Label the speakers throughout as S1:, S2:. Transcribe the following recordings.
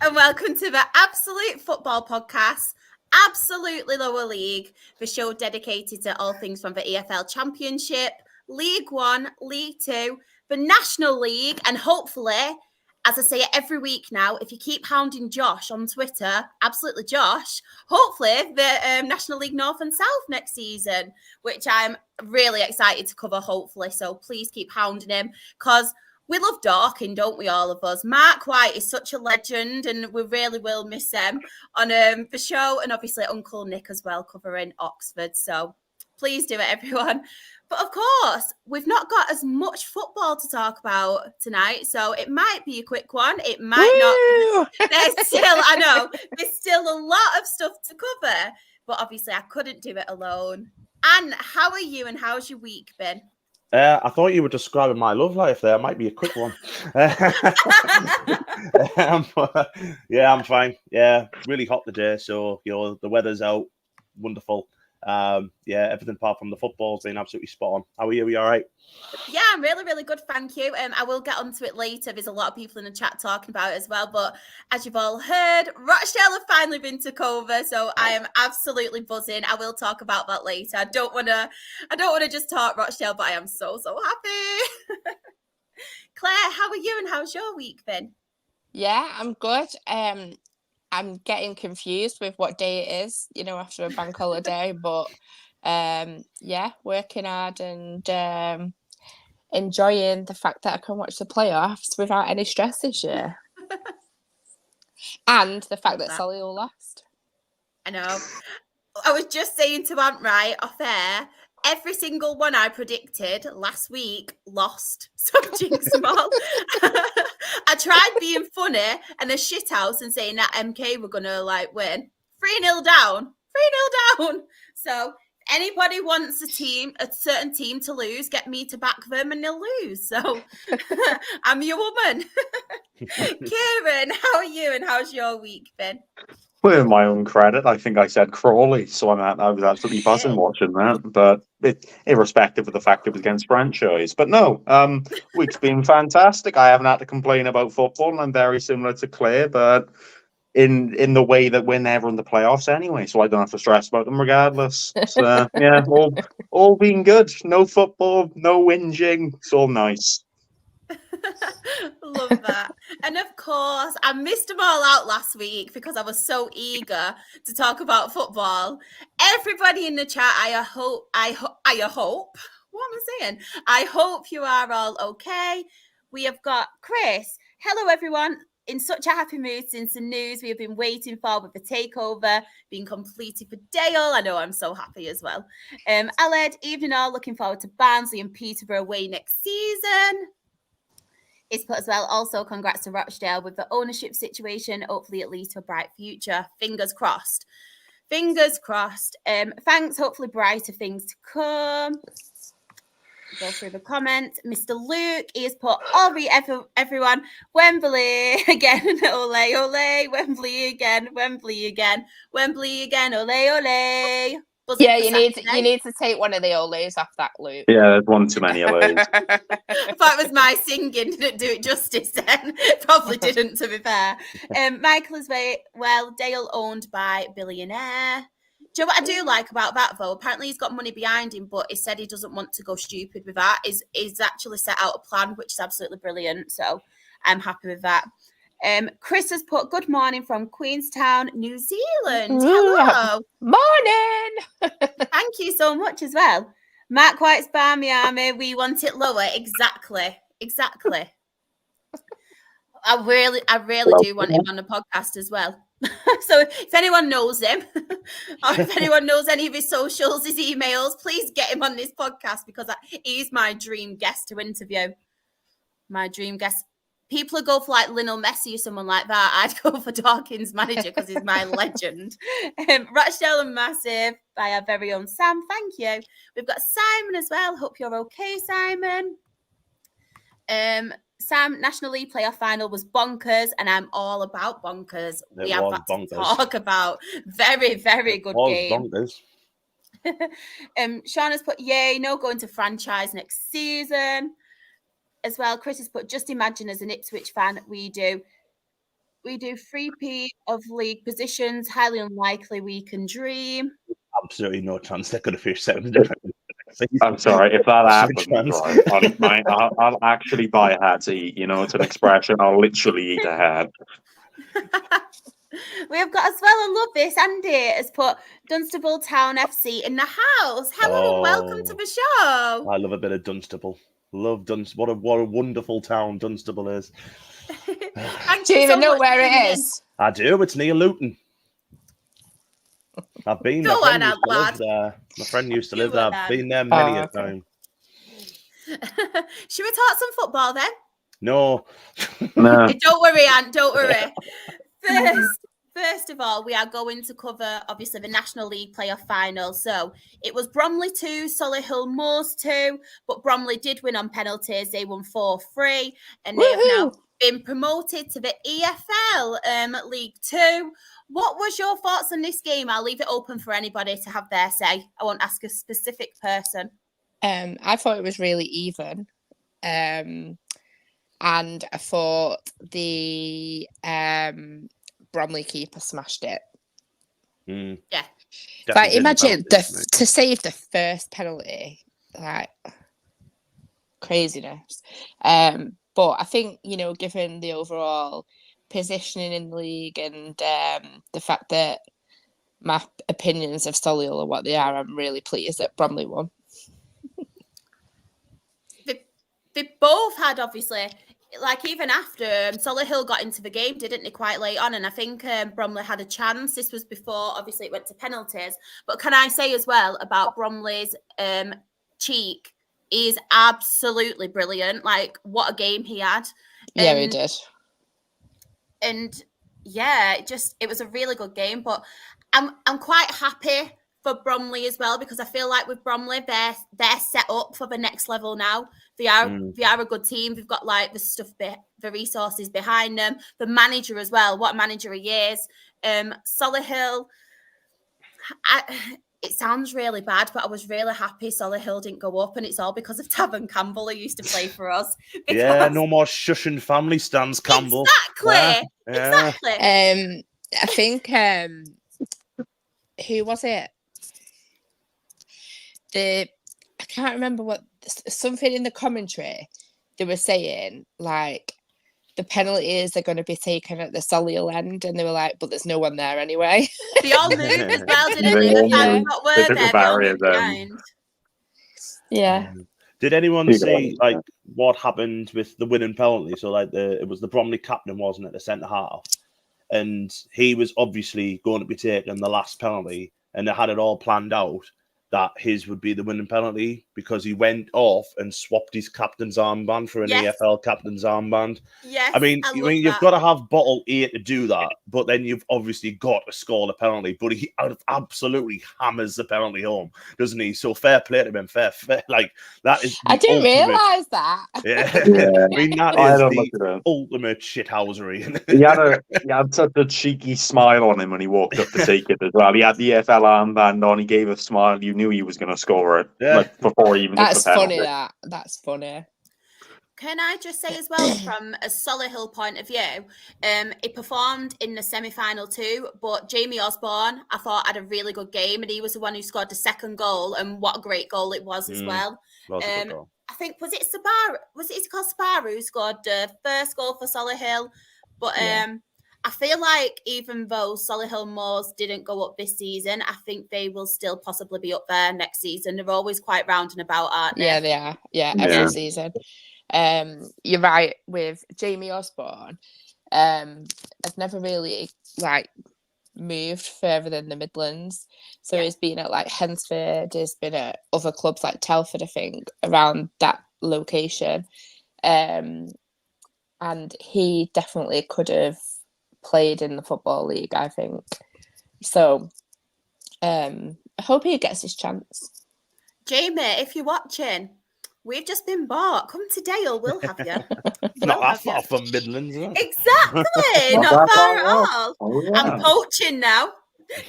S1: and welcome to the Absolute Football Podcast, Absolutely Lower League, the show dedicated to all things from the EFL Championship, League One, League Two, the National League, and hopefully, as I say it every week now, if you keep hounding Josh on Twitter, Absolutely Josh, hopefully the National League North and South next season, which I'm really excited to cover, hopefully. So please keep hounding him, because we love Dorking, don't we, all of us? Mark White is such a legend, and we really will miss him on the show, and obviously Uncle Nick as well, covering Oxford. So please do it, everyone. But of course, we've not got as much football to talk about tonight, so it might be a quick one. It might not. There's still a lot of stuff to cover, but obviously I couldn't do it alone. Anne, how are you, and how's your week been?
S2: I thought you were describing my love life there. It might be a quick one. Yeah, I'm fine. Yeah, really hot today, so the weather's out, wonderful. Yeah, everything apart from the football's been absolutely spot on. How are you? Are you all right?
S1: Yeah, I'm really, really good, thank you. I will get onto it later. There's a lot of people in the chat talking about it as well. But as you've all heard, Rochdale have finally been took over, so I am absolutely buzzing. I will talk about that later. I don't want to just talk Rochdale, but I am so happy. Claire, how are you, and how's your week been?
S3: Yeah, I'm good. I'm getting confused with what day it is, after a bank holiday, but yeah, working hard and enjoying the fact that I can watch the playoffs without any stress this year. And the fact that Solihull lost.
S1: I know. I was just saying to Aunt Rai off air, every single one I predicted last week lost. So jinx them all. I tried being funny and a shithouse and saying that MK were going to win. 3-0 down. 3-0 down. So anybody wants a certain team to lose, get me to back them and they'll lose. So I'm your woman. Keiron, how are you, and how's your week been?
S4: Well, in my own credit, I think I said Crawley, so I was absolutely buzzing watching that. But irrespective of the fact it was against franchise. But no, week's been fantastic. I haven't had to complain about football, and I'm very similar to Claire, but in the way that we're never in the playoffs anyway, so I don't have to stress about them regardless. So yeah, all been good. No football, no whinging. It's all nice.
S1: Love that. And of course, I missed them all out last week because I was so eager to talk about football. Everybody in the chat, I hope, what am I saying? I hope you are all okay. We have got Chris. Hello, everyone. In such a happy mood since the news we have been waiting for with the takeover being completed for Dale. I know, I'm so happy as well. Aled, evening all. Looking forward to Barnsley and Peterborough away next season. Is put as well. Also, congrats to Rochdale with the ownership situation. Hopefully, it leads to a bright future. Fingers crossed. Fingers crossed. Thanks. Hopefully, brighter things to come. Go through the comments. Mr. Luke, he has put all everyone. Wembley again. Ole, ole. Wembley again. Wembley again. Wembley again. Ole, ole.
S3: Yeah, you need to take one of the Oles off that, Luke.
S4: Yeah, there's one too many of those.
S1: I thought it was my singing, didn't do it justice then. Probably didn't, to be fair. Michael is Dale owned by billionaire. Do you know what I do like about that, though? Apparently he's got money behind him, but he said he doesn't want to go stupid with that. He's actually set out a plan, which is absolutely brilliant. So I'm happy with that. Chris has put good morning from Queenstown, New Zealand. Hello.
S3: Morning.
S1: Thank you so much as well. Mark White's Barmy Army, we want it lower. Exactly. I really do want him on the podcast as well. So if anyone knows him, or if anyone knows any of his socials, his emails, please get him on this podcast, because he's my dream guest to interview. My dream guest. People who go for Lionel Messi or someone like that, I'd go for Dorking's manager because he's my legend. Rochdale and Massive by our very own Sam. Thank you. We've got Simon as well. Hope you're okay, Simon. Sam, National League playoff final was bonkers, and I'm all about bonkers. We have that to talk about. Very, very good game. Sean has put, yay, no going to franchise next season. As well, Chris has put, just imagine as an Ipswich fan, we do. We do 3p of league positions. Highly unlikely we can dream.
S2: Absolutely no chance they're going to finish second.
S4: I'm sorry, if that
S2: Absolute
S4: happens,
S2: chance.
S4: right, I'll actually buy a hat to eat. You know, it's an expression. I'll literally eat a hat.
S1: We have got as well, I love this, Andy has put Dunstable Town FC in the house. Hello and welcome to the show.
S2: I love a bit of Dunstable. Love Dunstable. What a wonderful town Dunstable is.
S3: Do you even know where it is?
S2: I do. It's near Luton. I've been.
S1: Go on, out loud.
S2: My friend used to live there. I've been there many a time.
S1: Should we talk some football then?
S2: No.
S1: Don't worry, Ant. Don't worry. First of all, we are going to cover, obviously, the National League playoff final. So it was Bromley 2, Solihull Moors 2, but Bromley did win on penalties. They won 4-3, and they have now been promoted to the EFL League 2. What was your thoughts on this game? I'll leave it open for anybody to have their say. I won't ask a specific person.
S3: I thought it was really even. And I thought the Bromley keeper smashed it.
S1: Yeah.
S3: Like, imagine to save the first penalty, like craziness. But I think, you know, given the overall positioning in the league and the fact that my opinions of Solihull are what they are, I'm really pleased that Bromley won.
S1: They both had, obviously, like even after Solihull got into the game, didn't they, quite late on? And I think Bromley had a chance. This was before, obviously, it went to penalties. But can I say as well about Bromley's cheek? Is absolutely brilliant. Like, what a game he had.
S3: Yeah, he did.
S1: And yeah, it was a really good game. But I'm quite happy for Bromley as well, because I feel like with Bromley, they're set up for the next level now. They are a good team. They've got like the resources behind them. The manager as well. What a manager he is. Solihull. It sounds really bad, but I was really happy Solihull didn't go up, and it's all because of Tavern Campbell, who used to play for us.
S2: Yeah, no more shushing family stands, Campbell.
S1: Exactly.
S2: Yeah.
S1: Exactly.
S3: I think who was it? I can't remember what, something in the commentary they were saying, like, the penalties are going to be taken at the Solihull end, and they were like, but there's no one there anyway.
S1: They all moved as well, didn't they? The fans not were there, they all moved behind.
S3: Yeah.
S2: Did anyone see like what happened with the winning penalty? So like it was the Bromley captain, wasn't it, the centre half, and he was obviously going to be taking the last penalty, and they had it all planned out that his would be the winning penalty, because he went off and swapped his captain's armband for an EFL captain's armband.
S1: Yes,
S2: I mean, you've got to have bottle A to do that, but then you've obviously got to score the penalty. But he absolutely hammers the penalty home, doesn't he? So fair play to him, fair. Like, that is.
S3: I didn't realise that.
S2: Yeah. I mean, that is the ultimate shithousery.
S4: He had such a cheeky smile on him when he walked up to take it as well. He had the EFL armband on. He gave a smile. You knew he was going to score it, like, before he even took the penalty.
S3: That's funny.
S1: Can I just say as well, from a Solihull point of view, he performed in the semi-final too, but Jamie Osborne, I thought, had a really good game, and he was the one who scored the second goal, and what a great goal it was as well. I think, was it called Sabaru who scored the first goal for Solihull? But I feel like even though Solihull Moors didn't go up this season, I think they will still possibly be up there next season. They're always quite round and about, aren't they?
S3: Yeah, they are. Yeah, every season. You're right with Jamie Osborne. Has never really like moved further than the Midlands. So he's been at like Hensford, he's been at other clubs like Telford, I think, around that location. And he definitely could have played in the Football League, I think. So I hope he gets his chance.
S1: Jamie, if you're watching, we've just been bought. Come to Dale, we'll have you.
S2: Not that far from Midlands, is it?
S1: Exactly. Not far at all. Oh, yeah. I'm poaching now.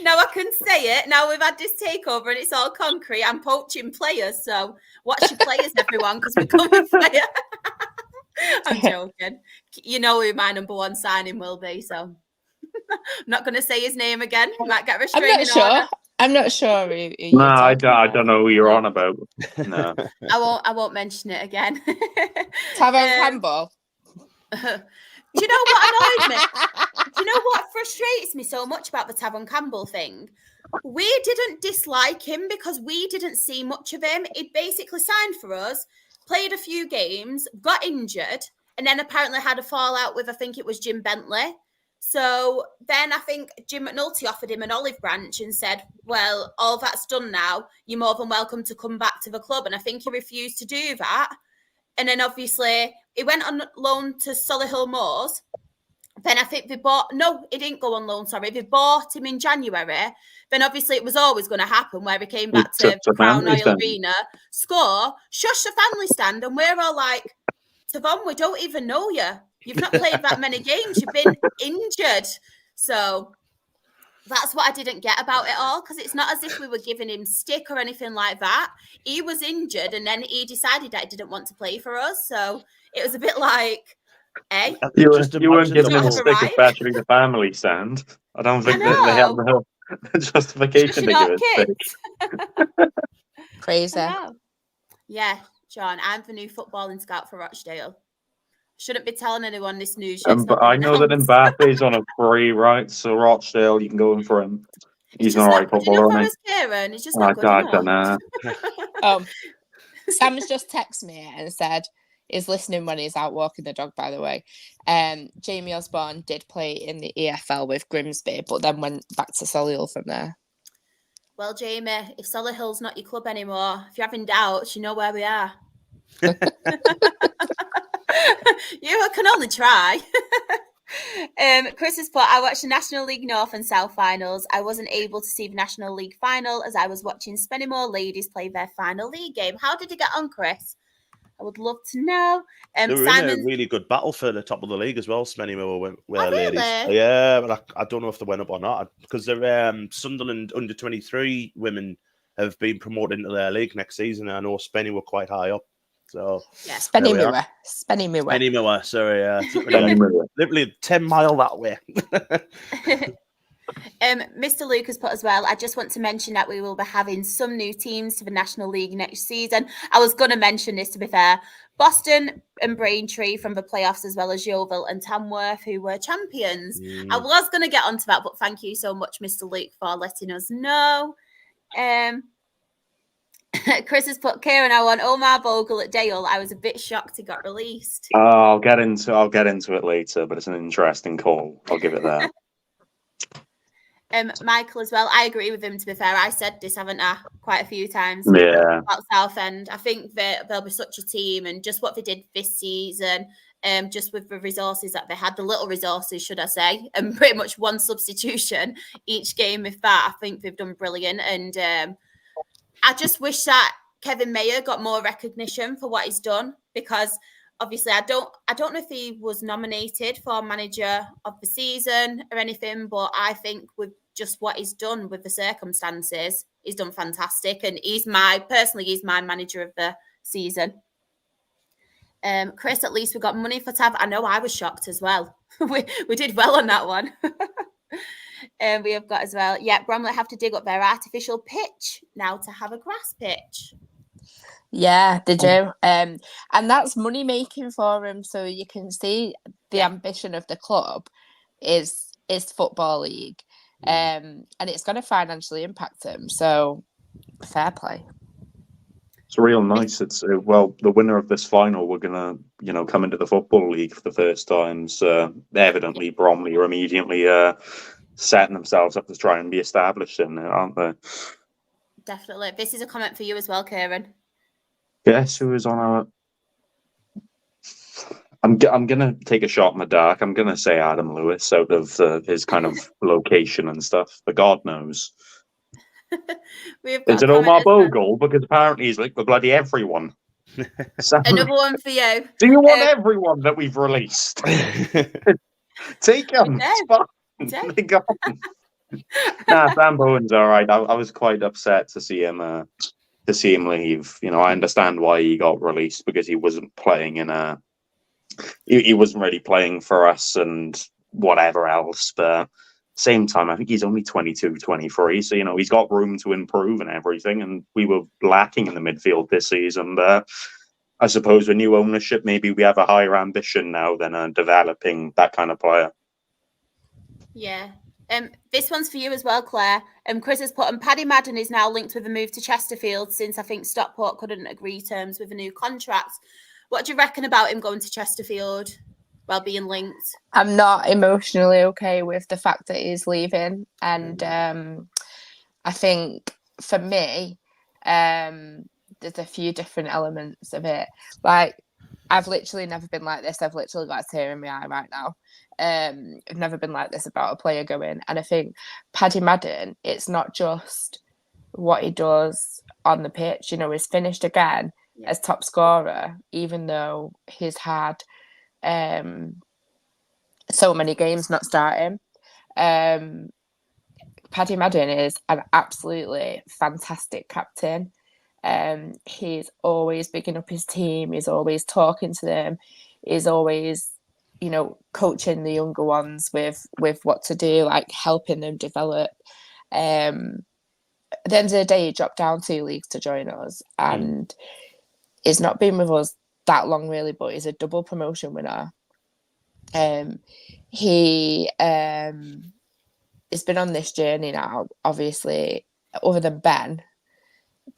S1: Now I can say it. Now we've had this takeover and it's all concrete. I'm poaching players. So watch your players, everyone, because we're coming for you. I'm joking. You know who my number one signing will be, so I'm not going to say his name again. He might get a restraining order.
S3: I'm not sure who
S4: No, I don't know who you're on about. No,
S1: I won't mention it again.
S3: Tyrone Campbell.
S1: Do you know what annoys me? Do you know what frustrates me so much about the Tyrone Campbell thing? We didn't dislike him because we didn't see much of him. He basically signed for us, played a few games, got injured, and then apparently had a fallout with, I think it was Jim Bentley. So then I think Jim McNulty offered him an olive branch and said, well, all that's done now. You're more than welcome to come back to the club. And I think he refused to do that. And then obviously he went on loan to Solihull Moors. Then I think he didn't go on loan, sorry. They bought him in January. Then obviously it was always going to happen where he came back to Crown Oil Arena, score, shush the family stand. And we're all like, Tavon, we don't even know you. You've not played that many games. You've been injured. So that's what I didn't get about it all, because it's not as if we were giving him stick or anything like that. He was injured and then he decided that he didn't want to play for us. So it was a bit like, hey.
S4: You weren't giving him stick, especially the family stand. I don't think that they have no justification to give it stick.
S3: Crazy.
S1: Yeah, John, I'm the new footballing scout for Rochdale. Shouldn't be telling anyone this news yet.
S4: But I know that Mbappe's on a free, right? So Rochdale, you can go in for him. He's an alright footballer, isn't he?
S1: Keiron. He's just not good enough.
S4: I don't know.
S3: Sam's just texted me and said he's listening when he's out walking the dog, by the way. Jamie Osborne did play in the EFL with Grimsby, but then went back to Solihull from there.
S1: Well, Jamie, if Solihull's not your club anymore, if you're having doubts, you know where we are. You can only try. Chris has put, I watched the National League North and South finals. I wasn't able to see the National League final as I was watching Spennymoor ladies play their final league game. How did it get on, Chris? I would love to know.
S2: They were in a really good battle for the top of the league as well. Spennymoor were ladies.
S1: Really?
S2: Yeah, but I don't know if they went up or not, because they're Sunderland under 23 women have been promoted into their league next season. I know Spenny were quite high up. So
S1: yeah,
S3: Spennymoor.
S2: Sorry, literally 10 mile that way.
S1: Mr. Luke has put as well, I just want to mention that we will be having some new teams to the National League next season. I was going to mention this, to be fair. Boston and Braintree from the playoffs, as well as Yeovil and Tamworth, who were champions. I was going to get onto that, but thank you so much, Mr. Luke, for letting us know. Chris has put, Keiron, I want Omar Bogle at Dale. I was a bit shocked he got released.
S4: I'll get into it later, but it's an interesting call. I'll give it that.
S1: Michael as well. I agree with him, to be fair. I said this, haven't I, quite a few times about Southend. I think that they'll be such a team, and just what they did this season, just with the resources that they had, the little resources, should I say, and pretty much one substitution each game with that, I think they've done brilliant. And I just wish that Kevin Mayer got more recognition for what he's done, because obviously I don't know if he was nominated for manager of the season or anything, but I think with just what he's done with the circumstances, he's done fantastic, and he's my manager of the season. Chris, at least we got money for Tav. I know I was shocked as well. we did well on that one. We have got as well, Bromley have to dig up their artificial pitch now to have a grass pitch.
S3: Yeah, they do. And that's money making for them. So you can see the ambition of the club is Football League. And it's going to financially impact them. So fair play.
S4: It's real nice. It's the winner of this final, we're going to, come into the Football League for the first time. So evidently Bromley are immediately setting themselves up to try and be established in it, aren't they?
S1: Definitely. This is a comment for you as well, Keiron.
S4: Guess who is on our... I'm going to take a shot in the dark. I'm going to say Adam Lewis out of his kind of location and stuff. But God knows. Is it Omar Bogle? Because apparently he's like the bloody everyone.
S1: Another one for you.
S4: Do you want everyone that we've released? Take him. They go. Sam Bowen's all right. I was quite upset to see him leave. I understand why he got released, because he wasn't playing in he wasn't really playing for us and whatever else. But same time, I think he's only 22, 23. So, he's got room to improve and everything. And we were lacking in the midfield this season. But I suppose with new ownership, maybe we have a higher ambition now than developing that kind of player.
S1: Yeah. This one's for you as well, Claire. Chris has put, Paddy Madden is now linked with a move to Chesterfield since I think Stockport couldn't agree terms with a new contract. What do you reckon about him going to Chesterfield while being linked?
S3: I'm not emotionally okay with the fact that he's leaving. And I think for me, there's a few different elements of it. Like, I've literally never been like this. I've literally got a tear in my eye right now. I've never been like this about a player going. And I think Paddy Madden, it's not just what he does on the pitch. He's finished again as top scorer, even though he's had so many games not starting. Paddy Madden is an absolutely fantastic captain. He's always bigging up his team. He's always talking to them. He's always, coaching the younger ones with what to do, like helping them develop. At the end of the day, he dropped down 2 leagues to join us, and he's not been with us that long, really, but he's a double promotion winner. He has been on this journey now, obviously, other than Ben,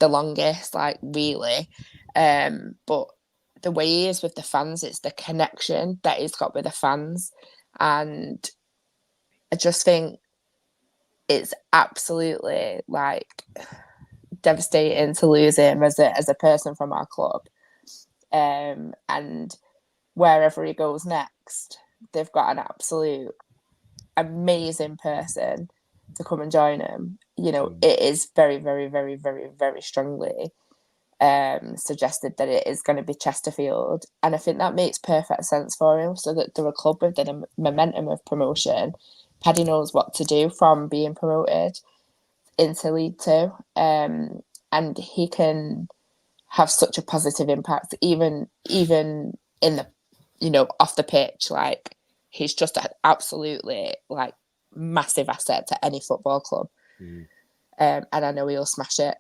S3: the longest, like, really. But the way he is with the fans, it's the connection that he's got with the fans. And I just think it's absolutely, like, devastating to lose him as a person from our club. And wherever he goes next, they've got an absolute amazing person to come and join him. It is very, very, very, very, very strongly suggested that it is going to be Chesterfield, and I think that makes perfect sense for him, so that they're a club with the momentum of promotion. Paddy knows what to do from being promoted into League Two, and he can have such a positive impact, even in the, off the pitch. Like, he's just an absolutely, like, massive asset to any football club. And I know he'll smash it.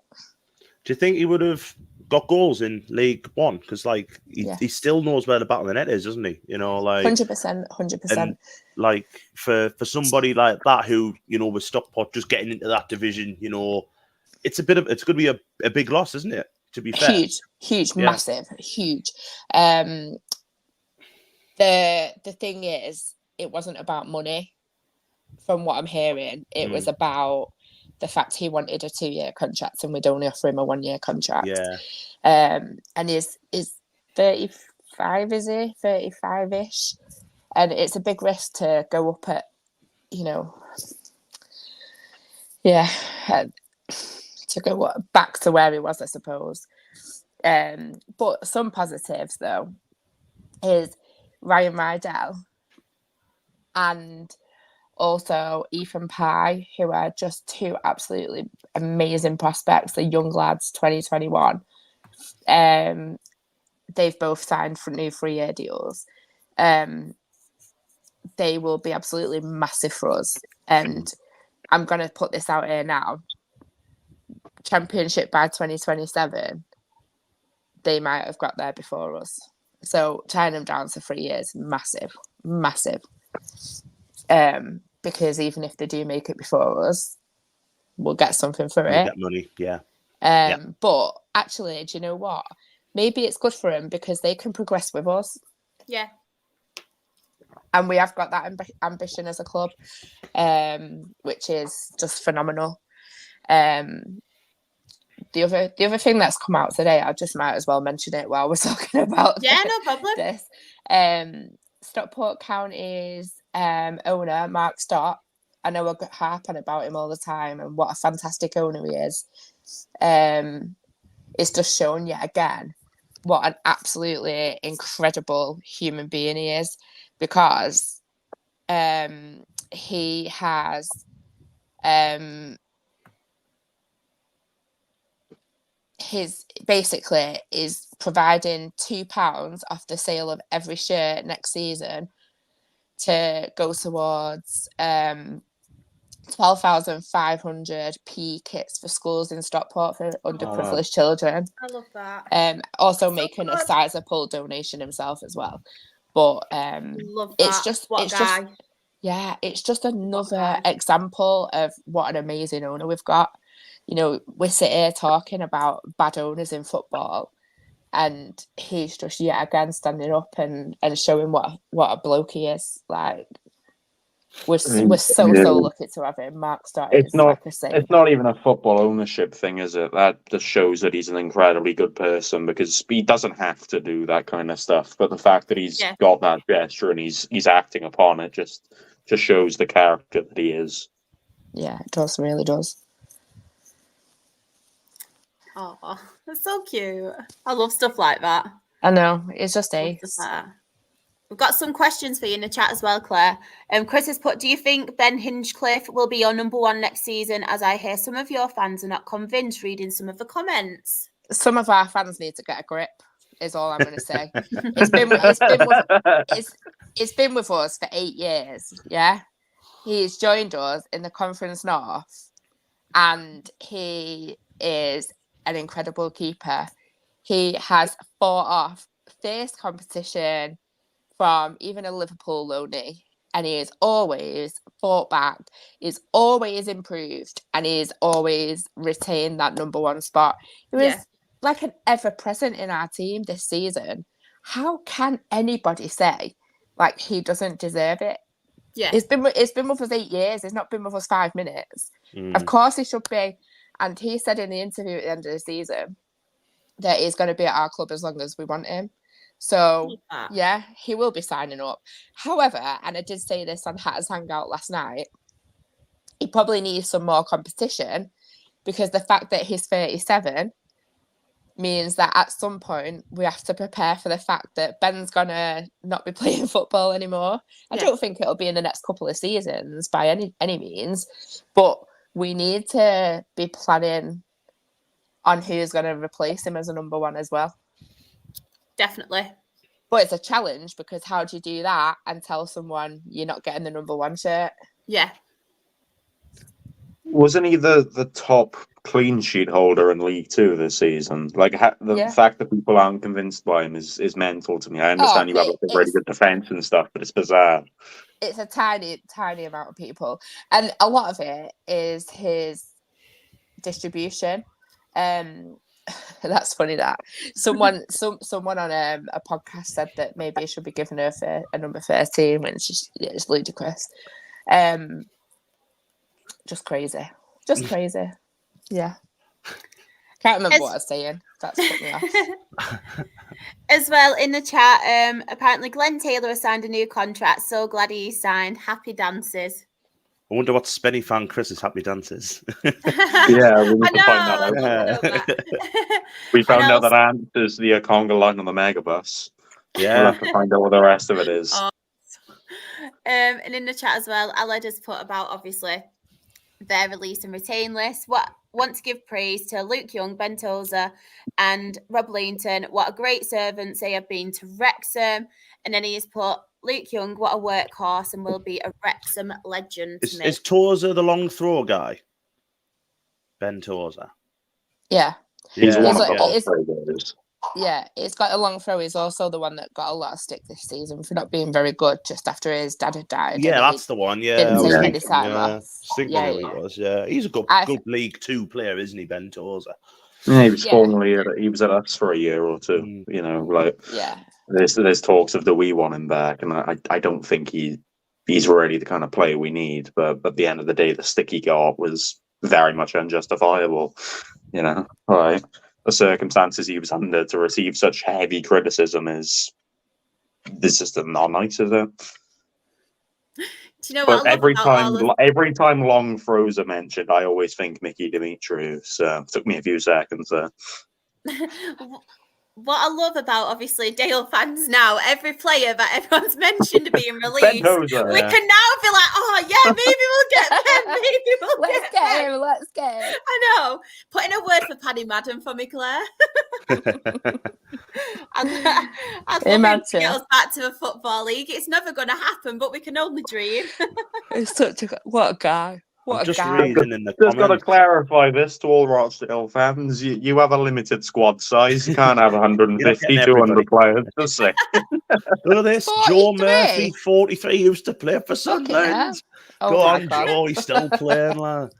S2: Do you think he would have got goals in League One? Because, like, he still knows where the back of the net is, doesn't he?
S3: 100%.
S2: And, like, for somebody like that who, with Stockport just getting into that division, it's going to be a big loss, isn't it? To be fair,
S3: huge, massive, huge. The thing is, it wasn't about money. From what I'm hearing, it was about the fact he wanted a 2-year contract and we'd only offer him a 1-year contract.
S2: Yeah.
S3: And he's 35, is he? 35-ish. And it's a big risk to go up at, to go back to where he was, I suppose. But some positives, though, is Ryan Rydell and also Ethan Pye, who are just 2 absolutely amazing prospects. The young lads, 2021. They've both signed for new 3-year deals. They will be absolutely massive for us. And I'm going to put this out here now. Championship by 2027, they might have got there before us. So tying them down to 3 years, massive. Because even if they do make it before us, we'll get something for it.
S2: Get money, yeah.
S3: But actually, do you know what? Maybe it's good for them because they can progress with us.
S1: Yeah.
S3: And we have got that ambition as a club, which is just phenomenal. The other thing that's come out today, I just might as well mention it while we're talking about
S1: no problem.
S3: this. Stockport County's owner, Mark Stott, I know I harp on about him all the time and what a fantastic owner he is. It's just shown yet again what an absolutely incredible human being he is, because he his basically is providing £2 off the sale of every shirt next season to go towards 12,500 PE kits for schools in Stockport for underprivileged children.
S1: I love that.
S3: Also
S1: That's
S3: making
S1: so
S3: a
S1: good.
S3: sizable donation himself as well. But
S1: Love that.
S3: it's just
S1: what
S3: it's
S1: guy.
S3: just it's just another
S1: guy.
S3: example of what an amazing owner we've got. You know, we're sitting here talking about bad owners in football, and he's just yet again standing up and showing what a bloke he is. Like, we're so lucky to have him. Mark started.
S4: It's not.
S3: Like I say,
S4: It's not even a football ownership thing, is it? That just shows that he's an incredibly good person, because he doesn't have to do that kind of stuff. But the fact that he's got that gesture and he's acting upon it just shows the character that he is.
S3: Yeah, it does. Really does.
S1: Oh, that's so cute. I love stuff like that.
S3: I know. It's just ace.
S1: We've got some questions for you in the chat as well, Claire. Chris has put, do you think Ben Hinchcliffe will be your number one next season? As I hear some of your fans are not convinced reading some of the comments.
S3: Some of our fans need to get a grip, is all I'm going to say. It's been with us for 8 years, yeah? He's joined us in the Conference North, and he is an incredible keeper. He has fought off fierce competition from even a Liverpool loanee, and he has always fought back. He's always improved, and he's always retained that number one spot. He was like an ever-present in our team this season. How can anybody say like he doesn't deserve it?
S1: Yeah,
S3: it's been with us 8 years. He's not been with us 5 minutes. Of course he should be. And he said in the interview at the end of the season that he's going to be at our club as long as we want him. So, yeah, he will be signing up. However, and I did say this on Hatters Hangout last night, he probably needs some more competition, because the fact that he's 37 means that at some point we have to prepare for the fact that Ben's going to not be playing football anymore. I don't think it'll be in the next couple of seasons by any means, but we need to be planning on who's going to replace him as a number one as well.
S1: Definitely.
S3: But it's a challenge, because how do you do that and tell someone you're not getting the number one shirt?
S1: Yeah.
S4: Wasn't he the top clean sheet holder in League Two this season? Like, the fact that people aren't convinced by him is mental to me. I understand you have a really good defence and stuff, but it's bizarre.
S3: It's a tiny, tiny amount of people. And a lot of it is his distribution. That's funny that someone on a podcast said that maybe it should be given her a number 13, when it's ludicrous. Just crazy. Yeah. Can't remember what I was saying. That's put me off.
S1: As well, in the chat, apparently Glenn Taylor has signed a new contract. So glad he signed. Happy dances.
S2: I wonder what Spenny fan Chris's happy dances.
S4: Yeah, we need to find that out. We found out that Ant is the conga line on the megabus.
S2: Yeah.
S4: We'll have to find out what the rest of it is.
S1: And in the chat as well, Aled has put about, obviously, their release and retain list. Want to give praise to Luke Young, Ben Tozer, and Rob Leington. What a great servants they have been to Wrexham. And then he has put, Luke Young, what a workhorse, and will be a Wrexham legend to me.
S2: Is Tozer the long throw guy? Ben Tozer.
S3: Yeah.
S4: He's one of the long throw guys.
S3: Yeah, he's got a long throw. He's also the one that got a lot of stick this season for not being very good just after his dad had died.
S2: Yeah, that's the one. Yeah,
S3: didn't take any time off.
S2: Was. Yeah, he's a good League Two player, isn't he, Ben Tozer?
S4: Yeah, he was formerly he was at us for a year or two. You know, like there's talks of that we want him back, and I don't think he's really the kind of player we need. But at the end of the day, the stick he got was very much unjustifiable. You know, right. The circumstances he was under to receive such heavy criticism is just not nice, is it?
S1: Do you know what?
S4: But every time long throws are mentioned, I always think Mickey Demetriou. So it took me a few seconds there.
S1: what I love about obviously Dale fans now, every player that everyone's mentioned being released,
S4: Mendoza,
S1: we can now be like, oh yeah, maybe we'll get them, maybe we'll
S3: Let's get him. Let's get him.
S1: I know. Put in a word for Paddy Madden for me, Claire. I'd love him to get us back to a football league. It's never going to happen, but we can only dream.
S3: It's such a what a guy. What
S2: I'm
S3: a guy.
S2: reading in the
S4: Just got to
S2: comments.
S4: clarify this to all Rochdale fans. You have a limited squad size. You can't have 150, 200 players. Just say.
S2: Look at this.
S3: 43?
S2: Joe Murphy, 43, used to play for Sunderland.
S3: Oh
S2: Go
S3: my
S2: on,
S3: God.
S2: Joe. He's still playing, lad.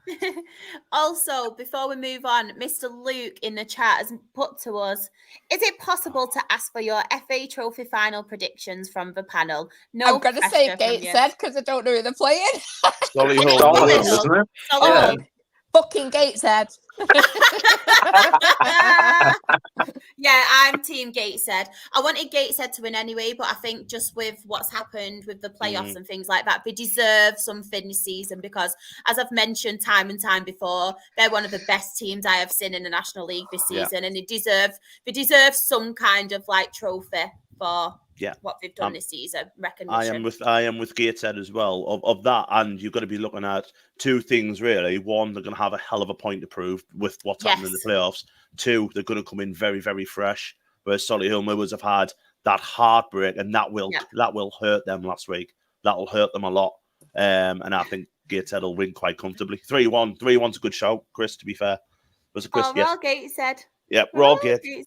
S1: Also, before we move on, Mr. Luke in the chat has put to us, is it possible to ask for your FA Trophy final predictions from the panel? No,
S3: I'm going to say Gateshead because I don't know who they're playing.
S2: Solihull,
S4: Solihull,
S2: Lewis.
S4: isn't it?
S1: Solihull.
S3: Fucking Gateshead.
S1: Yeah, I'm team Gateshead. I wanted Gateshead to win anyway, but I think just with what's happened with the playoffs and things like that, they deserve something this season because, as I've mentioned time and time before, they're one of the best teams I have seen in the National League this season, and they deserve some kind of like trophy for what they've done this season. Recognition.
S2: I am with Gateshead as well. Of that, and you've got to be looking at two things really. One, they're going to have a hell of a point to prove with what's happening in the playoffs. Two, they're going to come in very, very fresh. Whereas Solihull Millwall have had that heartbreak, and that will hurt them last week. That will hurt them a lot. And I think Gateshead will win quite comfortably. 3-1. 3-1's a good shout, Chris. To be fair, was it Chris?
S1: Yes. Raw Gateshead.
S2: Yep, Raw Gateshead.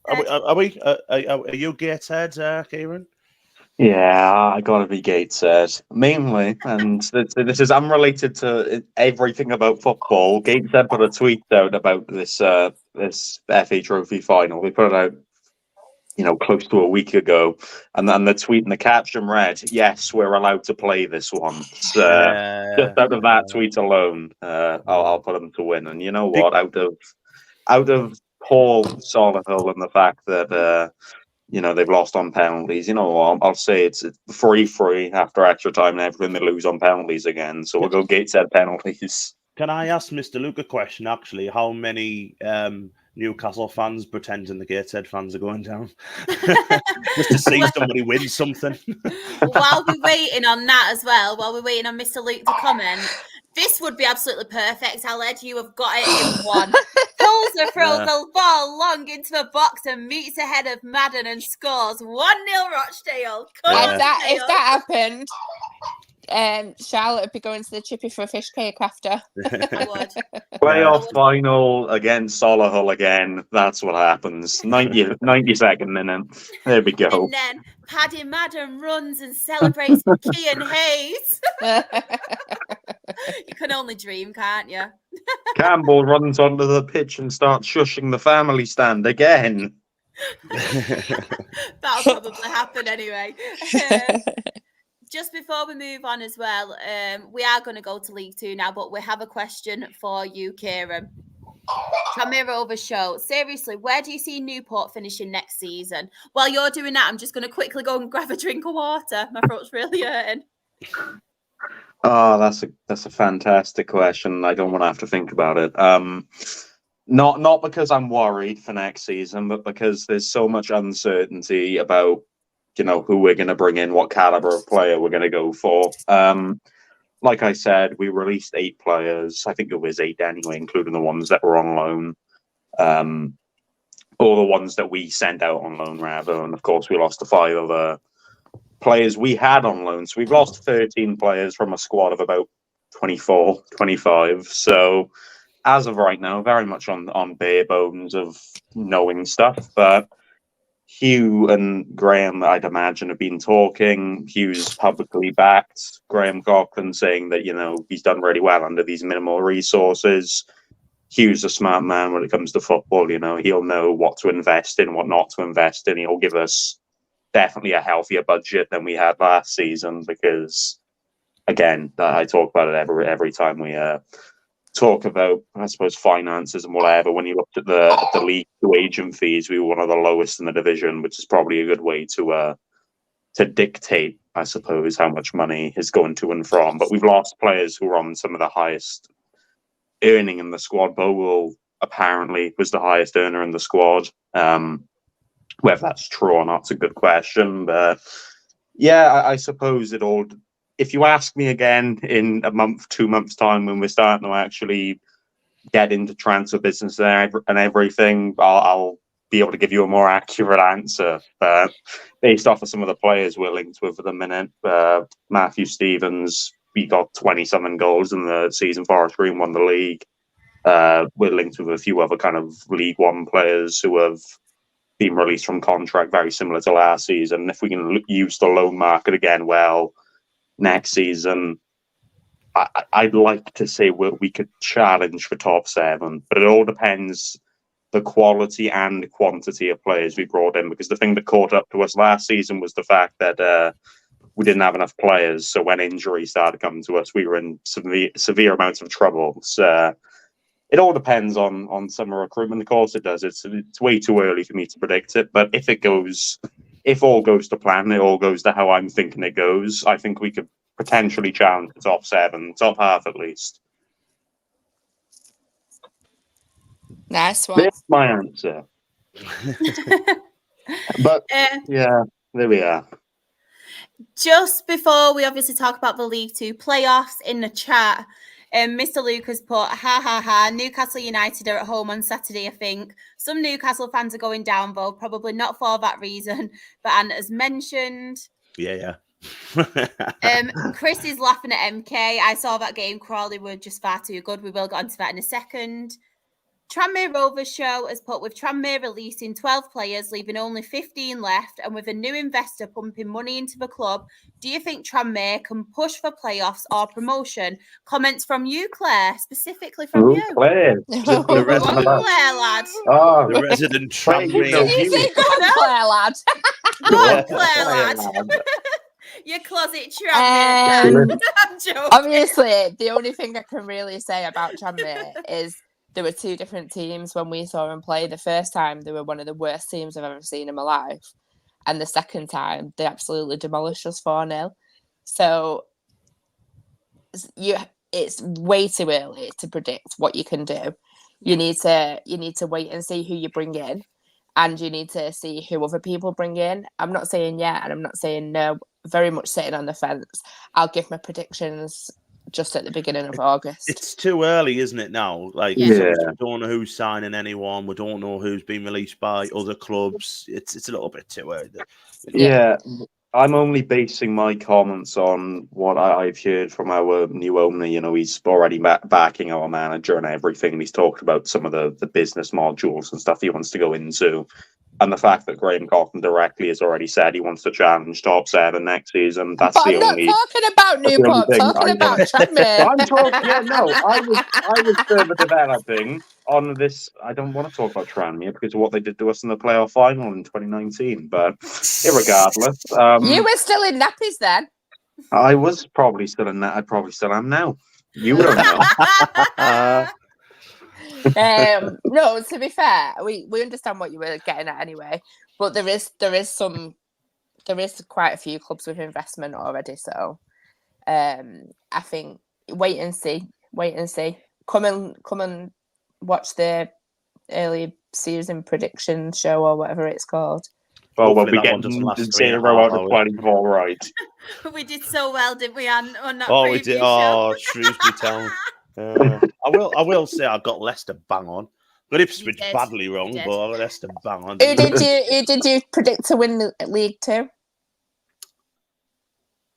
S2: Are you Gateshead, Keiron?
S4: Yeah, I gotta be Gateshead mainly, and this is unrelated to everything about football. Gateshead put a tweet out about this FA Trophy final. They put it out, close to a week ago, and then the tweet and the caption read, "Yes, we're allowed to play this one." Just out of that tweet alone, I'll put them to win. And you know what? Out of Paul Solihull and the fact that. They've lost on penalties. I'll say it's 3-3 after extra time and everything. They lose on penalties again. So we'll go Gateshead penalties.
S2: Can I ask Mr. Luke a question, actually? How many Newcastle fans pretending the Gateshead fans are going down? Just to see somebody win something.
S1: While we're waiting on that as well, while we're waiting on Mr. Luke to comment, this would be absolutely perfect, Aled. You have got it in one. Pulls the ball long into the box and meets ahead of Madden and scores 1-0 Rochdale.
S3: If that happened, Charlotte would be going to the chippy for a fish cake after.
S4: Playoff final against Solihull again. That's what happens. 92nd minute. There we go.
S1: And then Paddy Madden runs and celebrates with Kean Hayes. You can only dream, can't you?
S4: Campbell runs onto the pitch and starts shushing the family stand again.
S1: That'll probably happen anyway. Just before we move on as well, we are going to go to League Two now, but we have a question for you, Keiron. From my Rovers show, seriously, where do you see Newport finishing next season? While you're doing that, I'm just going to quickly go and grab a drink of water. My throat's really hurting.
S4: Oh, that's a fantastic question. I don't want to have to think about it. Not because I'm worried for next season, but because there's so much uncertainty about who we're going to bring in, what caliber of player we're going to go for. Like I said, we released 8 players. I think it was 8 anyway, including the ones that were on loan. All the ones that we sent out on loan, rather. And of course, we lost the 5 other players we had on loan. So we've lost 13 players from a squad of about 24, 25. So as of right now, very much on bare bones of knowing stuff. But Hugh and Graham, I'd imagine, have been talking. Hugh's publicly backed Graham Coughlin, saying that, he's done really well under these minimal resources. Hugh's a smart man when it comes to football. He'll know what to invest in, what not to invest in. He'll give us definitely a healthier budget than we had last season because, again, I talk about it every time we talk about, I suppose, finances and whatever. When you looked at the league to agent fees, we were one of the lowest in the division, which is probably a good way to dictate, I suppose, how much money is going to and from. But we've lost players who are on some of the highest earning in the squad. Bogle apparently was the highest earner in the squad. Whether that's true or not is a good question. But yeah, I suppose it all. If you ask me again in a month, 2 months' time, when we're starting to actually get into transfer business there and everything, I'll be able to give you a more accurate answer. But based off of some of the players we're linked with at the minute, Matthew Stevens, we got 20-something goals in the season for us, and won the league. We're linked with a few other kind of League One players who have been released from contract, very similar to last season. If we can use the loan market again well next season, I'd like to say we could challenge for top 7, but it all depends the quality and quantity of players we brought in, because the thing that caught up to us last season was the fact that we didn't have enough players. So when injuries started coming to us, we were in severe amounts of trouble. So it all depends on summer recruitment. Of course it does. It's way too early for me to predict it, but if all goes to plan, it all goes to how I'm thinking it goes, I think we could potentially challenge the top 7, top half at least.
S3: Nice one.
S4: That's my answer. But yeah, there we are.
S1: Just before we obviously talk about the League Two playoffs, in the chat, Mr. Lucas put, Newcastle United are at home on Saturday, I think. Some Newcastle fans are going down, though, probably not for that reason. But Ant has mentioned.
S2: Yeah.
S1: Chris is laughing at MK. I saw that game. Crawley were just far too good. We will get onto that in a second. Tranmere Rovers show has put, with Tranmere releasing 12 players, leaving only 15 left, and with a new investor pumping money into the club, do you think Tranmere can push for playoffs or promotion? Comments from you, Claire, specifically from you.
S4: Claire.
S2: The resident,
S1: Claire, lad.
S4: Oh,
S2: the resident
S4: Claire,
S2: Tranmere.
S3: You say go on, Claire, lad.
S1: Go on, Claire, lad. Your closet Tranmere. I'm joking.
S3: Obviously, the only thing I can really say about Tranmere is there were 2 different teams when we saw them play. The first time, they were one of the worst teams I've ever seen in my life. And the second time, they absolutely demolished us 4-0. So it's way too early to predict what you can do. You need to wait and see who you bring in, and you need to see who other people bring in. I'm not saying yeah, and I'm not saying no. Very much sitting on the fence. I'll give my predictions just at the beginning of August.
S2: It's too early, isn't it, now? Like, we don't know who's signing anyone. We don't know who's been released by other clubs. It's a little bit too early.
S4: Yeah, I'm only basing my comments on what I've heard from our new owner. You know, he's already backing our manager and everything, and he's talked about some of the business modules and stuff he wants to go into. And the fact that Graham Coughlin directly has already said he wants to challenge top 7 next season, that's
S3: but
S4: the
S3: I'm
S4: only...
S3: not talking about Newport, I'm talking about Tranmere.
S4: I'm talking... Yeah, no, I was further developing on this. I don't want to talk about Tranmere because of what they did to us in the playoff final in 2019, but irregardless...
S3: you were still in nappies then.
S4: I was probably still in that. I probably still am now. You don't know.
S3: No, to be fair, we understand what you were getting at anyway. But there is quite a few clubs with investment already. So I think wait and see. Come and watch the early season prediction show or whatever it's called.
S4: Well, we get 0 out of 24 right.
S1: We did so well, didn't we? On that
S2: we did.
S1: show.
S2: Shrewsbury Town. I will say I got Leicester bang on. Got Ipswich badly wrong, but I got Leicester bang on.
S3: Who did you predict to win the League Two?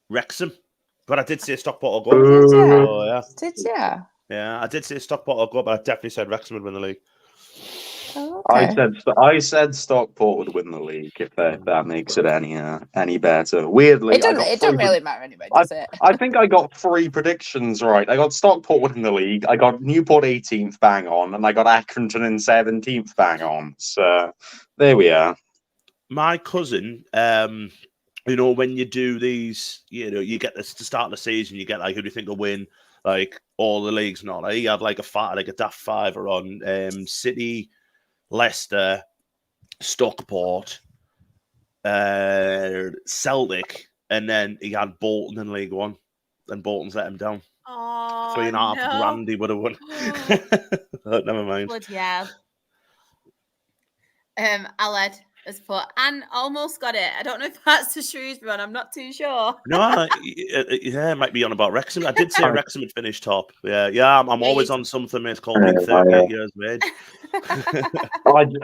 S2: Wrexham, but I did say Stockport will go.
S3: Did you?
S2: Yeah, I did say Stockport will go, but I definitely said Wrexham would win the league.
S3: Oh, okay.
S4: I said Stockport would win the league if that makes it any better. Weirdly,
S3: it doesn't really matter anyway, does it?
S4: I think I got 3 predictions right. I got Stockport winning the league, I got Newport 18th bang on, and I got Accrington in 17th bang on. So there we are.
S2: My cousin, when you do these, you get this to start the season, you get like who do you think will win, like all the leagues, not like he had like a daft fiver on City, Leicester, Stockport, Celtic, and then he had Bolton in League One, and Bolton's let him down.
S1: Oh,
S2: 3.5 grand he would have won.
S1: Oh.
S2: But never mind.
S1: Bloody hell. Aled, As put, and almost got it. I don't know if that's the Shrewsbury one. I'm not too sure.
S2: No, it might be on about Wrexham. I did say Wrexham had finished top. Yeah. I'm always on something. It's called me 38 years of age.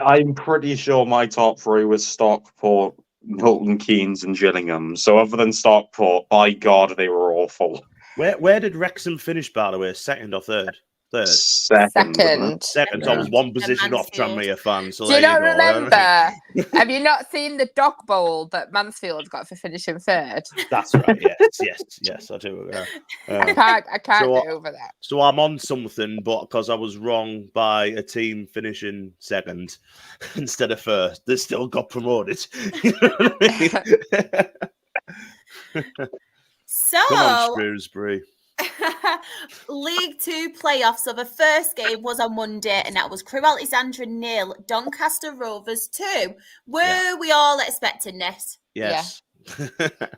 S4: I'm pretty sure my top three was Stockport, Milton Keynes, and Gillingham. So other than Stockport, by God, they were awful.
S2: Where did Wrexham finish, by the way? Second or third? Third.
S4: Second.
S2: Second. So I was one position off Tranmere fan. So
S3: do you not
S2: go.
S3: remember? Have you not seen the dog bowl that Mansfield got for finishing third?
S2: That's right. Yes, I do.
S3: I can't get over that.
S2: So I'm on something, but because I was wrong by a team finishing second instead of first, they still got promoted. You know what I mean?
S1: So,
S2: come on, Shrewsbury.
S1: League Two playoffs. So the first game was on Monday, and that was Crewe Alexandra 0, Doncaster Rovers 2. Were we all expecting this?
S2: Yes.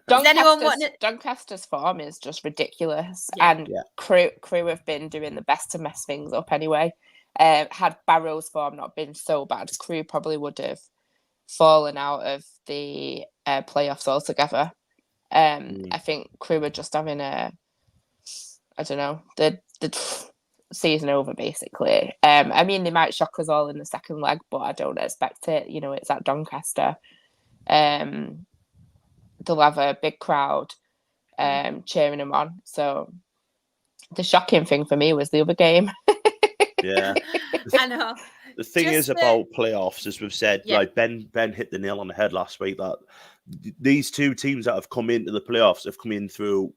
S3: Doncaster's form is just ridiculous, and Crewe have been doing the best to mess things up anyway. Had Barrow's form not been so bad, Crewe probably would have fallen out of the playoffs altogether. I think Crewe are just having the season over basically. I mean, they might shock us all in the second leg, but I don't expect it. You know, it's at Doncaster. They'll have a big crowd cheering them on. So the shocking thing for me was the other game.
S2: Yeah.
S1: I know.
S2: The thing is about playoffs, as we've said, like Ben hit the nail on the head last week, that these two teams that have come into the playoffs have come in through,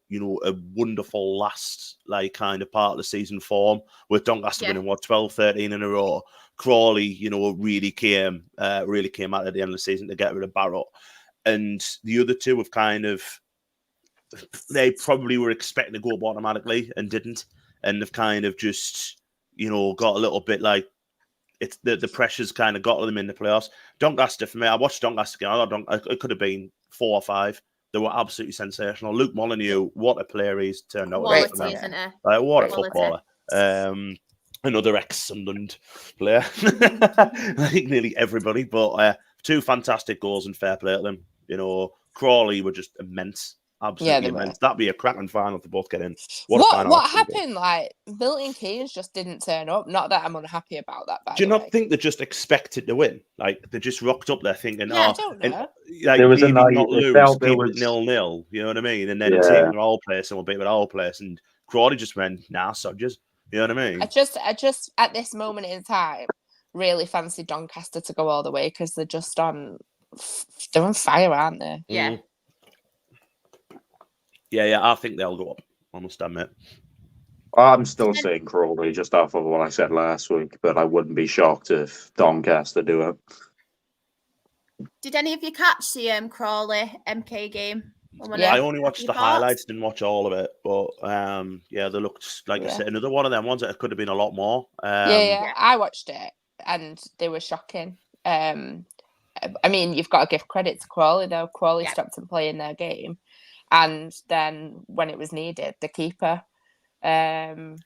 S2: a wonderful last kind of part of the season form, with Doncaster winning 12-13 in a row. Crawley, really came out at the end of the season to get rid of Barrett. And the other two have they probably were expecting to go up automatically and didn't. And they've kind of just, got a little bit like, it's the pressure's kind of got to them in the playoffs. Doncaster, for me, I watched Doncaster game. I thought it could have been 4 or 5. They were absolutely sensational. Luke Molyneux, what a player he's turned out.
S1: What a
S2: footballer. Another ex-Sunderland player. I think nearly everybody. But 2 fantastic goals and fair play to them. Crawley were just immense. Absolutely immense. That'd be a cracking final to both get in.
S3: What happened? Like, Milton Keynes just didn't turn up. Not that I'm unhappy about that.
S2: Do you not think they just expected to win? Like, they just rocked up there thinking,
S3: I don't know.
S4: There was
S2: not lose, keep it 0-0. You know what I mean? And then team their whole place and we'll beat with our whole place. And Crawley just went, so just, you know what I mean?
S3: I just at this moment in time really fancy Doncaster to go all the way because they're just they're on fire, aren't they?
S1: Yeah.
S2: Yeah, I think they'll go up, I must admit.
S4: I'm still saying Crawley just off of what I said last week, but I wouldn't be shocked if Doncaster do it.
S1: Did any of you catch the Crawley MK game?
S2: I only watched the highlights, didn't watch all of it, but they looked like I said, another one of them ones that could have been a lot more.
S3: I watched it and they were shocking. I mean, you've got to give credit to Crawley though. Crawley stopped them playing their game. And then when it was needed, the keeper, Corey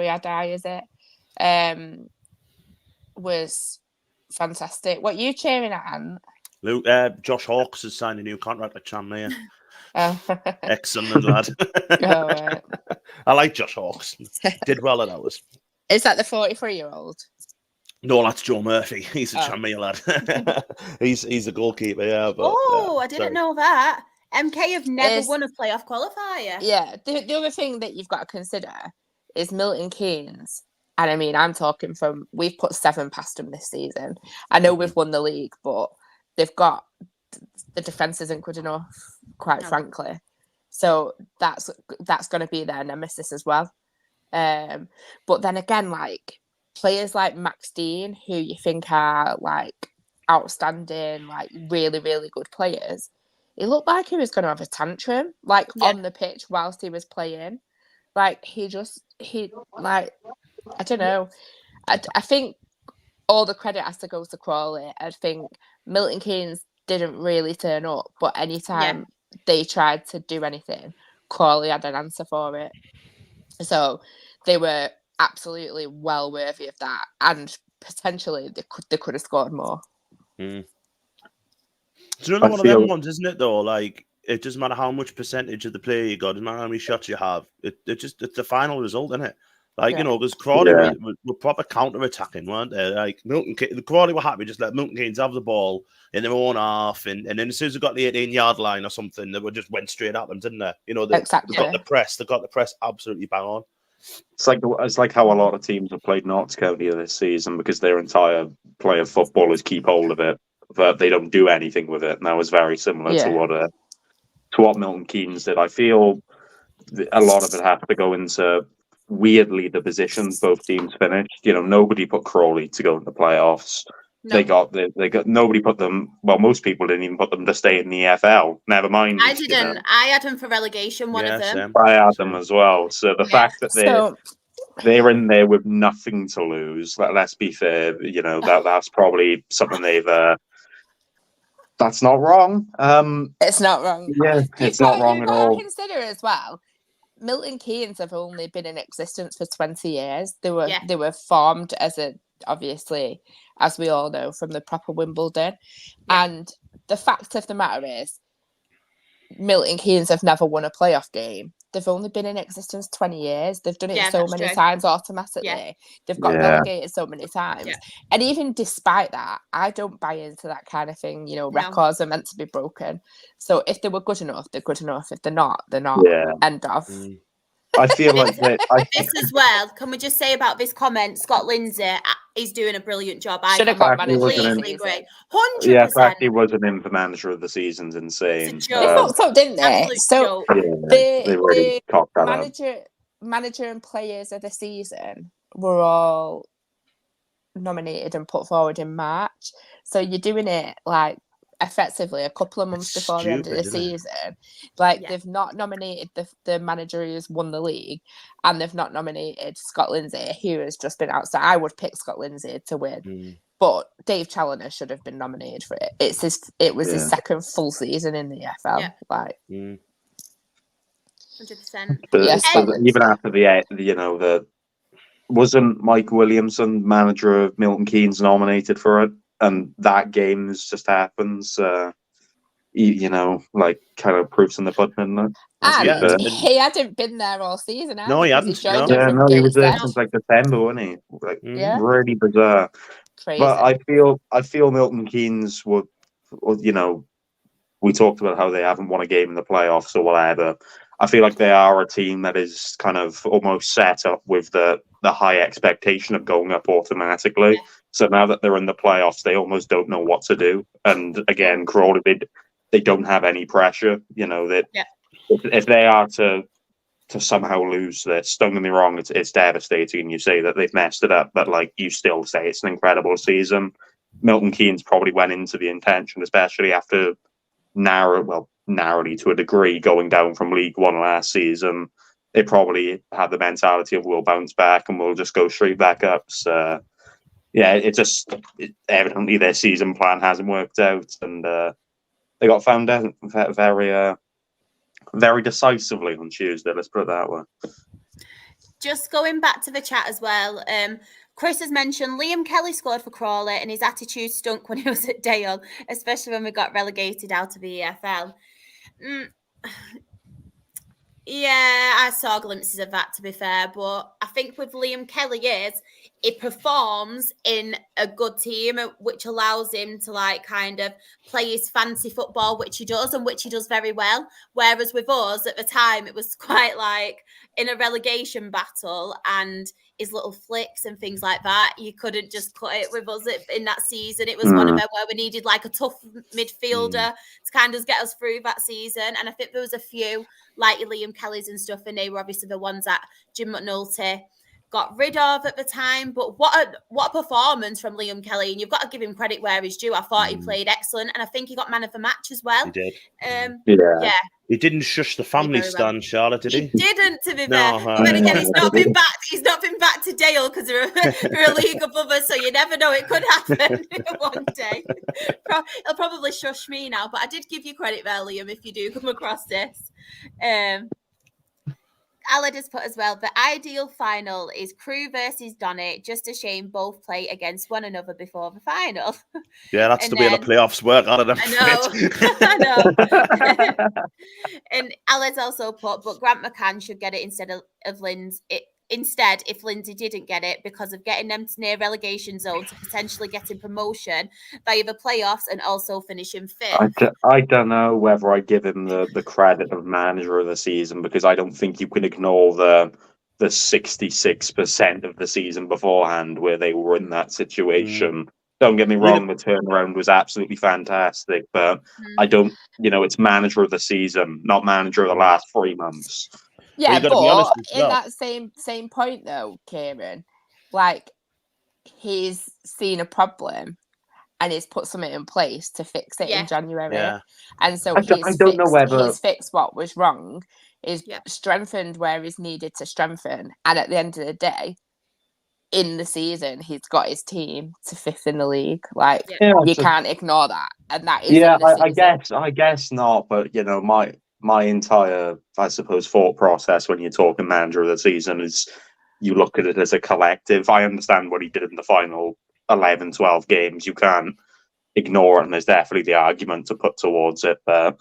S3: Adai, is it? Was fantastic. What are you cheering at, Ant?
S2: Luke, Josh Hawkes has signed a new contract at Tranmere. Ex-Sunderland lad.
S3: Right.
S2: I like Josh Hawkes. Did well at ours.
S3: Is that the 43-year-old?
S2: No, that's Joe Murphy. He's a Tranmere lad. he's a goalkeeper, yeah. But,
S1: I didn't know that. MK have never won a playoff qualifier.
S3: Yeah. The other thing that you've got to consider is Milton Keynes. And I mean, I'm talking we've put 7 past them this season. I know we've won the league, but they've got the defence isn't good enough, quite frankly. So that's going to be their nemesis as well. But then again, like players like Max Dean, who you think are like outstanding, like really, really good players, it looked like he was going to have a tantrum, like on the pitch whilst he was playing. Like he like, I don't know. I think all the credit has to go to Crawley. I think Milton Keynes didn't really turn up, but anytime they tried to do anything, Crawley had an answer for it. So they were absolutely well worthy of that, and potentially they could have scored more.
S2: It's another one of them ones, isn't it, though? Like, it doesn't matter how much percentage of the play you got, it doesn't matter how many shots you have. It's the final result, isn't it? Like, because Crawley were proper counter-attacking, weren't they? Like, the Crawley were happy just let Milton Keynes have the ball in their own half, and then as soon as they got the 18-yard line or something, they just went straight at them, didn't they?
S3: Exactly.
S2: They got the press absolutely bang on.
S4: It's like how a lot of teams have played Notts County this season because their entire play of football is keep hold of it, but they don't do anything with it. And that was very similar to what Milton Keynes did. I feel a lot of it has to go into, weirdly, the positions both teams finished. Nobody put Crawley to go in the playoffs. No. They got nobody put them. Well, most people didn't even put them to stay in the EFL. Never mind.
S1: I didn't. I had them for relegation. One of them.
S2: Same.
S4: I had them as well. So the fact that they're in there with nothing to lose. Let's be fair. That's probably something they've. That's not wrong.
S3: It's not wrong.
S4: Yeah, it's not wrong at all.
S3: Consider as well. Milton Keynes have only been in existence for 20 years. They were formed obviously, as we all know, from the proper Wimbledon. Yeah. And the fact of the matter is, Milton Keynes have never won a playoff game. They've only been in existence 20 years. They've done it so many times automatically. Yeah. They've got relegated so many times. Yeah. And even despite that, I don't buy into that kind of thing. Records are meant to be broken. So if they were good enough, they're good enough. If they're not, they're not. Yeah. End of.
S4: I feel like
S1: this as well. Can we just say about this comment? Scott Lindsay, he's doing a brilliant job.
S3: Should have got manager.
S1: Great. 100%.
S4: Yeah, the fact he wasn't in for manager of the season's insane.
S1: It's a joke.
S3: So didn't they? So
S4: they really cocked that
S3: manager and players of the season were all nominated and put forward in March. So you're doing it like effectively a couple of months before the end of the season. They've not nominated the manager who's won the league, and they've not nominated Scott Lindsay, who has just been outside. I would pick Scott Lindsay to win, but Dave Challoner should have been nominated for it. It was his second full season in the EFL.
S1: 100%.
S4: Even after the wasn't Mike Williamson, manager of Milton Keynes, nominated for it? And that game just happens, kind of proofs in the pudding, isn't it?
S3: And he hadn't been there all season.
S2: No, he hadn't.
S4: He was there since September, wasn't he? Really bizarre.
S3: Crazy.
S4: But I feel Milton Keynes would, we talked about how they haven't won a game in the playoffs or whatever. I feel like they are a team that is kind of almost set up with the high expectation of going up automatically. Yeah. So now that they're in the playoffs, they almost don't know what to do. And again, Crawley, they don't have any pressure. If they are to somehow lose this, don't get me wrong, it's devastating. You say that they've messed it up, but you still say it's an incredible season. Milton Keynes probably went into the intention, especially after narrowly to a degree, going down from League One last season. They probably had the mentality of we'll bounce back and we'll just go straight back up. So, evidently their season plan hasn't worked out, and they got found out very, very decisively on Tuesday. Let's put it that way.
S1: Just going back to the chat as well. Chris has mentioned Liam Kelly scored for Crawley and his attitude stunk when he was at Dale, especially when we got relegated out of the EFL. Yeah, I saw glimpses of that, to be fair, but I think with Liam Kelly he performs in a good team, which allows him to kind of play his fancy football, which he does and which he does very well. Whereas with us at the time, it was quite like in a relegation battle, and his little flicks and things like that, you couldn't just cut it with us in that season. It was one of them where we needed a tough midfielder to kind of get us through that season. And I think there was a few like your Liam Kellys and stuff, and they were obviously the ones that Jim McNulty got rid of at the time. But what a performance from Liam Kelly, and you've got to give him credit where he's due. I thought he played excellent, and I think he got man of the match as well.
S2: He did.
S1: Yeah.
S2: He didn't shush the family stand, Charlotte, did he?
S1: He didn't, to be fair. But again, he's not been back. He's not been back to Dale because they're a league above us, so you never know. It could happen one day. He'll probably shush me now, but I did give you credit there, Liam, if you do come across this. Aled has put as well, the ideal final is Crew versus Donny. Just a shame both play against one another before the final.
S2: Yeah, that's
S1: And
S2: the way the
S1: then-
S2: playoffs work. I
S1: know. I know. And Aled's also put, but Grant McCann should get it instead of Lindsay. Instead, if Lindsay didn't get it, because of getting them to near relegation zone to potentially getting promotion via the playoffs and also finishing fifth.
S4: I don't know whether I give him the credit of manager of the season, because I don't think you can ignore the 66% of the season beforehand where they were in that situation. Don't get me wrong, the turnaround was absolutely fantastic, but I don't, it's manager of the season, not manager of the last 3 months.
S3: Yeah,
S2: Well,
S3: but
S2: in
S3: that same point though, Keiron, like he's seen a problem and he's put something in place to fix it in January.
S2: Yeah.
S3: And so
S4: I don't know whether
S3: he's fixed what was wrong, is strengthened where he's needed to strengthen. And at the end of the day, in the season, he's got his team to fifth in the league. Like you can't ignore that. And that is in the season.
S4: I guess not, but my entire, I suppose, thought process when you're talking manager of the season is you look at it as a collective. I understand what he did in the final 11, 12 games. You can't ignore it, and there's definitely the argument to put towards it. But,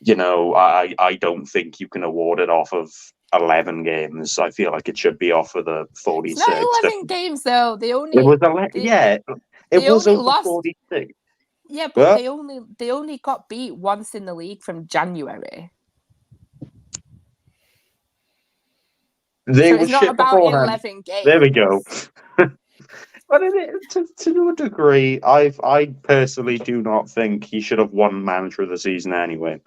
S4: I don't think you can award it off of 11 games. I feel like it should be off of the 46.
S3: It's not 11 games, though. It was
S4: over 46.
S3: Yeah, but they only got beat once in the league from January. So it's not about 11 games.
S4: There we go. But to a degree, I personally do not think he should have won manager of the season anyway.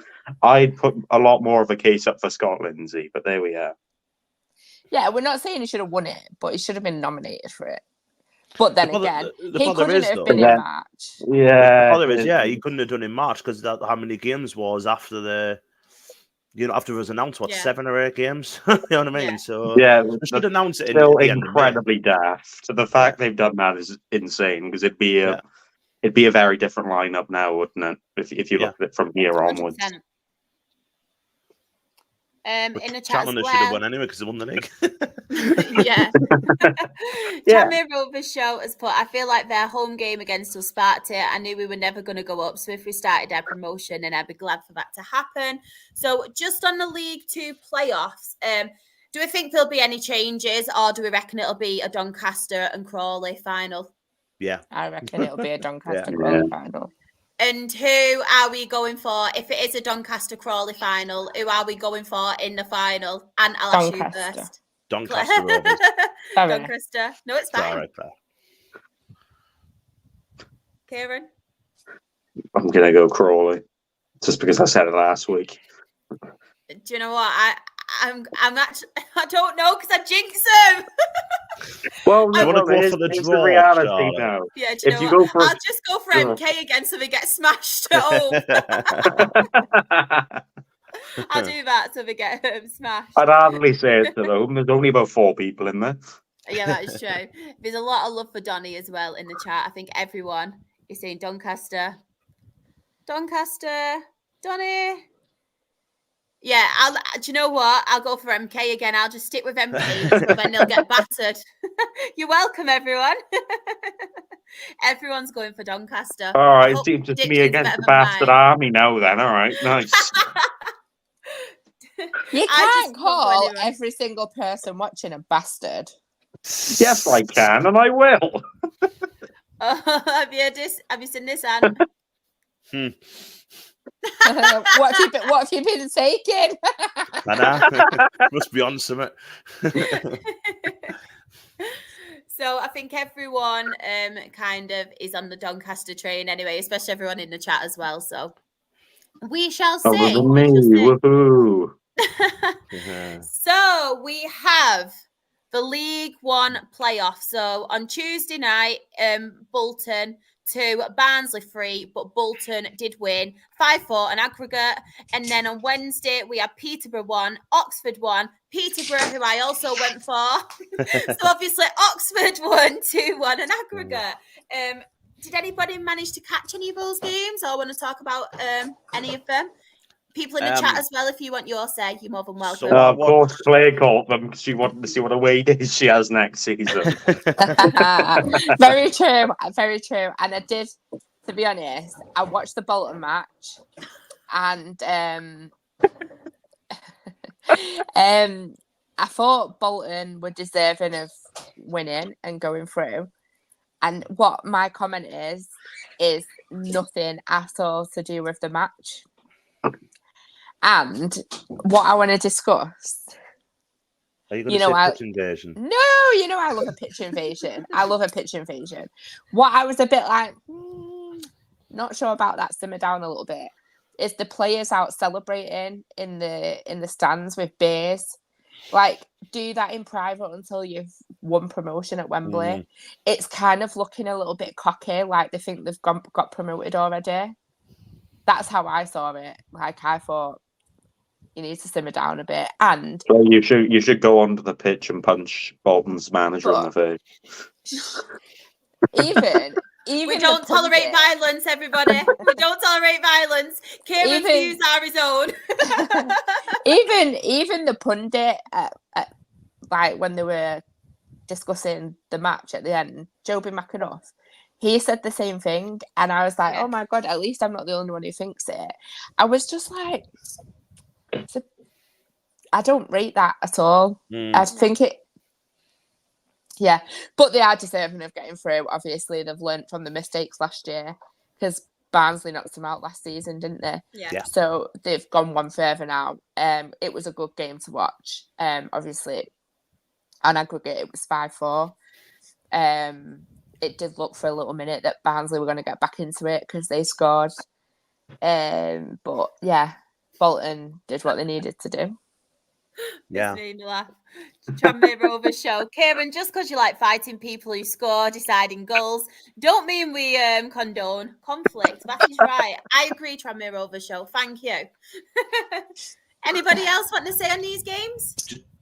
S4: I'd put a lot more of a case up for Scott Lindsay, but there we are.
S3: Yeah, we're not saying he should have won it, but he should have been nominated for it. But then again, he couldn't have been in March.
S4: Yeah,
S2: he couldn't have done in March because how many games was after after it was announced, 7 or 8 games? You know what I mean? So
S4: they
S2: should announce it.
S4: Still incredibly daft. So the fact they've done that is insane, because it'd be a very different lineup now, wouldn't it? If you look at it from here
S1: 100%.
S4: onwards.
S1: In the chat
S2: Cheltenham should have won anyway because they won the league.
S1: Tammy Rovers show has put, I feel like their home game against us sparked it. I knew we were never going to go up, so if we started our promotion, then I'd be glad for that to happen. So just on the League 2 playoffs, do we think there'll be any changes, or do we reckon it'll be a Doncaster and Crawley final?
S2: Yeah,
S3: I reckon it'll be a Doncaster Crawley final.
S1: And who are we going for? If it is a Doncaster Crawley final, who are we going for in the final? And I'll ask you first.
S2: Doncaster Rovers.
S1: Doncaster. No, it's fine.
S2: Sorry,
S1: Keiron?
S4: I'm going to go Crawley, just because I said it last week.
S1: Do you know what? I'm actually, I don't know, because I jinx them.
S4: Well,
S2: I want to go for the draw.
S4: Reality now.
S1: Yeah, do you know what? I'll just go for MK again so we get smashed at home. I'll do that so we get smashed.
S4: I'd hardly say it to them. There's only about 4 people in there.
S1: Yeah, that is true. There's a lot of love for Donny as well in the chat. I think everyone is saying Doncaster, Donny. Yeah, do you know what? I'll go for MK again. I'll just stick with MK, so then they'll get battered. You're welcome, everyone. Everyone's going for Doncaster.
S4: All right, it's just me against the bastard army now then. All right, nice.
S3: You can't call every single person watching a bastard.
S4: Yes, I can, and I will.
S1: Have you seen this, Anne?
S3: What have you been taking?
S2: I know. Must be on something.
S1: So I think everyone kind of is on the Doncaster train anyway, especially everyone in the chat as well. So we shall see.
S4: Woohoo.
S1: So we have the League 1 playoff. So on Tuesday night, Bolton 2, Barnsley 3, but Bolton did win 5-4 on aggregate. And then on Wednesday, we have Peterborough 1, Oxford 1, Peterborough, who I also went for. So obviously Oxford won 2-1 on aggregate. Did anybody manage to catch any of those games, or want to talk about any of them? People in the chat as well, if you want your say, you're more than welcome.
S2: So
S4: of course, Claire called them because she wanted to see what away days she has next season.
S3: Very true. Very true. And I did, to be honest, I watched the Bolton match and I thought Bolton were deserving of winning and going through. And what my comment is nothing at all to do with the match. And what I want to discuss.
S2: Are you going to say pitch invasion?
S3: No, I love a pitch invasion. I love a pitch invasion. What I was a bit like, not sure about that, simmer down a little bit, is the players out celebrating in the stands with beers. Like, do that in private until you've won promotion at Wembley. It's kind of looking a little bit cocky, like they think they've got promoted already. That's how I saw it. Like, I thought you need to simmer down a bit. And
S4: well, you should go onto the pitch and punch Bolton's manager in the face.
S3: Even
S1: we don't tolerate violence, everybody. We don't tolerate violence. Keiron's views are his own.
S3: even the pundit, like when they were discussing the match at the end, Joby McAnuff, he said the same thing, and I was like, oh my God, at least I'm not the only one who thinks it. I was just like, I don't rate that at all. I think it. Yeah, but they are deserving of getting through. Obviously, they've learnt from the mistakes last year because Barnsley knocked them out last season, didn't they?
S1: Yeah.
S3: So they've gone one further now. It was a good game to watch. Obviously, on aggregate, it was 5-4. It did look for a little minute that Barnsley were going to get back into it because they scored. But yeah, Bolton did what they needed to do.
S2: Yeah.
S1: Tranmere Rovers show. Keiron, just because you like fighting people who score, deciding goals, don't mean we condone conflict. That is right. I agree, Tranmere Rovers show. Thank you. Anybody else want to say on these games?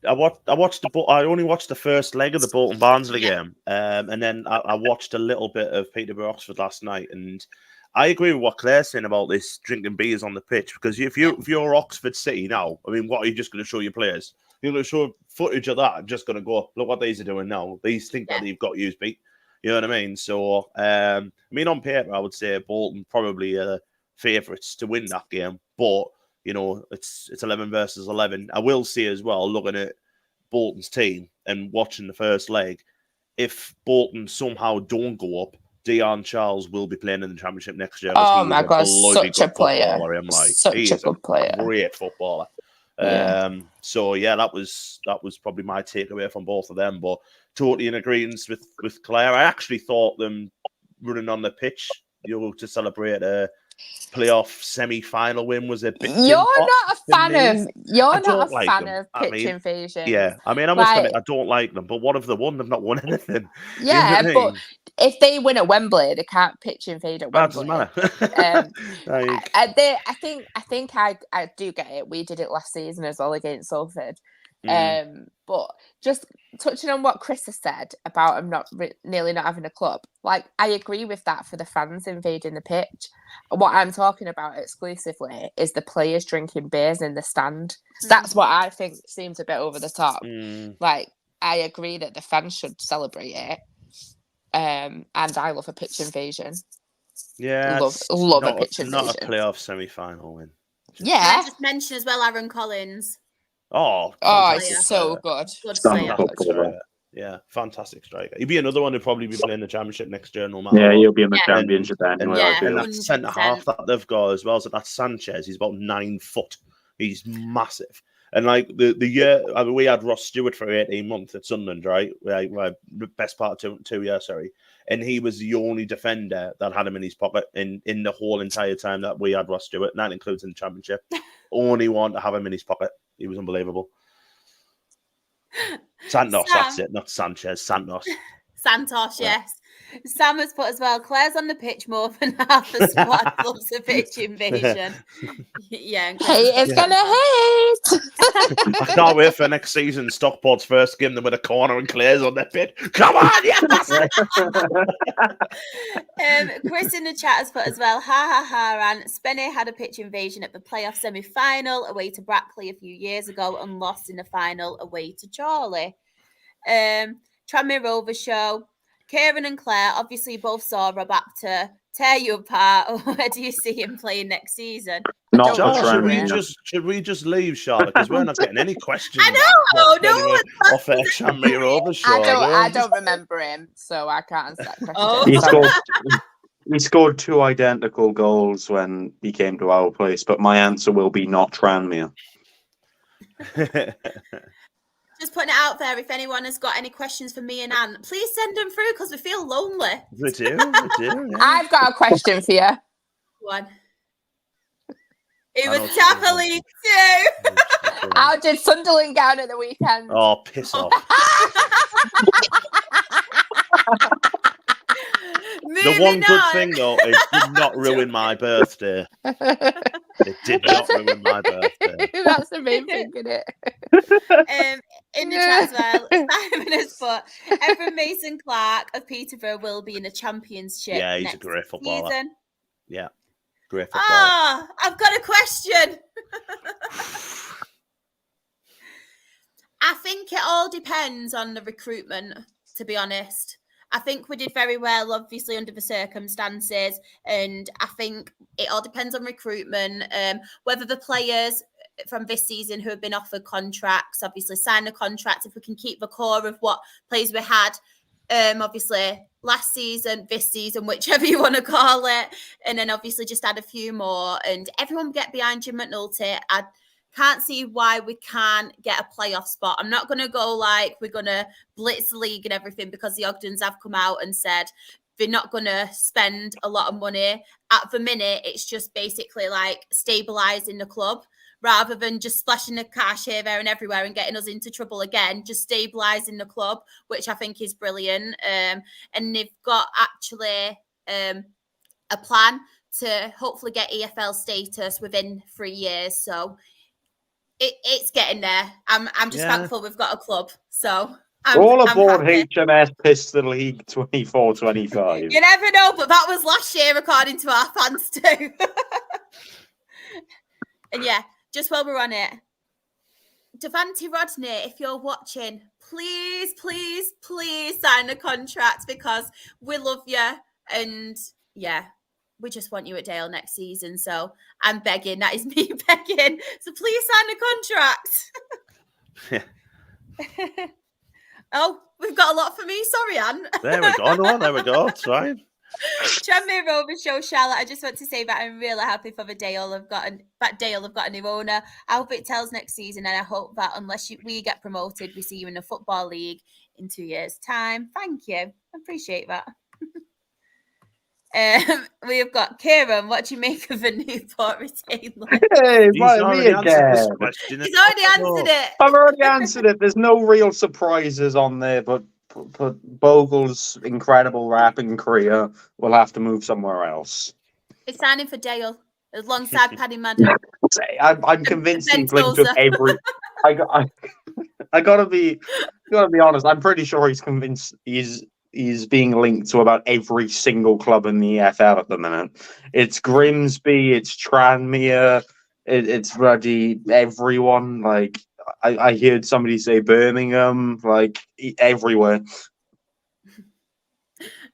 S2: I only watched the first leg of the Bolton Barnsley game, and then I watched a little bit of Peterborough Oxford last night, and I agree with what Claire's saying about this drinking beers on the pitch, because if you're Oxford City now, I mean, what are you just going to show your players? You're going to show footage of that, just going to go, look what these are doing now. These think that you've got you beat. You know what I mean? So, I mean, on paper, I would say Bolton probably favourites to win that game, but it's 11 versus 11. I will say as well, looking at Bolton's team and watching the first leg, if Bolton somehow don't go up, Dion Charles will be playing in the Championship next year.
S3: Oh my God, such a player!
S2: Such a good player. Great footballer.
S3: Yeah.
S2: So yeah, that was probably my takeaway from both of them. But totally in agreement with Claire. I actually thought them running on the pitch, to celebrate a playoff semi-final win was a bit.
S3: You're not a fan of pitch invasion.
S2: Yeah, I mean, I must admit, I don't like them. But what have they won? They've not won anything.
S3: Yeah, but if they win at Wembley, they can't pitch invade at Wembley.
S2: That doesn't matter.
S3: I think I do get it. We did it last season as well against Salford. But just touching on what Chris has said about him nearly not having a club, like, I agree with that for the fans invading the pitch. What I'm talking about exclusively is the players drinking beers in the stand. That's what I think seems a bit over the top. Like, I agree that the fans should celebrate it. And I love a pitch invasion.
S2: Yeah,
S3: love a pitch invasion.
S2: Not a playoff semi-final win.
S1: Can I just mention as well Aaron Collins?
S2: Oh,
S3: it's so good.
S2: Fantastic striker. Yeah, fantastic striker. He'd be another one who'd probably be playing the Championship next year, no matter.
S4: Yeah, he'll be in the Championship anyway.
S2: And that centre half that they've got as well. So that's Sanchez. He's about 9 foot. He's massive. And like the year, I mean, we had Ross Stewart for 18 months at Sunderland, right? My best part of 2 years, sorry. And he was the only defender that had him in his pocket in the whole entire time that we had Ross Stewart. And that includes in the Championship. Only one to have him in his pocket. He was unbelievable. Santos, that's it, not Sanchez. Santos.
S1: Santos, yes. Sam has put as well, Claire's on the pitch more than half the squad loves a pitch invasion. Yeah.
S3: Hate is gonna hate.
S2: I can't wait for next season. Stockport's first game, them with a corner and Claire's on their pitch. Come on, yes!
S1: Chris in the chat has put as well, ha ha ha, and Spenny had a pitch invasion at the playoff semi-final away to Brackley a few years ago and lost in the final away to Chorley. Tranmere Rovers show. Keiron and Clare obviously both saw Rob Apter tear you apart. Where do you see him playing next season?
S4: Not for
S2: Charlotte,
S4: Tranmere.
S2: should we just leave, Charlotte? Because we're not getting any questions.
S1: I know. No,
S2: off air Tranmere Rovers show.
S3: I don't remember him, so I can't answer that question.
S1: Oh.
S4: He scored 2 identical goals when he came to our place, but my answer will be not Tranmere.
S1: Just putting it out there. If anyone has got any questions for me and Anne, please send them through because we feel lonely.
S2: We do. Yeah.
S3: I've got a question for you.
S1: One. It was Tampa League 2.
S3: How did Sunderland go at the weekend?
S2: Oh, piss off. The one good thing, though, it did not ruin my birthday. It did not ruin my birthday.
S3: That's the main thing, isn't it?
S1: In the chat as well, Simon has put, Evan Mason Clark of Peterborough will be in the Championship.
S2: Yeah, he's
S1: next
S2: a great footballer.
S1: season.
S2: Yeah, great footballer.
S1: Ah, I've got a question. I think it all depends on the recruitment, to be honest. I think we did very well, obviously, under the circumstances. And I think it all depends on recruitment. Whether the players from this season who have been offered contracts, obviously sign a contract, if we can keep the core of what players we had, obviously, last season, this season, whichever you want to call it. And then obviously just add a few more. And everyone get behind Jim McNulty. I can't see why we can't get a playoff spot. I'm not going to go like we're going to blitz the league and everything because the Ogdens have come out and said they're not going to spend a lot of money. At the minute, it's just basically like stabilising the club rather than just splashing the cash here, there and everywhere and getting us into trouble again, just stabilising the club, which I think is brilliant. And they've got actually a plan to hopefully get EFL status within 3 years. So it's getting there. I'm just thankful we've got a club. So I'm
S4: aboard
S1: happy.
S4: HMS Pistol League 24-25.
S1: You never know, but that was last year according to our fans too. And yeah, just while we're on it, Devante Rodney, if you're watching, please, please, please sign a contract because we love you. And yeah, we just want you at Dale next season. So I'm begging. That is me begging. So please sign a contract. Oh, we've got a lot for me. Sorry, Anne.
S2: There we go. No, there we go. It's fine.
S1: Tranmere Rovers show, Charlotte. I just want to say that I'm really happy for Dale have got a new owner. I hope it tells next season, and I hope that unless we get promoted, we see you in the Football League in 2 years' time. Thank you. I appreciate that. We have got Keiron. What do you make of a Newport retainer?
S4: Hey,
S2: He's
S4: right,
S2: already
S4: me
S2: answered
S4: again.
S2: this question.
S1: He's already answered it.
S4: I've already answered it. There's no real surprises on there, but Bogle's incredible rapping career will have to move somewhere else.
S1: It's signing for Dale alongside Paddy Madden.
S4: I'm convinced he's linked with every. I gotta be honest. I'm pretty sure he's convinced he's being linked to about every single club in the EFL at the minute. It's Grimsby, it's Tranmere, it's bloody everyone. Like I heard somebody say Birmingham, like everywhere.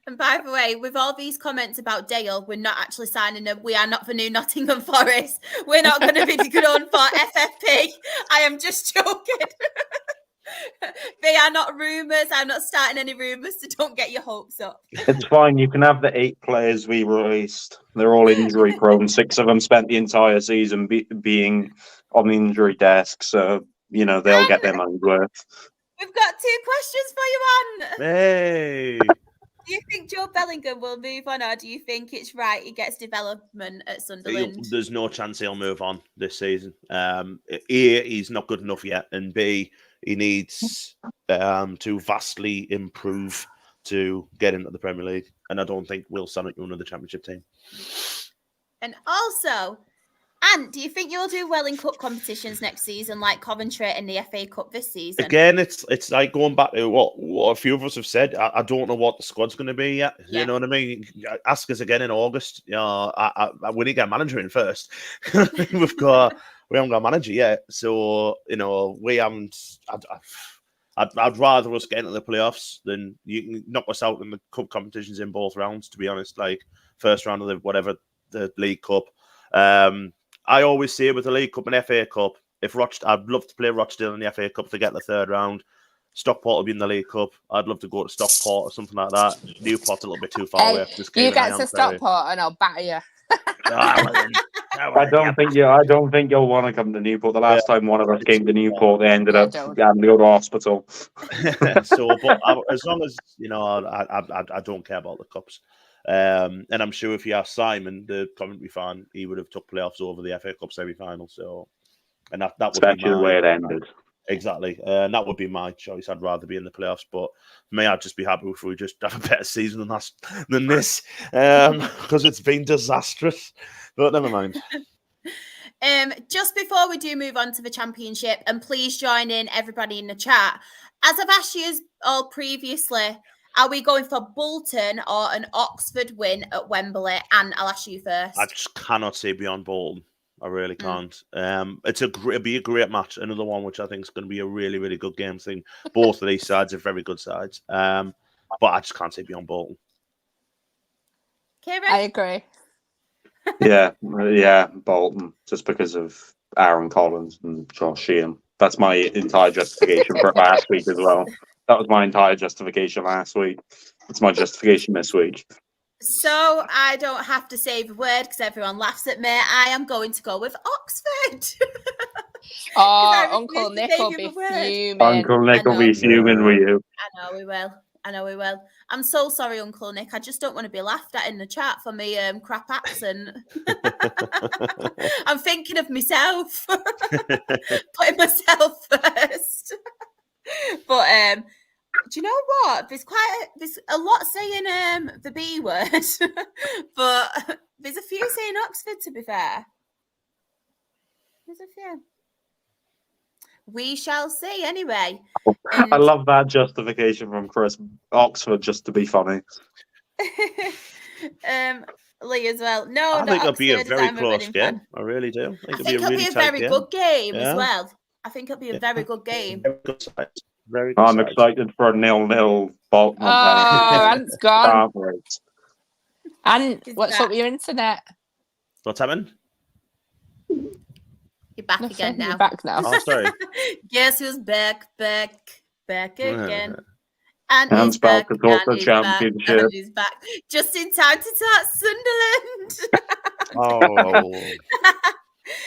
S1: And by the way, with all these comments about Dale, we're not actually signing him. We are not the new Nottingham Forest. We're not going to be going for FFP. I am just joking. They are not rumours. I'm not starting any rumours, so don't get your hopes up.
S4: It's fine. You can have the 8 players we released. They're all injury prone. 6 of them spent the entire season being on the injury desk, so you know they'll get their money's worth.
S1: We've got 2 questions for you, Anne.
S2: Hey.
S1: Do you think Joe Bellingham will move on, or do you think it's right he gets development at Sunderland?
S2: There's no chance he'll move on this season. A, he's not good enough yet, and B, he needs to vastly improve to get into the Premier League, and I don't think we'll stand up to another Championship team.
S1: And also, Ant, do you think you'll do well in cup competitions next season, like Coventry and the FA Cup this season?
S2: Again, it's like going back to what a few of us have said. I don't know what the squad's going to be yet.
S1: Yeah.
S2: You know what I mean? Ask us again in August. We need to get a manager in first. we haven't got a manager yet, so we haven't. I'd rather us get into the playoffs than you can knock us out in the cup competitions in both rounds. To be honest, like first round of the League Cup. I always say with the League Cup and FA Cup, I'd love to play Rochdale in the FA Cup to get the third round. Stockport will be in the League Cup. I'd love to go to Stockport or something like that. Newport's a little bit too far away.
S3: You get to Stockport and I'll batter you.
S4: I don't think you'll want to come to Newport. The last time one of us came to Newport, they ended up having to go to hospital.
S2: But as long as I don't care about the cups. And I'm sure if you ask Simon, the Coventry fan, he would have took playoffs over the FA Cup semi-final. So, and that would
S4: especially
S2: be
S4: the way it ended.
S2: Exactly, and that would be my choice. I'd rather be in the playoffs, but for me, I'd just be happy if we just have a better season than this, because it's been disastrous. But never mind.
S1: Just before we do move on to the Championship, and please join in everybody in the chat. As I've asked you all previously, are we going for Bolton or an Oxford win at Wembley? And I'll ask you first.
S2: I just cannot say beyond Bolton. I really can't. It'll be a great match. Another one which I think is going to be a really, really good game. I think both of these sides are very good sides. But I just can't say beyond Bolton.
S1: Keiron?
S3: I agree.
S4: Yeah, Bolton. Just because of Aaron Collins and Josh Sheehan. That's my entire justification for last week as well. That was my entire justification last week. It's my justification this week.
S1: So I don't have to say the word because everyone laughs at me. I am going to go with Oxford.
S3: Uncle Nick will be fuming.
S4: Uncle Nick will be fuming with you.
S1: I know we will. I'm so sorry, Uncle Nick. I just don't want to be laughed at in the chat for me crap accent. I'm thinking of myself. Putting myself first. But do you know what? There's a lot saying the B word, but there's a few saying Oxford, to be fair. There's a few. We shall see anyway.
S4: I love that justification from Chris. Oxford, just to be funny.
S1: Lee as well. No,
S2: I think it'll
S1: Oxford,
S2: be a very close game.
S1: Fan.
S2: I really do.
S1: I think it'll be a very good game as well. I think it'll be a very good game.
S2: Very good size. Very good
S4: I'm
S2: size.
S4: excited for a 0-0 Bolton.
S3: Ant's gone.
S4: Can't wait.
S3: And what's up with your internet?
S2: What's happened?
S1: You're back again now.
S3: You're back now.
S2: Oh, sorry.
S1: Guess who's back again? And
S4: Ant's back to talk the Championship.
S1: And he's back. Just in time to talk Sunderland.
S2: Oh.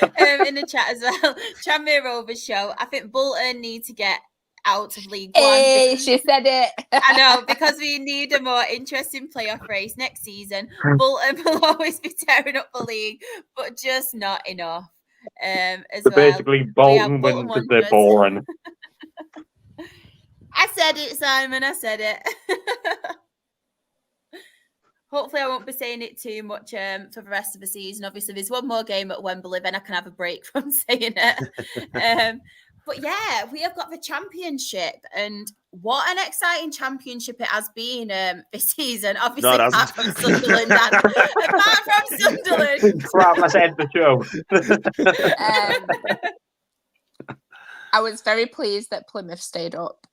S1: In the chat as well. Tranmere Rovers show. I think Bolton need to get out of League One.
S3: Hey, she said it.
S1: I know, because we need a more interesting playoff race next season. Bolton will always be tearing up the league, but just not enough.
S4: So basically, Bolton wins because they're boring.
S1: I said it, Simon. I said it. Hopefully, I won't be saying it too much for the rest of the season. Obviously, there's one more game at Wembley, then I can have a break from saying it. But yeah, we have got the Championship, and what an exciting Championship it has been this season. Obviously, apart from Sunderland. Apart from Sunderland.
S4: Crap, let's end the show.
S3: I was very pleased that Plymouth stayed up.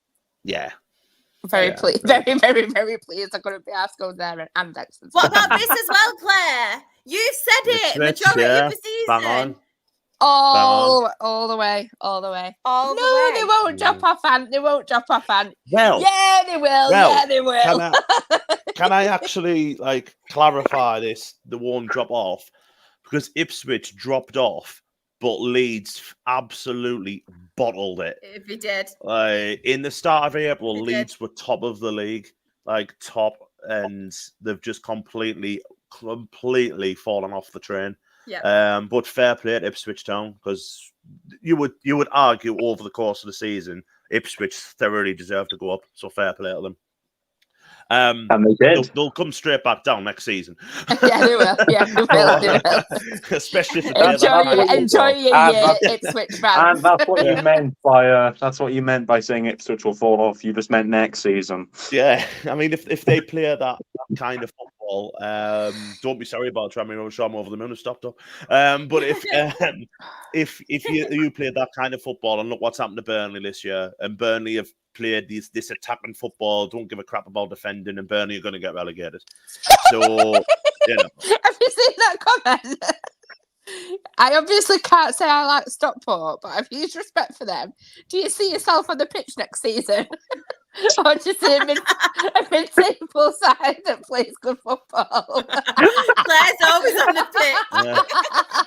S2: Yeah.
S3: Very pleased. Very, very, very pleased. I couldn't be asked to go there and Exeter.
S1: What about this as well, Claire? You said it. Majority of the season.
S2: Bang on.
S3: All the way. They won't drop off, Ant. They won't drop off, Ant.
S2: Well,
S3: yeah, they will. Yeah, they will.
S2: Can I actually clarify this? The one drop off because Ipswich dropped off, but Leeds absolutely bottled it.
S1: If he did,
S2: in the start of April, Leeds were top of the league, top, and they've just completely fallen off the train.
S1: Yeah.
S2: But fair play at Ipswich Town, because you would argue over the course of the season Ipswich thoroughly deserved to go up. So fair play to them.
S4: And they did.
S2: They'll come straight back down next season.
S3: Yeah, they will. Yeah, they will. They will.
S2: Especially if they play that kind of
S3: Enjoy
S2: football.
S3: your Ipswich fans.
S4: And that's what you meant by saying Ipswich will fall off. You just meant next season.
S2: Yeah, I mean, if they play that kind of football, don't be sorry about Tranmere Rovers. I'm over the moon and stopped up. But if you play that kind of football, and look what's happened to Burnley this year, and Burnley have played this attacking football, don't give a crap about defending, and Burnley are going to get relegated. So,
S3: Have you seen that comment? I obviously can't say I like Stockport, but I've huge respect for them. Do you see yourself on the pitch next season? Or just a mid-table side that plays good football?
S1: Claire's always on the pitch.
S2: Yeah.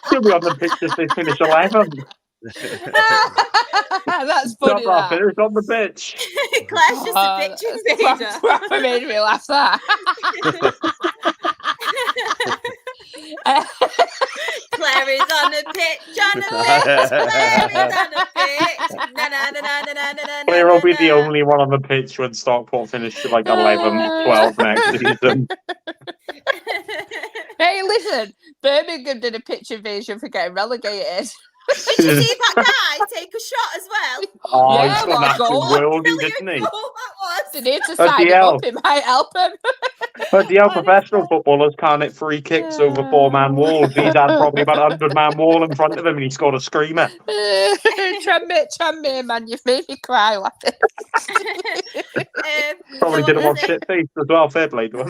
S4: She'll be on the pitch if they finish 11th.
S3: That's funny.
S4: Stop that. Finish on the pitch.
S1: Claire's just a pitch invader.
S3: Proper made me laugh that.
S1: Claire is on the pitch, on the pitch. Claire is on the pitch. Na, na, na, na, na, na, na,
S4: Claire will be the
S1: na.
S4: only one on the pitch when Stockport finish like 11th, 12th next season.
S3: Hey, listen, Birmingham did a pitch invasion for getting relegated.
S1: Did you see that guy take a shot as well?
S4: Oh,
S3: Yeah,
S4: he's a
S3: what a
S4: massive
S3: goal.
S4: worldie,
S1: Brilliant
S4: didn't he?
S1: goal that was.
S3: They need to sign him up, it might help him.
S4: But the professional footballers can't hit free kicks over 4-man walls. He's had probably about a 100-man wall in front of him and he scored a screamer.
S3: Tranmere, man, you've made me cry laughing.
S4: Probably didn't watch shit face as well. Fair play to him.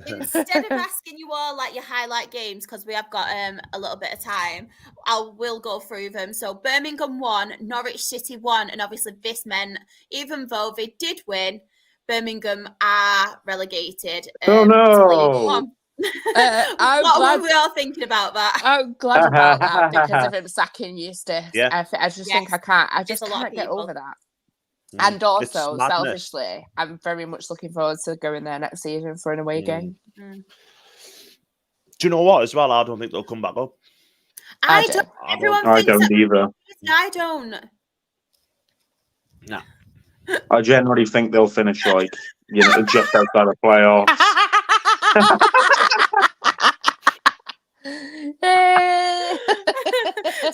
S1: Instead of asking you all like your highlight games, because we have got a little bit of time, I will go through them. So Birmingham won, Norwich City won, and obviously this meant even though they did win, Birmingham are relegated.
S4: Oh no!
S1: To League One. What
S3: glad,
S1: were we all thinking about that?
S3: I'm glad about that because of him sacking Eustace.
S2: Yeah.
S3: I just think I can't
S1: There's a lot of
S3: get
S1: people.
S3: over that. And also,
S2: It's madness.
S3: selfishly, I'm very much looking forward to going there next season for an away game.
S2: Do you know what? As well, I don't think they'll come back up.
S1: I don't. Everyone
S4: I
S1: thinks
S4: don't
S1: that-
S4: either.
S1: I don't.
S2: No.
S4: I generally think they'll finish like, just outside of playoffs.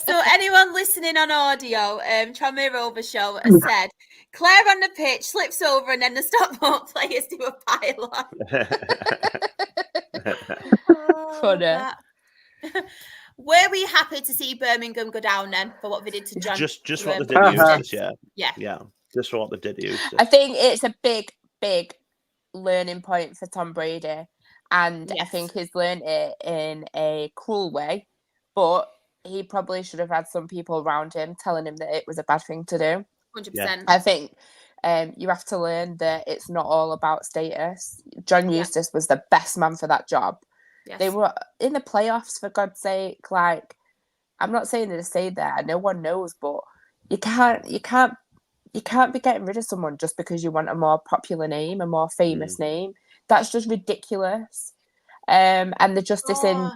S1: So anyone listening on audio, Tranmere Rovers show has said Claire on the pitch slips over and then the Stockport players do a pile-on.
S3: Funny.
S1: Were we happy to see Birmingham go down then for what they did to John?
S2: Just what they did to Eustace,
S1: Yeah.
S2: Yeah. Just what they did to Eustace.
S3: I think it's a big learning point for Tom Brady. And I
S1: Yes.
S3: think he's learned it in a cruel way. But he probably should have had some people around him telling him that it was a bad thing to do.
S1: 100%.
S3: I think you have to learn that it's not all about status. John Eustace was the best man for that job.
S1: Yes.
S3: They were in the playoffs, for God's sake. Like, I'm not saying they stayed there. No one knows, but you can't be getting rid of someone just because you want a more popular name, a more famous name. That's just ridiculous. And the justice in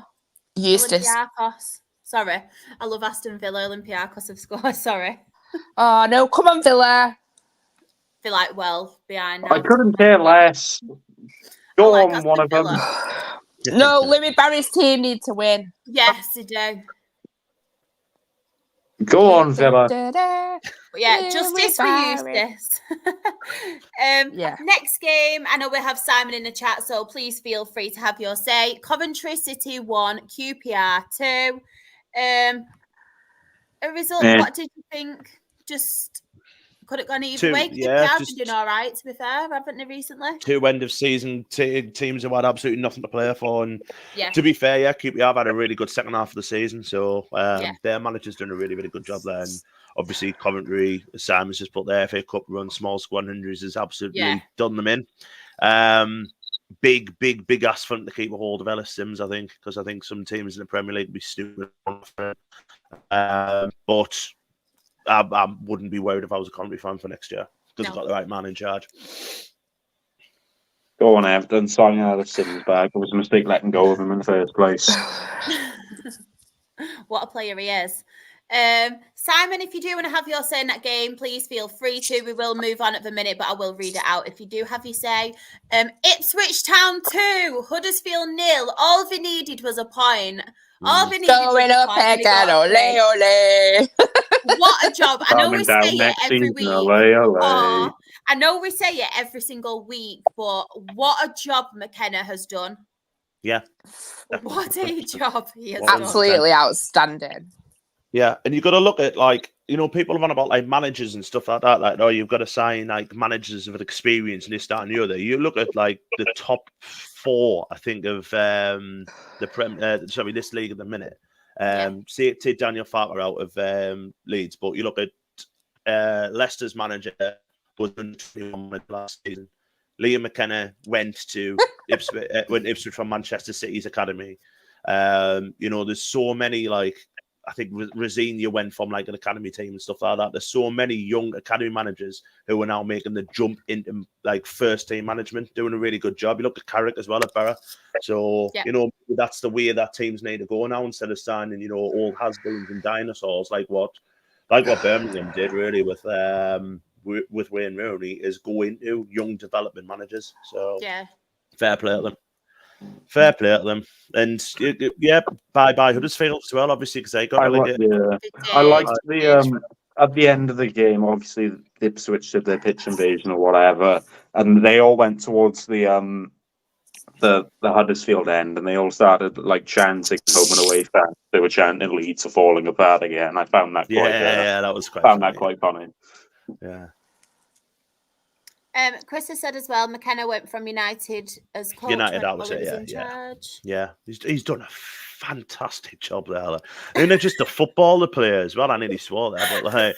S3: Eustace.
S1: Olympiacos. Sorry. I love Aston Villa. Olympiacos have scored. Sorry.
S3: Oh, no. Come on, Villa.
S1: Feel like well behind now.
S4: I couldn't care less. Go
S1: like
S4: on,
S1: Aston
S4: one of them.
S1: Villa.
S3: No, Louis Barry's team need to win.
S1: Yes, they do.
S4: Go on, Villa.
S1: But yeah, justice for Eustace.
S3: Yeah.
S1: Next game, I know we have Simon in the chat, so please feel free to have your say. Coventry City 1, QPR 2. A result, what did you think? Just could have gone either way. QPR have been doing all right, to be fair, haven't they, recently?
S2: 2 end of season teams have had absolutely nothing to play for. And
S1: Yeah.
S2: to be fair, QPR have had a really good second half of the season. So their manager's done a really, really good job there. And obviously, Coventry, Simon's just put their FA Cup run, small squad injuries has absolutely done them in. Big ask for them to keep a hold of Ellis Sims, I think, because I think some teams in the Premier League would be stupid. But I wouldn't be worried if I was a Coventry fan for next year because they've got the right man in charge.
S4: Go on, Everton. Signing out of Sims back. It was a mistake letting go of him in the first place.
S1: What a player he is. Simon, if you do want to have your say in that game, please feel free to. We will move on at the minute, but I will read it out if you do have your say. Ipswich Town 2, Huddersfield 0. All they needed was a point. All they needed
S3: Going
S1: was a
S3: up
S1: point. and they
S3: again,
S1: got
S3: ole,
S1: three.
S3: ole.
S1: What a job. I know we
S4: Coming down
S1: say it
S4: next
S1: every
S4: season,
S1: week.
S4: ole, ole.
S1: Oh, I know we say it every single week, but what a job McKenna has done.
S2: Yeah.
S1: What a job he has
S2: Well,
S1: done.
S3: Absolutely outstanding.
S2: Yeah, and you've got to look at, like, you know, people have on about like managers and stuff like that. Like, oh, you've got to sign like managers with experience and this, that, and the other. You look at like the top 4, I think, of this league at the minute. Take Daniel Farker out of Leeds, but you look at Leicester's manager was 21 last season. Liam McKenna went to Ipswich from Manchester City's academy. You know, there's so many, like, I think Rosinia went from like an academy team and stuff like that. There's so many young academy managers who are now making the jump into like first team management, doing a really good job. You look at Carrick as well at Borough. So, you know, that's the way that teams need to go now, instead of signing, you know, old has-beens and dinosaurs like what Birmingham did really with Wayne Rooney, is go into young development managers. So fair play to them. Fair play to them. And bye Huddersfield as well, obviously, because they got relegated.
S4: I liked the at the end of the game, obviously Ipswich did their pitch invasion or whatever, and they all went towards the Huddersfield end, and they all started like chanting home and away fans. They were chanting Leeds are falling apart again. I found that quite
S2: that was quite
S4: that quite funny.
S2: Yeah.
S1: Chris has said as well, McKenna went from United as coach.
S2: United, that was it, yeah. He's done a fantastic job there. And they're just a footballer player as well. I nearly swore there, but like,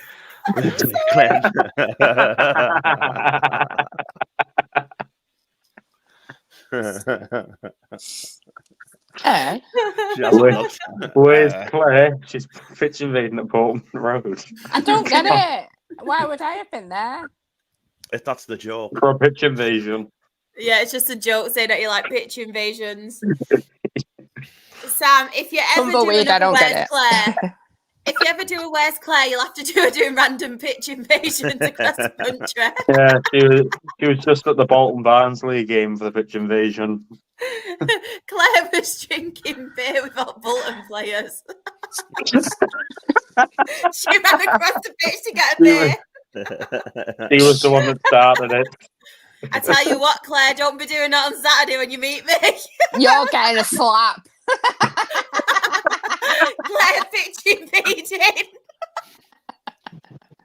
S4: Where's Clare? She's pitch invading at Bolton Road.
S3: I don't get it. Why would I have been there?
S2: If that's the joke.
S4: For a pitch invasion.
S1: Yeah, it's just a joke saying that you like pitch invasions. Sam, if you ever do another Where's Clare, if you ever do a Where's Clare, you'll have to do random pitch invasions across the country.
S4: Yeah, she was just at the Bolton Barnsley game for the pitch invasion.
S1: Claire was drinking beer with our Bolton players. She ran across the pitch to get a beer.
S4: He was the one that started it.
S1: I tell you what, Claire, don't be doing that on Saturday when you meet me.
S3: You're getting a slap.
S1: Claire pitching meeting.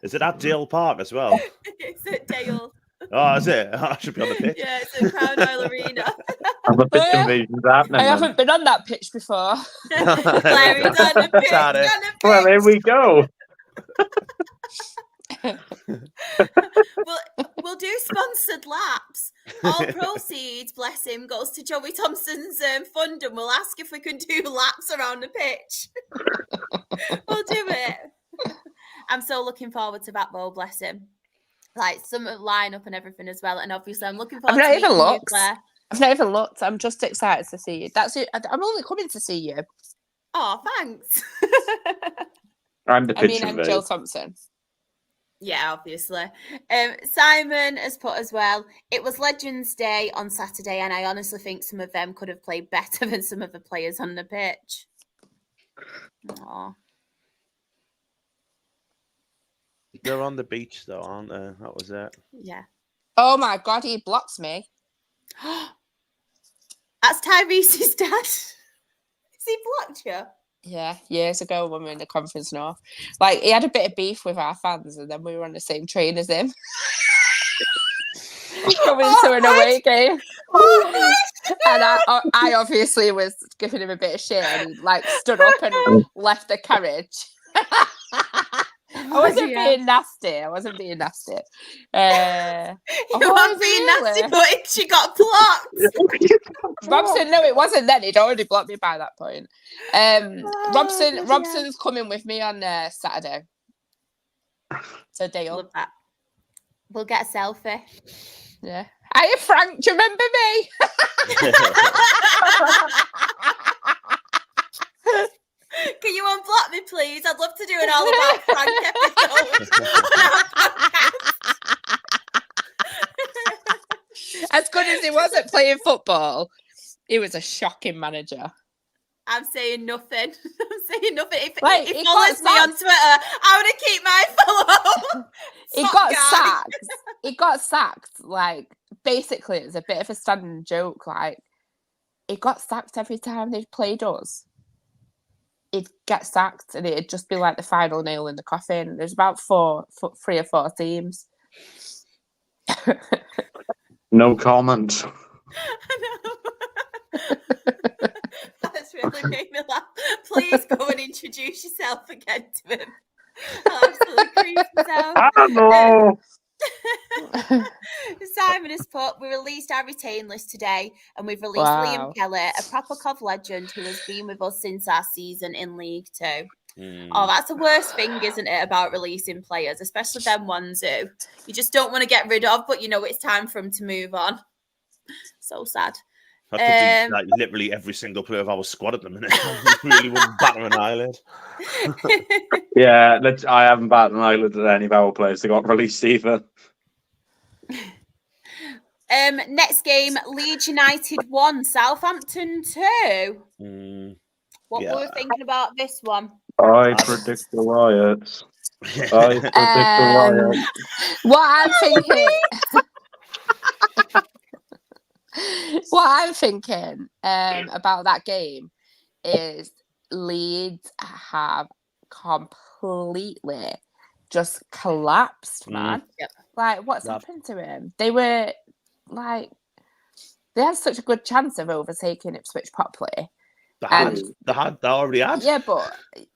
S2: Is it at Dale Park as well?
S1: It's at Dale.
S2: Oh, is it? I should be on the pitch.
S1: Yeah, it's at Crown Oil Arena.
S4: The pitch invasion's happening.
S3: I haven't been on that pitch before.
S1: Claire is on the pitch.
S4: Well, there we go.
S1: We'll do sponsored laps. All proceeds, bless him, goes to Joey Thompson's fund, and we'll ask if we can do laps around the pitch. We'll do it. I'm so looking forward to that, though, bless him. Like some lineup and everything as well, and obviously I'm looking forward.
S3: I've not even looked. I'm just excited to see you. That's it. I'm only coming to see you.
S1: Oh, thanks.
S4: I'm
S3: Jill Thompson.
S1: Yeah, obviously. Simon has put as well, it was Legends Day on Saturday, and I honestly think some of them could have played better than some of the players on the pitch. Aww.
S2: They're on the beach, though, aren't they? That was it.
S1: Yeah.
S3: Oh, my God, he blocks me.
S1: That's Tyrese's dad. Has he blocked you?
S3: Yeah, years ago when we were in the Conference North. Like, he had a bit of beef with our fans, and then we were on the same train as him. Coming to an away game. And I obviously was giving him a bit of shit, and he, like, stood up and left the carriage. I wasn't being nasty. You weren't being nasty,
S1: but she got blocked.
S3: Robson, no, it wasn't then. He'd already blocked me by that point. Robson's coming with me on Saturday. So Dale.
S1: Love that. We'll get a selfie.
S3: Yeah. Hiya, Frank. Do you remember me?
S1: Can you unblock me, please? I'd love to do an all about Frank episode on our podcast.
S3: As good as he was at playing football, he was a shocking manager.
S1: I'm saying nothing. I'm saying nothing. If
S3: Like,
S1: he follows me on Twitter, I want to keep my follow.
S3: He got sacked. He got sacked. Like, basically, it's a bit of a standing joke. Like, he got sacked every time they played us. He'd get sacked, and it'd just be like the final nail in the coffin. There's about 3 or 4 teams.
S4: No comment.
S1: That's really made me laugh. Please go and introduce yourself again to him. I'll absolutely creep myself.
S4: I don't know.
S1: Simon has put, we released our retain list today, and we've released Liam Kelly, a proper Cov legend who has been with us since our season in League Two. Oh, that's the worst thing, isn't it, about releasing players, especially them ones who you just don't want to get rid of, but you know it's time for them to move on. So sad.
S2: That could be like literally every single player of our squad at the minute. Really wouldn't batter an eyelid.
S4: Yeah, I haven't batted an eyelid at any of our players that got released either.
S1: Next game, Leeds United 1, Southampton 2. What were we thinking about this one?
S4: I predict the riots. I predict the riots.
S3: What I'm thinking... What I'm thinking about that game is Leeds have completely just collapsed, man.
S1: Yep.
S3: Like, what's happened to him? They were like, they had such a good chance of overtaking Ipswich properly.
S2: They already had.
S3: Yeah, but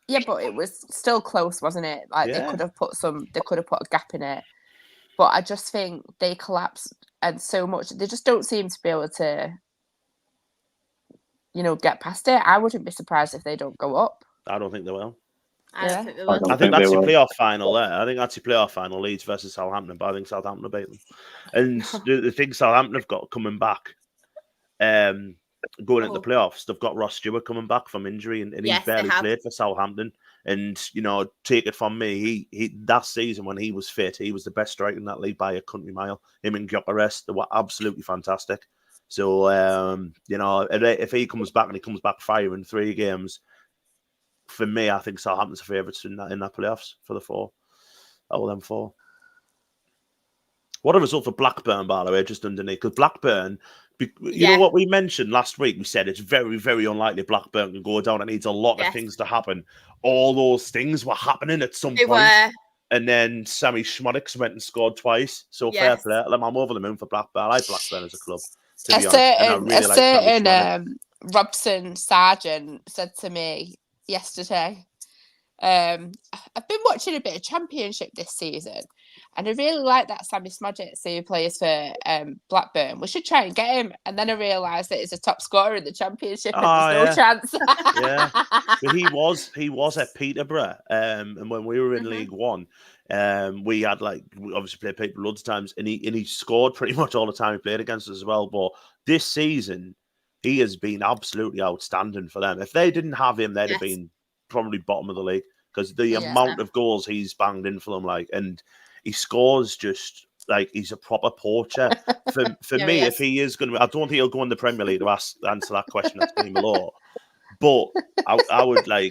S3: it was still close, wasn't it? Like they could have put a gap in it. But I just think they collapsed. And so much, they just don't seem to be able to, get past it. I wouldn't be surprised if they don't go up.
S2: I don't think they will.
S1: I don't think they will.
S2: I think that's your playoff final there. I think that's your playoff final, Leeds versus Southampton, but I think Southampton will beat them. And the thing Southampton have got coming back, going into the playoffs, they've got Ross Stewart coming back from injury, and he's barely played for Southampton. And, take it from me, he that season when he was fit, he was the best striker in that league by a country mile. Him and Gyökeres, they were absolutely fantastic. So, if he comes back and he comes back firing 3 games, for me, I think Southampton's the favourites in that playoffs for the 4. Oh, them 4. What a result for Blackburn, by the way, just underneath. Because Blackburn, you know what we mentioned last week? We said it's very, very unlikely Blackburn can go down. It needs a lot of things to happen. All those things were happening at some point. And then Sammy Schmodix went and scored twice. So fair play. I'm over the moon for Blackburn. I like Blackburn as a club.
S3: A certain Robson Sargent said to me yesterday, I've been watching a bit of Championship this season, and I really like that Sammy Smodgett who plays for Blackburn. We should try and get him. And then I realised that he's a top scorer in the Championship, and there's no chance.
S2: So he was at Peterborough, and when we were in League One, we had we obviously played Peterborough loads of times, and he scored pretty much all the time he played against us as well. But this season, he has been absolutely outstanding for them. If they didn't have him, they'd have been probably bottom of the league, because the amount of goals he's banged in for them, and he scores just like he's a proper poacher. For me, if he is going to, I don't think he'll go in the Premier League to answer that question. That's pretty below. But I would I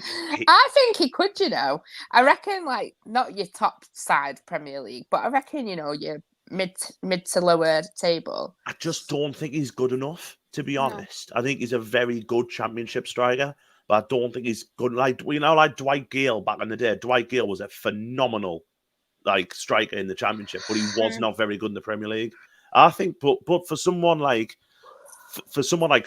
S3: think he could. I reckon not your top side Premier League, but I reckon your mid to lower table.
S2: I just don't think he's good enough, to be honest. I think he's a very good Championship striker, but I don't think he's good. Like Dwight Gale back in the day. Dwight Gale was a phenomenal striker in the Championship, but he was not very good in the Premier League. I think, but for someone like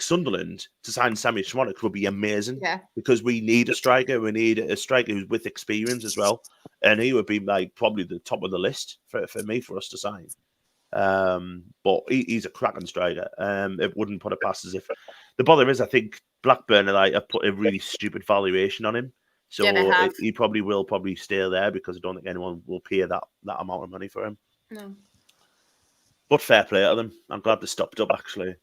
S2: Sunderland to sign Sammy Schmodix would be amazing. Because we need a striker. We need a striker who's with experience as well, and he would be probably the top of the list for us to sign. But he's a cracking striker. It wouldn't put it past as if the bother is, I think Blackburn have put a really stupid valuation on him. So he probably will stay there, because I don't think anyone will pay that amount of money for him. No. But fair play to them. I'm glad they stopped up, actually.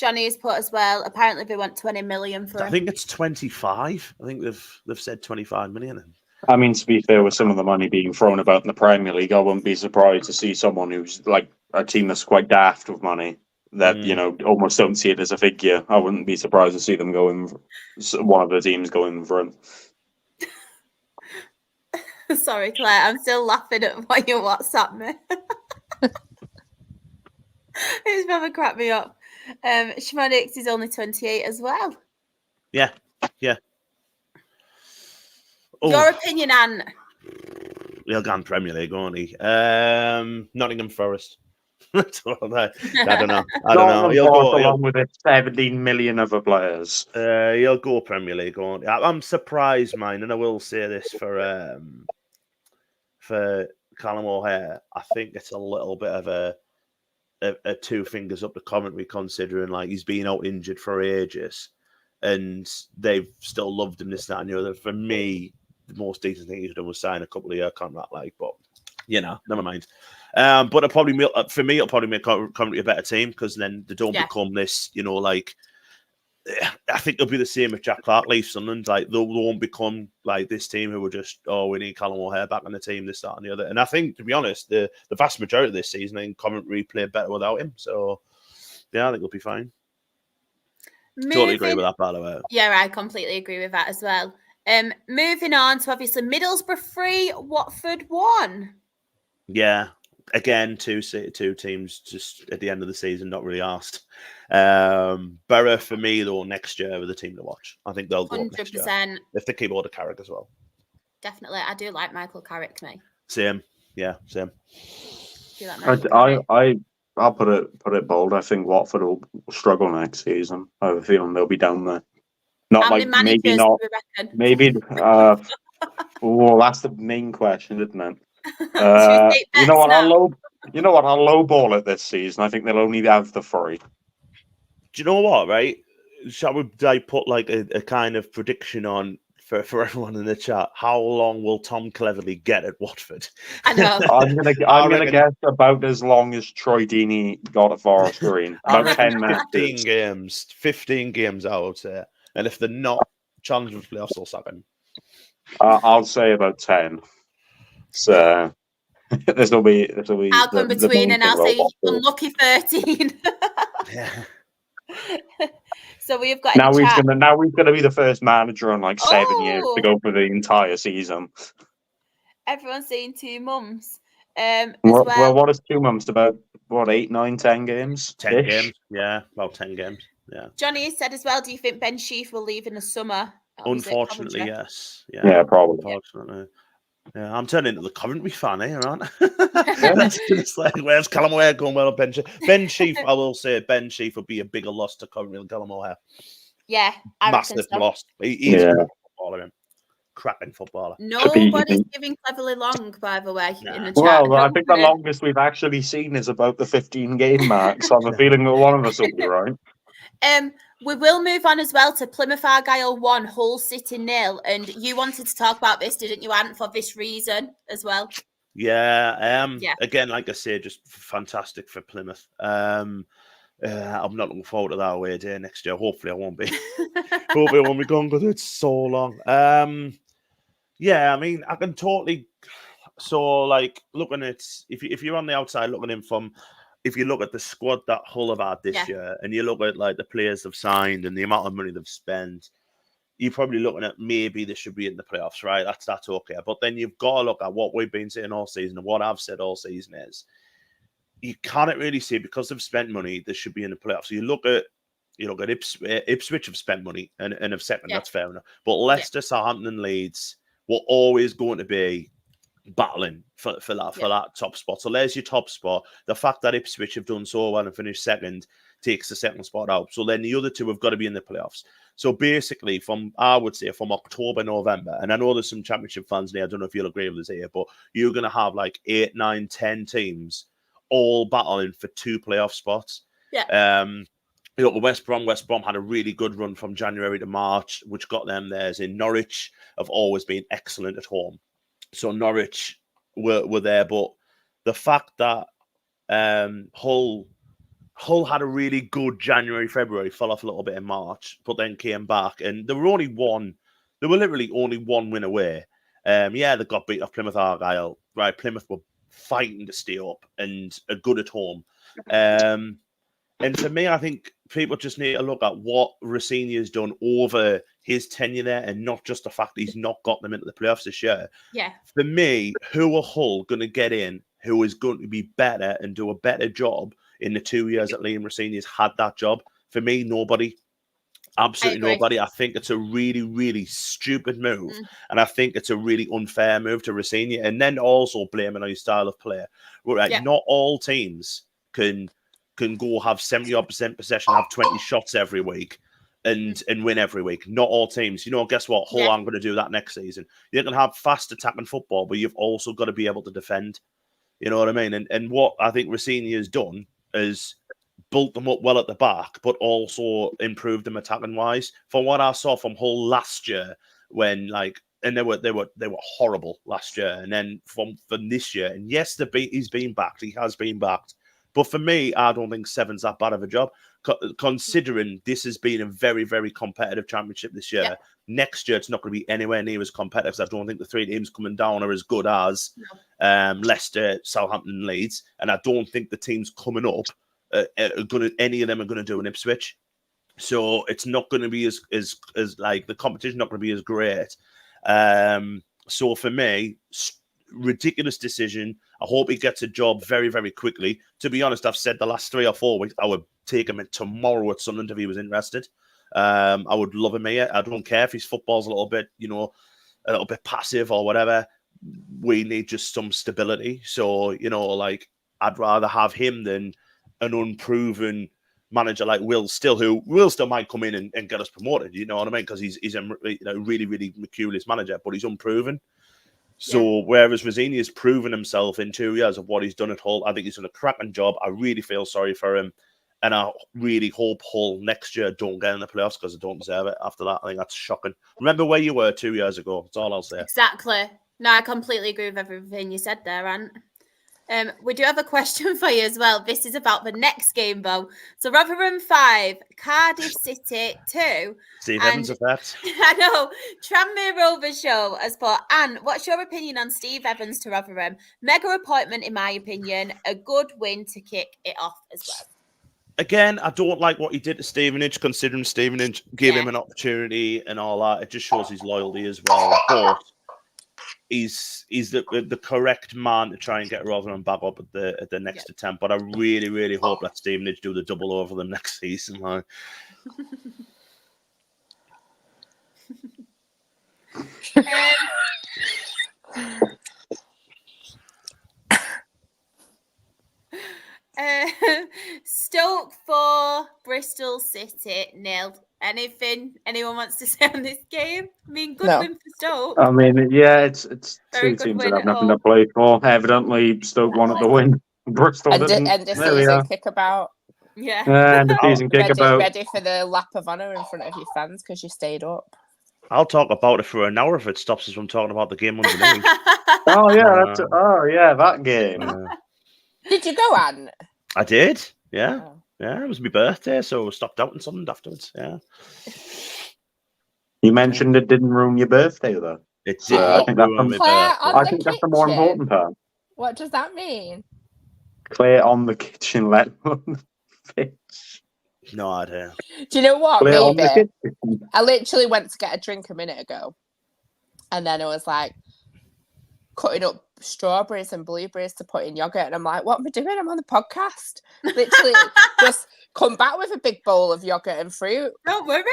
S1: Johnny has put as well. Apparently, they want 20 million for him.
S2: I think it's 25. I think they've said 25 million.
S4: I mean, to be fair, with some of the money being thrown about in the Premier League, I wouldn't be surprised to see someone who's like a team that's quite daft with money that almost don't see it as a figure. I wouldn't be surprised to see them one of the teams going for him.
S1: Sorry, Claire, I'm still laughing at what you WhatsApp me. It's never cracked me up. Schmadix is only 28 as well.
S2: Yeah.
S1: Your opinion, Anne?
S2: He'll go in Premier League, won't he? Nottingham Forest. I don't know. He'll go
S4: along with its 17 million other players.
S2: He'll go Premier League, won't he? I'm surprised, and I will say this for Callum O'Hare. I think it's a little bit of a two fingers up the Coventry, considering like he's been out injured for ages, and they've still loved him, this, that, and the other. For me, the most decent thing he should have was sign a couple of year contract, but never mind. But it'll probably make Coventry a better team, because then they don't become this, I think it'll be the same if Jack Clark leaves Sunderland. Like, they won't become like this team who were just, we need Callum O'Hare back on the team, this, that, and the other. And I think, to be honest, the vast majority of this season, I think Coventry played better without him. So, I think it'll be fine. Totally agree with that, by the way.
S1: Yeah, I completely agree with that as well. Moving on to, obviously, Middlesbrough 3, Watford 1.
S2: Yeah. Again, two teams just at the end of the season, not really asked. Borough, for me, though, next year are the team to watch. I think they'll go 100%. Next year, if they keep all the Carrick as well.
S1: Definitely. I do like Michael Carrick, mate.
S2: Same. Yeah, same.
S4: I'll put it bold. I think Watford will struggle next season. I have a feeling they'll be down there. Maybe not. Maybe. Well, that's the main question, isn't it? You know what? I'll lowball it this season. I think they'll only have the 3.
S2: Do you know what? Right? Shall we put like a kind of prediction on for everyone in the chat? How long will Tom Cleverley get at Watford?
S1: I know.
S4: I'm gonna guess about as long as Troy Deeney got at Forest Green. About 10 matches.
S2: 15 games, I would say. And if they're not challenging for playoffs, they'll sack him.
S4: I'll say about 10. So this will be.
S1: I'll come between and I'll say unlucky 13.
S2: Yeah.
S1: So we've got
S4: now he's gonna be the first manager in like 7 years to go for the entire season.
S1: Everyone's saying 2 months.
S4: Well, what is 2 months? About 8, 9, 10 games?
S2: 10 games. Yeah, about 10 games. Yeah.
S1: Johnny has said as well, do you think Ben Sheaf will leave in the summer?
S2: Unfortunately, yes.
S4: Yeah, probably.
S2: Unfortunately. Yeah, I'm turning into the Coventry fan here, aren't I? It's like, where's Callum O'Hare going? Well, Ben Sheaf, I will say, Ben Sheaf would be a bigger loss to Coventry than Callum O'Hare.
S1: Yeah,
S2: massive loss. He's a good footballer, cracking footballer.
S1: Nobody's giving Cleverly long, by the way, in the chat.
S4: Well, I think the longest we've actually seen is about the 15-game mark, so I'm feeling that one of us will be right.
S1: We will move on as well to Plymouth Argyle 1, Hull City 0. And you wanted to talk about this, didn't you, Ant, for this reason as well?
S2: Yeah. Again, like I say, just fantastic for Plymouth. I'm not looking forward to that away day next year. Hopefully, I won't be. Hopefully, I won't be gone because it's so long. Yeah, I mean, I can totally. So, like, looking at if you're on the outside looking in from. If you look at the squad that Hull have had this year, and you look at like the players they've signed and the amount of money they've spent, you're probably looking at maybe they should be in the playoffs, right? That's okay. But then you've got to look at what we've been saying all season, and what I've said all season is you can't really say because they've spent money they should be in the playoffs. So you look at Ipswich have spent money and have second. That's fair enough. But Leicester, Southampton, and Leeds were always going to be battling for that top spot. So there's your top spot. The fact that Ipswich have done so well and finished second takes the second spot out. So then the other two have got to be in the playoffs. So basically, from October, November, and I know there's some Championship fans there, I don't know if you'll agree with this here, but you're going to have like 8, 9, 10 teams all battling for 2 playoff spots.
S1: Yeah.
S2: West Brom had a really good run from January to March, which got them there. As in Norwich have always been excellent at home. So Norwich were there, but the fact that Hull Hull had a really good January, February, fell off a little bit in March, but then came back, and they were literally only one win away. Yeah, they got beat off Plymouth Argyle. Right, Plymouth were fighting to stay up and are good at home. And for me, I think people just need to look at what Rossini has done over his tenure there, and not just the fact that he's not got them into the playoffs this year.
S1: Yeah.
S2: For me, who are Hull going to get in who is going to be better and do a better job in the 2 years that Liam Rossini has had that job? For me, nobody. Absolutely nobody. I think it's a really, really stupid move. And I think it's a really unfair move to Rossini. And then also blaming on his style of play. Right, not all teams can go have 70% possession, have 20 shots every week and win every week. Not all teams. You know, guess what? Hull aren't going to do that next season. You can have fast attacking football, but you've also got to be able to defend. You know what I mean? And what I think Rossini has done is built them up well at the back, but also improved them attacking wise. From what I saw from Hull last year, when and they were horrible last year, and then from this year, and yes, he's been backed. He has been backed. But for me, I don't think 7's that bad of a job, considering this has been a very, very competitive championship this year. Yeah. Next year, it's not going to be anywhere near as competitive. I don't think the 3 teams coming down are as good as Leicester, Southampton, Leeds. And I don't think the teams coming up, any of them are going to do an Ipswich. So it's not going to be as the competition not going to be as great. So for me, ridiculous decision. I hope he gets a job very, very quickly. To be honest, I've said the last 3 or 4 weeks, I would take him tomorrow at Sunderland if he was interested. I would love him here. I don't care if his football's a little bit passive or whatever. We need just some stability. So, I'd rather have him than an unproven manager like Will Still, who Will Still might come in and get us promoted. You know what I mean? Because he's a really, really mercurious manager, but he's unproven. So whereas Rossini has proven himself in 2 years of what he's done at Hull, I think he's done a cracking job. I really feel sorry for him. And I really hope Hull next year don't get in the playoffs because they don't deserve it after that. I think that's shocking. Remember where you were 2 years ago. That's all I'll say.
S1: Exactly. No, I completely agree with everything you said there, Ant. We do have a question for you as well. This is about the next game, though. So Rotherham 5, Cardiff City 2.
S2: Steve Evans effect.
S1: I know. Tranmere Rovers show as for Anne. What's your opinion on Steve Evans to Rotherham? Mega appointment, in my opinion. A good win to kick it off as well.
S2: Again, I don't like what he did to Stevenage, considering Stevenage gave him an opportunity and all that. It just shows his loyalty as well. But he's the correct man to try and get Rotherham back up at the next attempt. But I really, really hope that Stevenage do the double over them next season.
S1: Stoke 4, Bristol City 0. Anyone wants to say on this game? I mean, good win for Stoke.
S4: I mean, it's two teams that have nothing to play for. Evidently, Stoke wanted the win. Bristol didn't.
S3: And the season kickabout.
S1: Yeah.
S4: And the season kickabout.
S3: Ready for the lap of honour in front of your fans because you stayed up.
S2: I'll talk about it for an hour if it stops us from talking about the game underneath.
S4: That game.
S3: Did you go, Anne?
S2: I did. Yeah. Oh. Yeah, it was my birthday, so I stopped out in Sunderland afterwards. Yeah.
S4: You mentioned it didn't ruin your birthday, though.
S2: It did. I think
S4: that's the more important part.
S3: What does that mean?
S4: Clare on the kitchen, let on the pitch.
S2: No idea.
S3: Do you know what?
S4: Clare on the kitchen.
S3: I literally went to get a drink a minute ago, and then I was like cutting up strawberries and blueberries to put in yogurt, and I'm like, what am I doing? I'm on the podcast. Literally just come back with a big bowl of yogurt and fruit.
S1: Don't worry,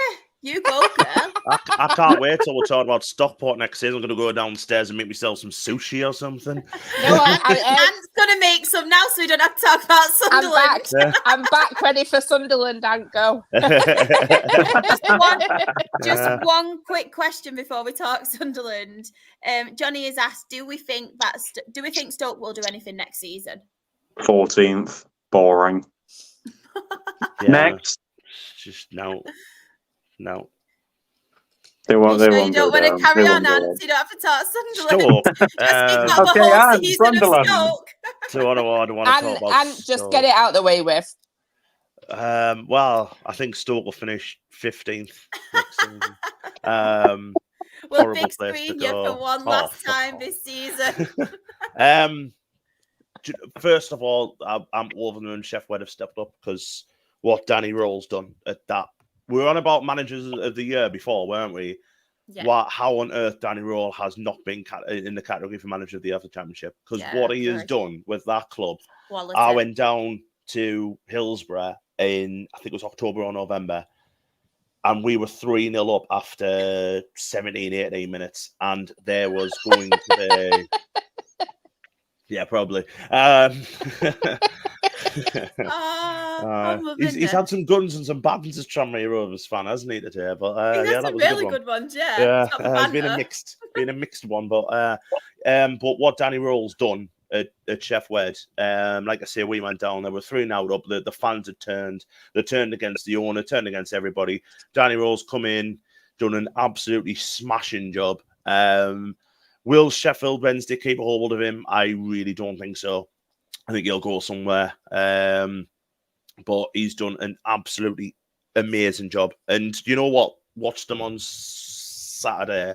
S1: you go, girl.
S2: I can't wait till we're talking about Stockport next season. I'm going to go downstairs and make myself some sushi or something.
S1: No, Ant's going to make some now, so we don't have to talk about Sunderland.
S3: I'm back ready for Sunderland, Ant, go.
S1: Just one quick question before we talk Sunderland. Johnny has asked, do we think Stoke will do anything next season?
S4: 14th, boring. Next,
S2: just no.
S4: They won't.
S1: You don't want to carry on, Ant. You don't have to talk Sunderland. Just the whole season of Stoke.
S2: So I don't want to talk about.
S3: And just get it out the way with.
S2: Well, I think Stoke will finish 15th next season.
S1: We'll
S2: Horrible
S1: big
S2: place to
S1: screen you
S2: go.
S1: for one
S2: Oh,
S1: last
S2: fuck
S1: time
S2: off.
S1: this season.
S2: First of all, I'm over the moon. Chef Wed have stepped up because what Danny Roll's done at that. We were on about managers of the year before, weren't we?
S1: Yeah.
S2: How on earth Danny Roll has not been in the category for manager of the EFL Championship? Because what he has done with that club,
S1: Quality.
S2: I went down to Hillsborough in, I think it was October or November, and we were 3-0 up after 17, 18 minutes, and there was going to be... Yeah, probably. He's had some guns and some bad ones as Tranmere Rovers fan, hasn't he, today? But
S1: he has
S2: that
S1: some
S2: was
S1: really
S2: a good
S1: ones.
S2: It's been a mixed one. But what Danny Roll's done at Chef Wed, like I say, we went down. There were 3-0 up. The fans had turned. They turned against the owner, turned against everybody. Danny Roll's come in, done an absolutely smashing job. Will Sheffield Wednesday keep a hold of him? I really don't think so. I think he'll go somewhere. But he's done an absolutely amazing job. And you know what? Watched him on Saturday,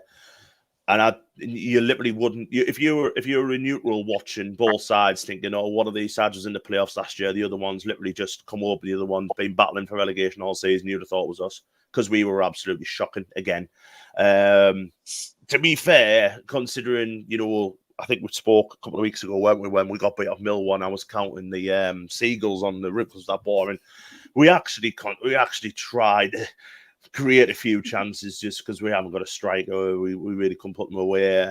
S2: and you literally wouldn't. If you were a neutral watching both sides, thinking, "Oh, one of these sides was in the playoffs last year. The other one's literally just come over. The other one's been battling for relegation all season." You'd have thought it was us because we were absolutely shocking again. To be fair, considering, I think we spoke a couple of weeks ago, weren't we, when we got beat off Millwall, and I was counting the seagulls on the roof. Was that boring? We actually tried to create a few chances just because we haven't got a striker. We really couldn't put them away.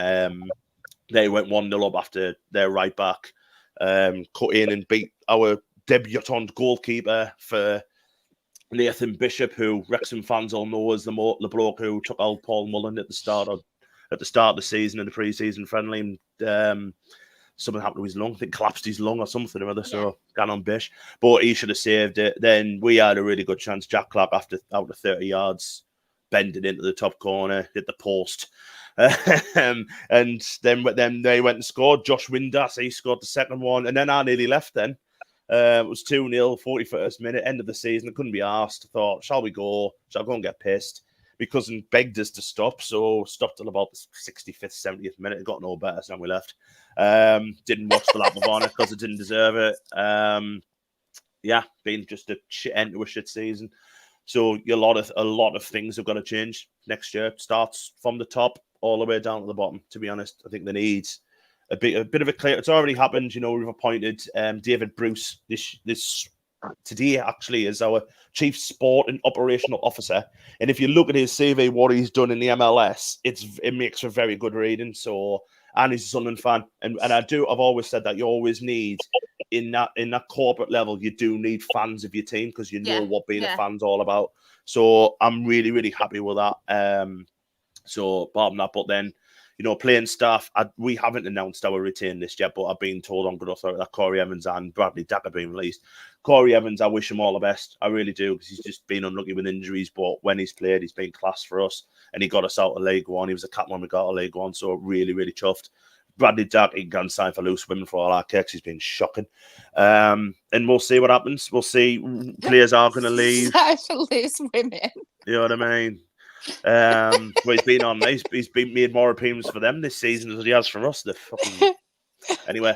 S2: They went 1-0 up after their right back cut in and beat our debutant goalkeeper for Nathan Bishop, who Wrexham fans all know as the bloke who took out Paul Mullen at the start of the season in the pre-season friendly, and something happened to his lung. I think collapsed his lung or something or other. Yeah. So gone on Bish, but he should have saved it. Then we had a really good chance. Jack Clark, after out of 30 yards, bended into the top corner, hit the post, and then they went and scored. Josh Windass, he scored the second one, and then I nearly left. Then it was 2-0, 41st minute, end of the season. I couldn't be asked. I thought, shall we go? Shall I go and get pissed? Because he begged us to stop, so stopped till about the 65th, 70th minute. It got no better, so we left. Didn't watch the lap of honour because I didn't deserve it. Been just a shit end to a shit season. So a lot of things have got to change next year. It starts from the top all the way down to the bottom. To be honest, I think they need a bit of a clear. It's already happened. We've appointed David Bruce this today actually as our Chief Sport and Operational Officer. And if you look at his CV, what he's done in the MLS, it makes for very good reading. So, and he's a Sunderland fan, and I've always said that you always need in that corporate level, you do need fans of your team because you know what being a fan's all about. So I'm really, really happy with that. So apart from that, but then, playing staff, we haven't announced our retain list yet, but I've been told on good authority that Corey Evans and Bradley Dack are being released. Corey Evans, I wish him all the best. I really do, because he's just been unlucky with injuries, but when he's played, he's been class for us, and he got us out of League One. He was a captain when we got out of League One, so really, really chuffed. Bradley Dack, he can sign for loose women for all our kicks. He's been shocking. And we'll see what happens. We'll see. Players are going to leave.
S3: Sign for loose women.
S2: You know what I mean? He's been on. He's been made more appearances for them this season as he has for us. Anyway,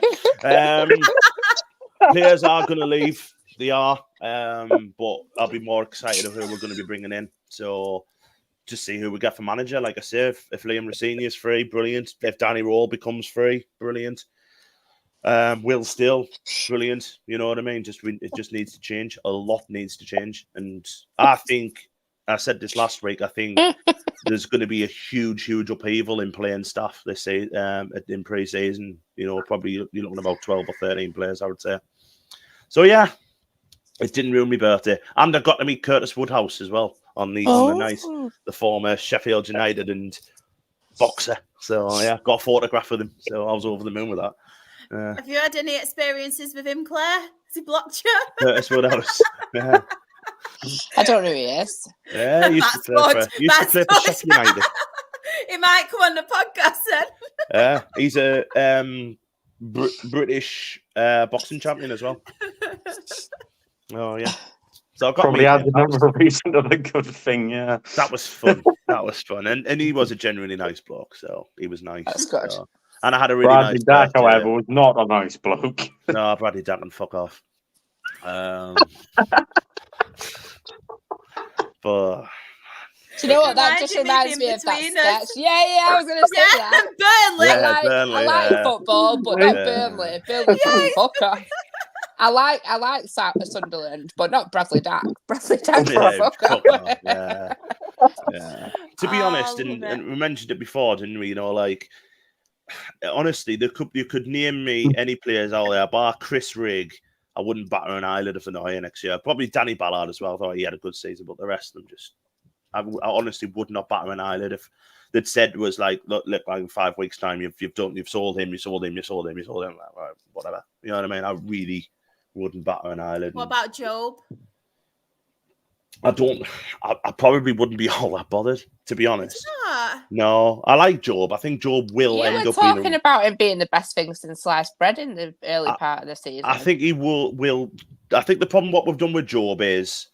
S2: players are going to leave. They are, but I'll be more excited of who we're going to be bringing in. So just see who we get for manager. Like I say, if Liam Rossini is free, brilliant. If Danny Roll becomes free, brilliant. Will Steele, brilliant. You know what I mean? It just needs to change. A lot needs to change, and I think. I said this last week. I think there's going to be a huge upheaval in playing staff this season, in pre-season. Probably you're looking about 12 or 13 players, I would say. So yeah, it didn't ruin my birthday, and I got to meet Curtis Woodhouse as well on the night, the former Sheffield United and boxer. So yeah, got a photograph with him. So I was over the moon with that.
S1: Have you had any experiences with him, Claire? Has he blocked you?
S2: Curtis Woodhouse. Yeah.
S3: I don't know who he is.
S2: Yeah, he used to play for Sheffield United.
S1: He might come on the podcast then.
S2: He's a British boxing champion as well. Oh yeah. So I got
S4: Probably
S2: me.
S4: adds another reason to the good thing, yeah.
S2: That was fun. That was fun. And he was a genuinely nice bloke, so he was nice.
S3: That's good.
S2: So, and I had a really
S4: Bradley
S2: nice
S4: Dack,
S2: birthday.
S4: however, was not a nice bloke.
S2: No, Bradley Dack can fuck off. But
S3: Do you know what? That just reminds me of that sketch. Yeah, I was going to say that.
S1: Burnley.
S3: I like football, but not Burnley. Burnley can fuck off. I like Sunderland, but not Bradley Dack. Bradley Dack for a fuck off.
S2: Yeah. To be honest, and we mentioned it before, didn't we? You know, like honestly, you could name me any players out there, bar Chris Rigg. I wouldn't batter an eyelid if they're not here next year. Probably Danny Ballard as well. I thought he had a good season, but the rest of them I honestly would not batter an eyelid if they'd said it was like, look, like in 5 weeks' time, you've sold him, like, whatever. You know what I mean? I really wouldn't batter an eyelid.
S1: What about Job?
S2: I probably wouldn't be all that bothered, to be honest.
S1: Not?
S2: No, I like Job. I think Job will end up being...
S3: talking about him being the best thing since sliced bread in the early part of the season.
S2: I think he will. I think the problem what we've done with Job is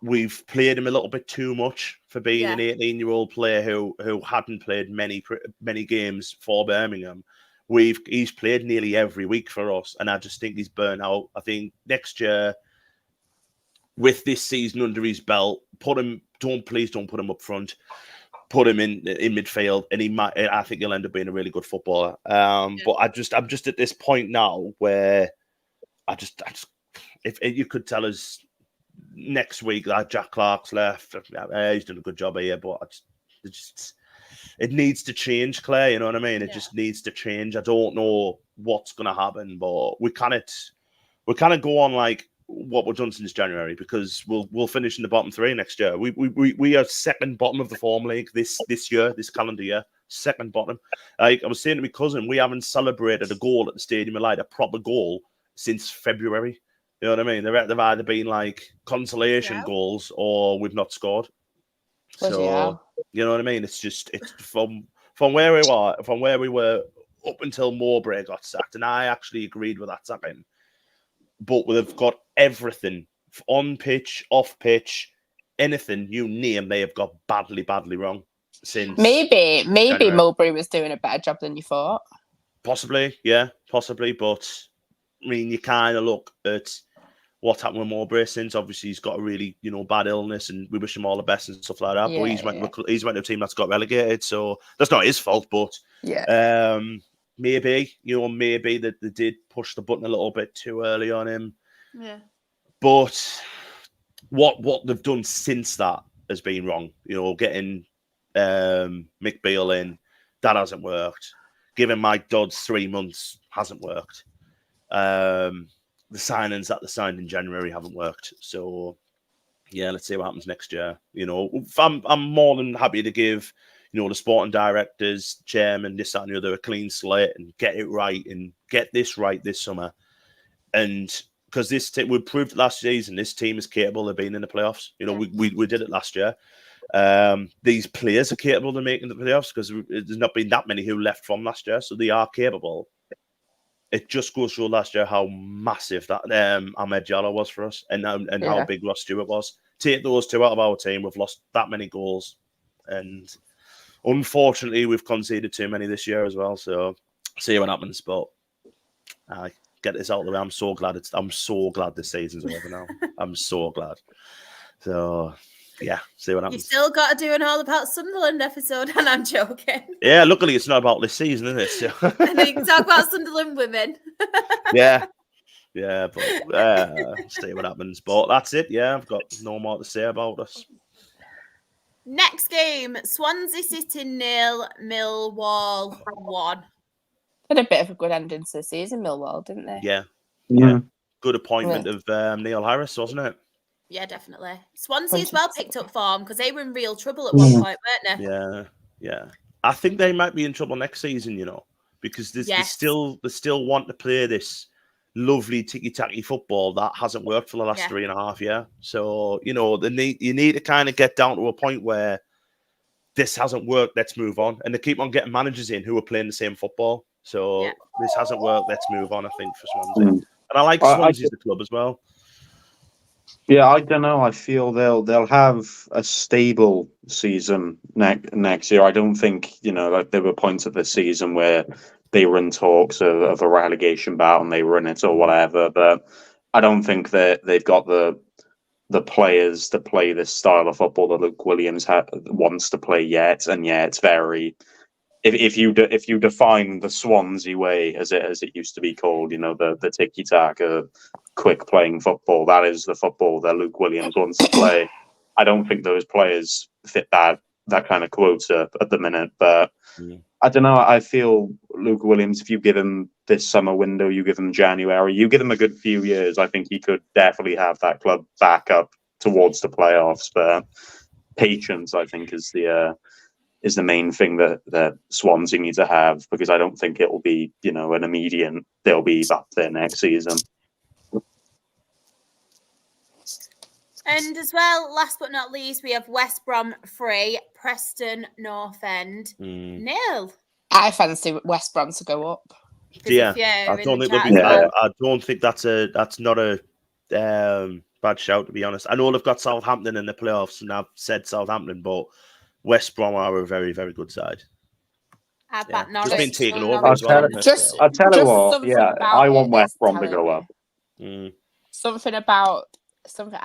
S2: we've played him a little bit too much for being an 18-year-old player who hadn't played many games for Birmingham. He's played nearly every week for us, and I just think he's burnt out. I think next year, with this season under his belt, please don't put him up front. Put him in midfield, and I think he'll end up being a really good footballer. But I'm just at this point now where I just if you could tell us next week that Jack Clark's left, he's done a good job here, but it needs to change, Claire. You know what I mean? It just needs to change. I don't know what's going to happen, but we kind of go on like what we've done since January, because we'll finish in the bottom three next year. We are second bottom of the form league this calendar year, second bottom. Like I was saying to my cousin, we haven't celebrated a goal at the Stadium of Light, a proper goal, since February. You know what I mean? They've either been like consolation goals or we've not scored. So you know what I mean? It's from where we were up until Mowbray got sacked, and I actually agreed with that sacking. But they've got everything on pitch, off pitch, anything you name, they have got badly wrong since.
S3: Maybe
S2: January.
S3: Mowbray was doing a better job than you thought.
S2: Possibly. But I mean, you kind of look at what's happened with Mowbray since. Obviously, he's got a really
S5: bad illness, and we wish him all the best and stuff like that. But he's went to a team that's got relegated, so that's not his fault. But maybe that they did push the button a little bit too early on him.
S1: Yeah.
S5: But what they've done since that has been wrong. Getting Mick Beale in, that hasn't worked. Giving Mike Dodds 3 months hasn't worked. The signings that they signed in January haven't worked. So, let's see what happens next year. I'm more than happy to give, the sporting directors, chairman, this, that, and the other, a clean slate and get it right and get this right this summer. And because this team, we proved last season, this team is capable of being in the playoffs. We did it last year. These players are capable of making the playoffs because there's not been that many who left from last year, so they are capable. It just goes through last year how massive that Ahmed Diallo was for us, and how big Ross Stewart was. Take those two out of our team, we've lost that many goals, and unfortunately, we've conceded too many this year as well. So, see what happens. But get this out of the way. I'm so glad this season's over now. I'm so glad. So. Yeah, see what happens.
S1: You still got to do an All About Sunderland episode, and I'm joking.
S5: Yeah, luckily it's not about this season, is it? So.
S1: And then you can talk about Sunderland women.
S5: Yeah, but see what happens. But that's it. Yeah, I've got no more to say about us.
S1: Next game, Swansea City 0, Millwall 1.
S3: Had a bit of a good ending to the season, Millwall, didn't they?
S5: Yeah. Good appointment of Neil Harris, wasn't it?
S1: Yeah, definitely. Swansea as well picked up form because they were in real trouble at one point, weren't they?
S5: Yeah. I think they might be in trouble next season, because they still want to play this lovely ticky-tacky football that hasn't worked for the last 3.5 years. So, you need to kind of get down to a point where this hasn't worked, let's move on. And they keep on getting managers in who are playing the same football. So this hasn't worked, let's move on, I think, for Swansea. And I like Swansea as the club as well.
S4: Yeah, I don't know. I feel they'll have a stable season next year. I don't think, like there were points of the season where they were in talks of a relegation battle and they were in it or whatever. But I don't think that they've got the players to play this style of football that Luke Williams wants to play yet. And yeah, it's very. If you define the Swansea way, as it used to be called, the tiki taka, quick playing football, that is the football that Luke Williams wants to play. I don't think those players fit that kind of quota at the minute. But I don't know. I feel Luke Williams, if you give him this summer window, you give him January, you give him a good few years, I think he could definitely have that club back up towards the playoffs. But patience, I think, is the main thing that Swansea need to have, because I don't think it will be, an immediate, they'll be up there next season.
S1: And as well, last but not least, we have West Brom 3, Preston North End 0.
S3: I fancy West Brom to go up.
S2: Yeah, I don't think I don't think that's not a bad shout, to be honest. I know they've got Southampton in the playoffs, and I've said Southampton, but West Brom are a very, very good side. Just been taken over as well.
S4: I'll tell you what, I want West Brom to go up.
S3: Something,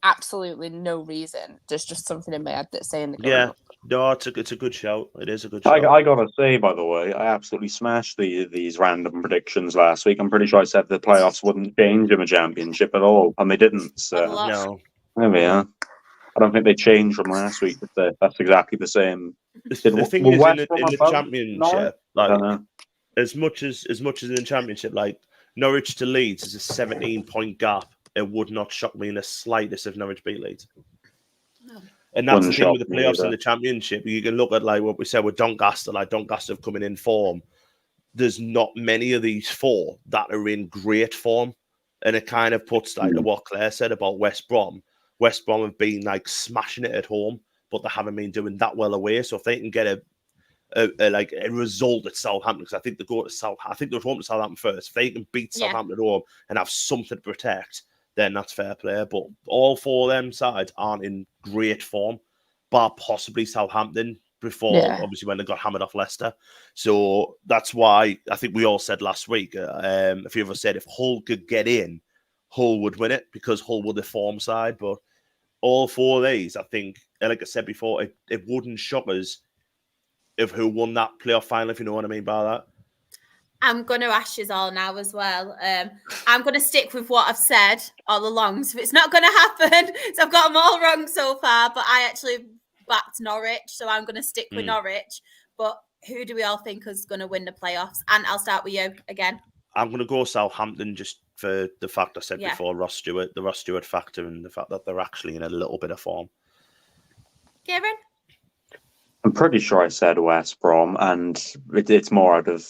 S3: absolutely no reason. There's just something in my head that's saying
S2: up. No, it's a good shout. It is a good shout.
S4: I gotta say, by the way, I absolutely smashed these random predictions last week. I'm pretty sure I said the playoffs wouldn't change in the championship at all, and they didn't. So
S2: no,
S4: there we are. I don't think they changed from last week, but that's exactly the same.
S2: The thing is, in the championship, like as much as in the championship, like Norwich to Leeds is a 17-point gap. It would not shock me in the slightest if Norwich beat Leeds. No. And that's the thing with the playoffs in the championship. You can look at like what we said with Doncaster, like Doncaster coming in form. There's not many of these four that are in great form, and it kind of puts like what Claire said about West Brom. West Brom have been like smashing it at home, but they haven't been doing that well away. So if they can get a result at Southampton, because I think they go to I think they're home to Southampton first. If they can beat Southampton at home and have something to protect, then that's fair play. But all four of them sides aren't in great form, bar possibly Southampton before, obviously, when they got hammered off Leicester. So that's why I think we all said last week, a few of us said if Hull could get in, Hull would win it, because Hull were the form side. But all four of these, I think, like I said before, it wouldn't shock us of who won that playoff final, if you know what I mean by that.
S1: I'm going to ask you all now as well. I'm going to stick with what I've said all along. So it's not going to happen. So I've got them all wrong so far, but I actually backed Norwich. So I'm going to stick with Norwich. But who do we all think is going to win the playoffs? And I'll start with you again.
S2: I'm going to go Southampton, just for the fact I said before, the Ross Stewart factor, and the fact that they're actually in a little bit of form.
S1: Keiron?
S4: I'm pretty sure I said West Brom, and it's more out of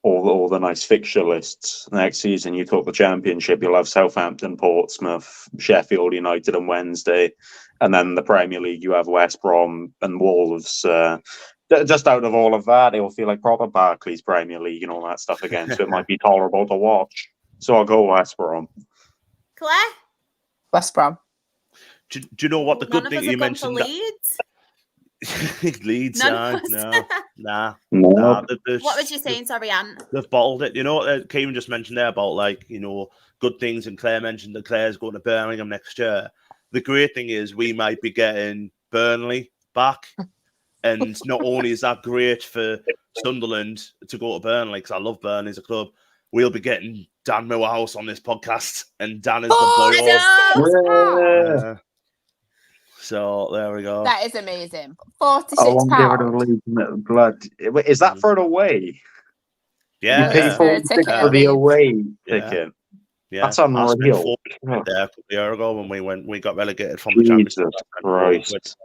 S4: all the nice fixture lists next season. You talk the Championship, you'll have Southampton, Portsmouth, Sheffield United on Wednesday, and then the Premier League, you have West Brom and Wolves. Just out of all of that, it will feel like proper Barclays Premier League and all that stuff again, so it might be tolerable to watch. So I'll go West Brom.
S1: Claire?
S3: West Brom.
S2: Do you know what the good thing you mentioned?
S1: Leeds?
S2: Leeds, nah.
S1: What was you saying? Sorry, Anne.
S2: They've bottled it. You know what Keiron just mentioned there about, like, good things, and Claire mentioned that Claire's going to Birmingham next year. The great thing is we might be getting Burnley back, and not only is that great for Sunderland to go to Burnley, because I love Burnley as a club, we'll be getting Dan Moorhouse on this podcast, and Dan is the boy. So there we go.
S3: That is amazing. £46.
S4: Blood. Is that for an away?
S2: Yeah.
S4: You pay £46 for the away ticket.
S2: Yeah.
S4: That's unreal.
S2: There a couple of years ago when we got relegated from the Championship.
S4: Christ.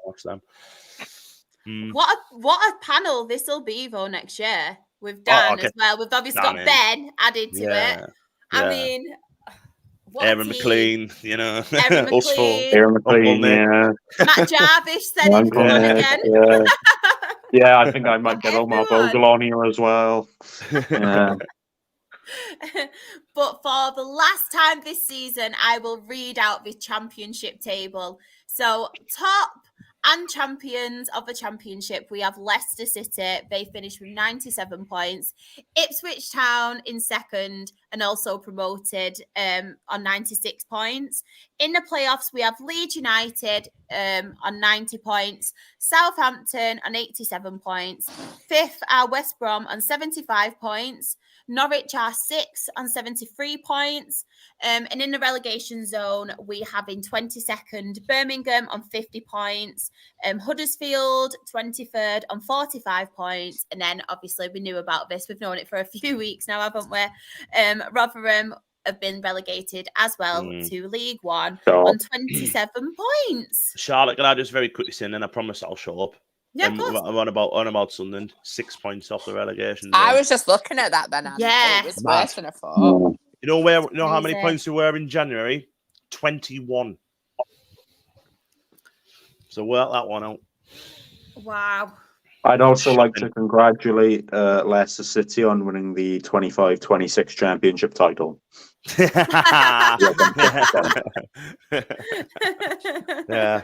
S1: What a panel this will be though next year with Dan as well. We've obviously got Ben added to it. I mean,
S2: Aaron McLean,
S1: Aaron
S2: us four.
S4: Aaron McLean, yeah.
S1: Matt Jarvis said it again.
S4: Yeah, I think I might get Omar Bogle on here as well. Yeah.
S1: But for the last time this season, I will read out the championship table. So top and champions of the championship, we have Leicester City. They finished with 97 points. Ipswich Town in second and also promoted on 96 points. In the playoffs, we have Leeds United on 90 points. Southampton on 87 points. Fifth are West Brom on 75 points. Norwich are 6 on 73 points. And in the relegation zone, we have in 22nd Birmingham on 50 points. Huddersfield, 23rd on 45 points. And then obviously we knew about this. We've known it for a few weeks now, haven't we? Rotherham have been relegated as well to League One on 27 points.
S2: Charlotte, can I just very quickly say, and then I promise I'll show up.
S1: Yeah, of course.
S2: I'm on about Sunderland, 6 points off the relegation.
S3: I was just looking at that, Ben.
S1: Yeah.
S3: It was worse than I thought.
S2: You know how many points we were in January? 21. So work that one out.
S1: Wow.
S4: I'd also like to congratulate Leicester City on winning the 25-26 championship title.
S2: Yeah.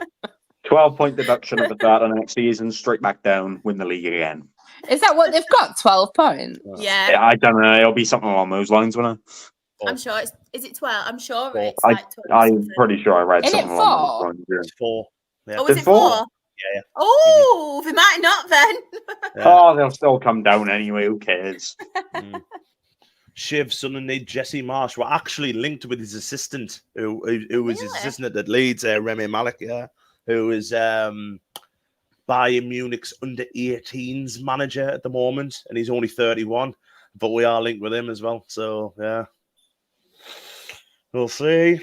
S4: 12-point deduction at the start of next season, straight back down, win the league again.
S3: Is that what they've got? 12 points?
S1: Yeah.
S4: I don't know. It'll be something along those lines, won't it?
S1: I'm sure it's. Is it 12? I'm sure it's
S4: I,
S1: like 12.
S4: I'm pretty sure I read
S3: Is it
S4: something along those lines. Yeah.
S2: It's 4. Yeah.
S1: Oh, is it 4?
S2: Yeah.
S1: Oh, they might not then.
S2: Yeah.
S4: Oh, they'll still come down anyway. Who cares?
S2: Shiv, Sunderland need Jesse Marsh. We're actually linked with his assistant, who was his assistant at Leeds, Remy Malik, who is Bayern Munich's under-18s manager at the moment, and he's only 31. But we are linked with him as well. So yeah, we'll see.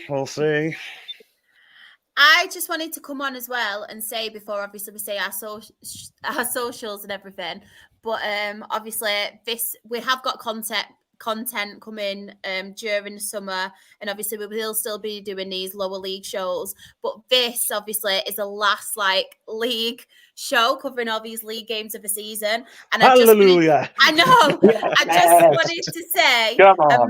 S1: I just wanted to come on as well and say, before obviously we say our socials and everything, but obviously we have got content coming during the summer, and obviously we will still be doing these lower league shows, but this obviously is the last league show covering all these league games of the season. And
S2: Hallelujah.
S1: I just wanted to say a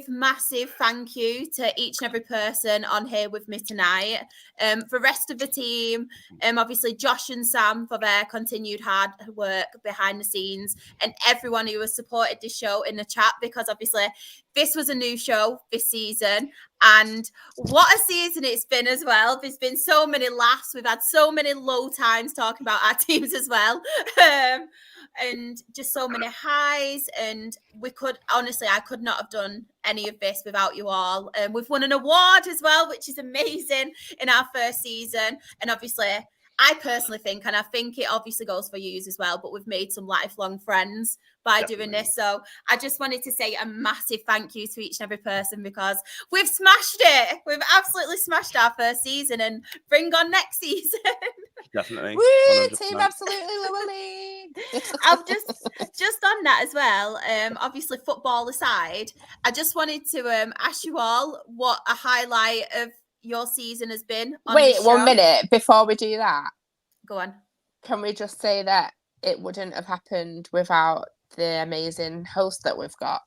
S1: massive thank you to each and every person on here with me tonight. For the rest of the team, obviously Josh and Sam for their continued hard work behind the scenes, and everyone who has supported this show in the chat, because obviously this was a new show this season, and what a season it's been as well. There's been so many laughs. We've had so many low times talking about our teams as well. And just so many highs, and I could not have done any of this without you all. We've won an award as well, which is amazing in our first season, and obviously I personally think, and I think it obviously goes for you as well, but we've made some lifelong friends by doing this. So I just wanted to say a massive thank you to each and every person, because we've smashed it. We've absolutely smashed our first season, and bring on next season.
S2: Definitely.
S3: Woo,
S2: 100%.
S3: team absolutely lower league.
S1: I've just on that as well. Obviously, football aside, I just wanted to ask you all what a highlight of your season has been.
S3: Wait 1 minute before we do that.
S1: Go on.
S3: Can we just say that it wouldn't have happened without the amazing host that we've got?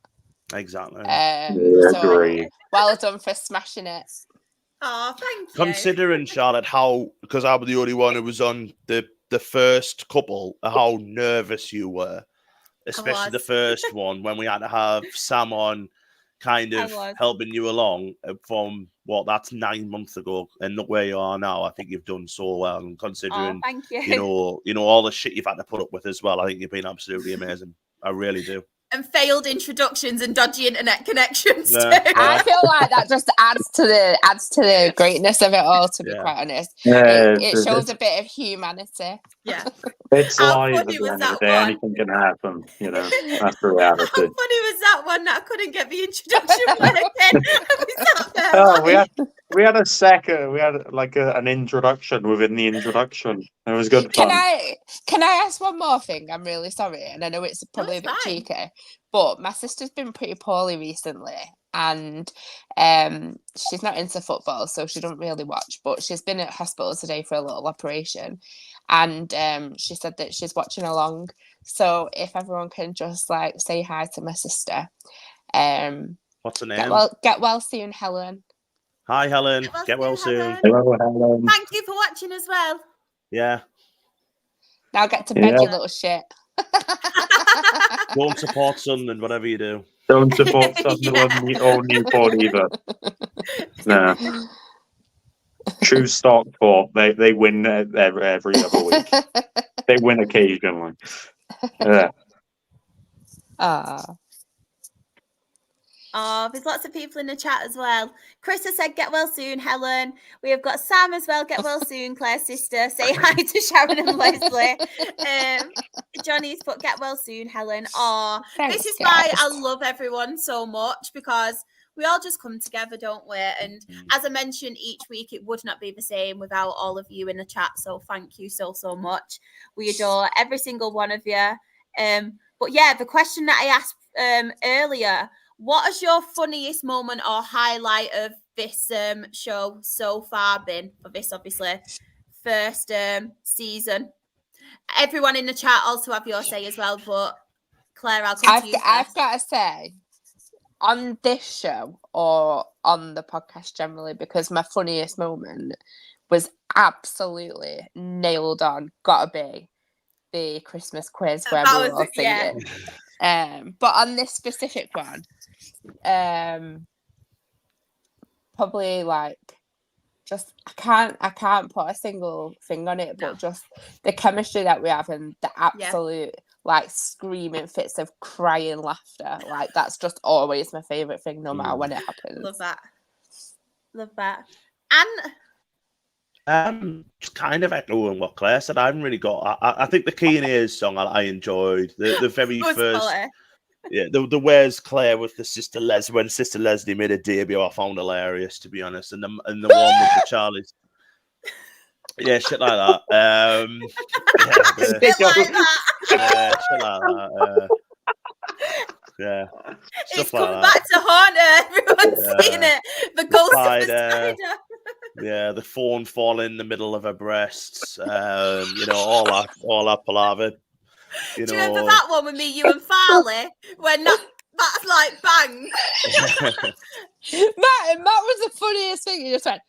S2: Exactly.
S4: Agree.
S3: Well done for smashing it.
S1: Oh, thank you.
S2: Considering, Charlotte, because I was the only one who was on the first couple, how nervous you were, especially the first one, when we had to have Sam on kind of helping you along from that's 9 months ago, and look where you are now. I think you've done so well, and considering
S1: thank you.
S2: you know all the shit you've had to put up with as well, I think you've been absolutely amazing. I really do.
S1: And failed introductions and dodgy internet connections too.
S3: I feel like that just adds to the greatness of it all, to be quite honest. It shows a bit of humanity.
S1: Yeah.
S4: It's
S1: How
S4: live at
S1: funny
S4: the
S1: was
S4: end of
S1: that
S4: the day.
S1: one?
S4: Anything can happen, that's the reality.
S1: How funny was that one that I couldn't get the introduction working?
S4: Oh, we had a second. We had an introduction within the introduction. It was good fun.
S3: Can I ask one more thing? I'm really sorry, and I know it's probably a bit cheeky, but my sister's been pretty poorly recently, and she's not into football, so she don't really watch. But she's been at hospital today for a little operation, and she said that she's watching along. So if everyone can just say hi to my sister.
S5: What's her name?
S3: Get well soon, Helen.
S5: Hi, Helen. Get well soon.
S4: Hello, Helen.
S1: Thank you for watching as well.
S5: Yeah.
S3: Now get to bed, you little shit.
S5: Don't support Sunderland, whatever you do.
S4: Don't support Sunderland or Newport either. No. True Stockport. They win every other week. They win occasionally. Yeah.
S1: Oh, there's lots of people in the chat as well. Chris has said, get well soon, Helen. We have got Sam as well. Get well soon, Claire's sister. Say hi to Sharon and Leslie. Johnny's put, get well soon, Helen. Oh, this is why I love everyone so much, because we all just come together, don't we? And as I mentioned each week, it would not be the same without all of you in the chat. So thank you so much. We adore every single one of you. But yeah, the question that I asked earlier, what has your funniest moment or highlight of this show so far been for this, obviously, first season? Everyone in the chat also have your say as well, but Claire, I'll come to you first.
S3: I've got to say, on this show or on the podcast generally, because my funniest moment was absolutely nailed on, gotta be the Christmas quiz where we were all singing. Yeah. But on this specific one, probably like just I can't put a single thing on it, but just the chemistry that we have and the absolute like screaming fits of crying laughter, like that's just always my favorite thing, no matter when it happens.
S1: Love that.
S5: And just kind of echoing what Claire said, I haven't really got. I think the Key in Ears song I enjoyed. The very first. Quality. Yeah, the Where's Claire with the Sister Les, when Sister Leslie made a debut, I found hilarious, to be honest. And the one with the Charlies. Yeah, shit like that.
S1: Shit like
S5: that. Yeah.
S1: It's come back to haunt her. Everyone's seen it. The ghost of the spider.
S5: Yeah, the phone falling in the middle of her breasts. All that palaver.
S1: Do you remember that one with me, you and Farley? When that's like bang.
S3: Matt was the funniest thing. He just went,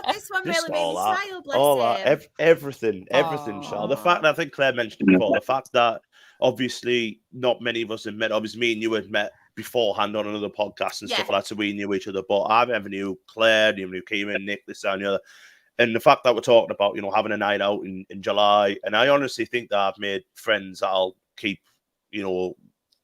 S1: this one really made me smile, bless him.
S5: Everything, Charles. The fact that I think Claire mentioned it before, the fact that obviously not many of us had met, obviously me and you had met beforehand on another podcast and stuff like that, so we knew each other, but I never knew Claire, knew Keiron, Nick, this, that, and the other. And the fact that we're talking about, having a night out in July, and I honestly think that I've made friends that I'll keep,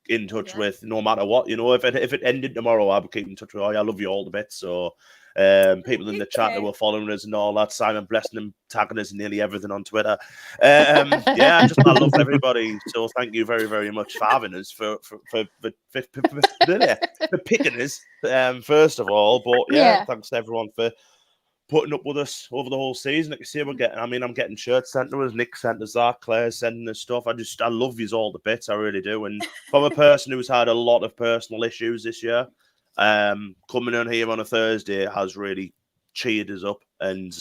S5: in touch with no matter what. If it ended tomorrow, I would keep in touch with. I love you all the bits. So people in the chat that were following us and all that, Simon blessing them, tagging us nearly everything on Twitter. I love everybody. So thank you very, very much for having us, for picking us, first of all. But thanks to everyone for putting up with us over the whole season. Like you see, I'm getting shirts sent to us, Nick sent us that, Claire's sending us stuff. I love you all the bits, I really do. And from a person who's had a lot of personal issues this year, coming on here on a Thursday has really cheered us up. And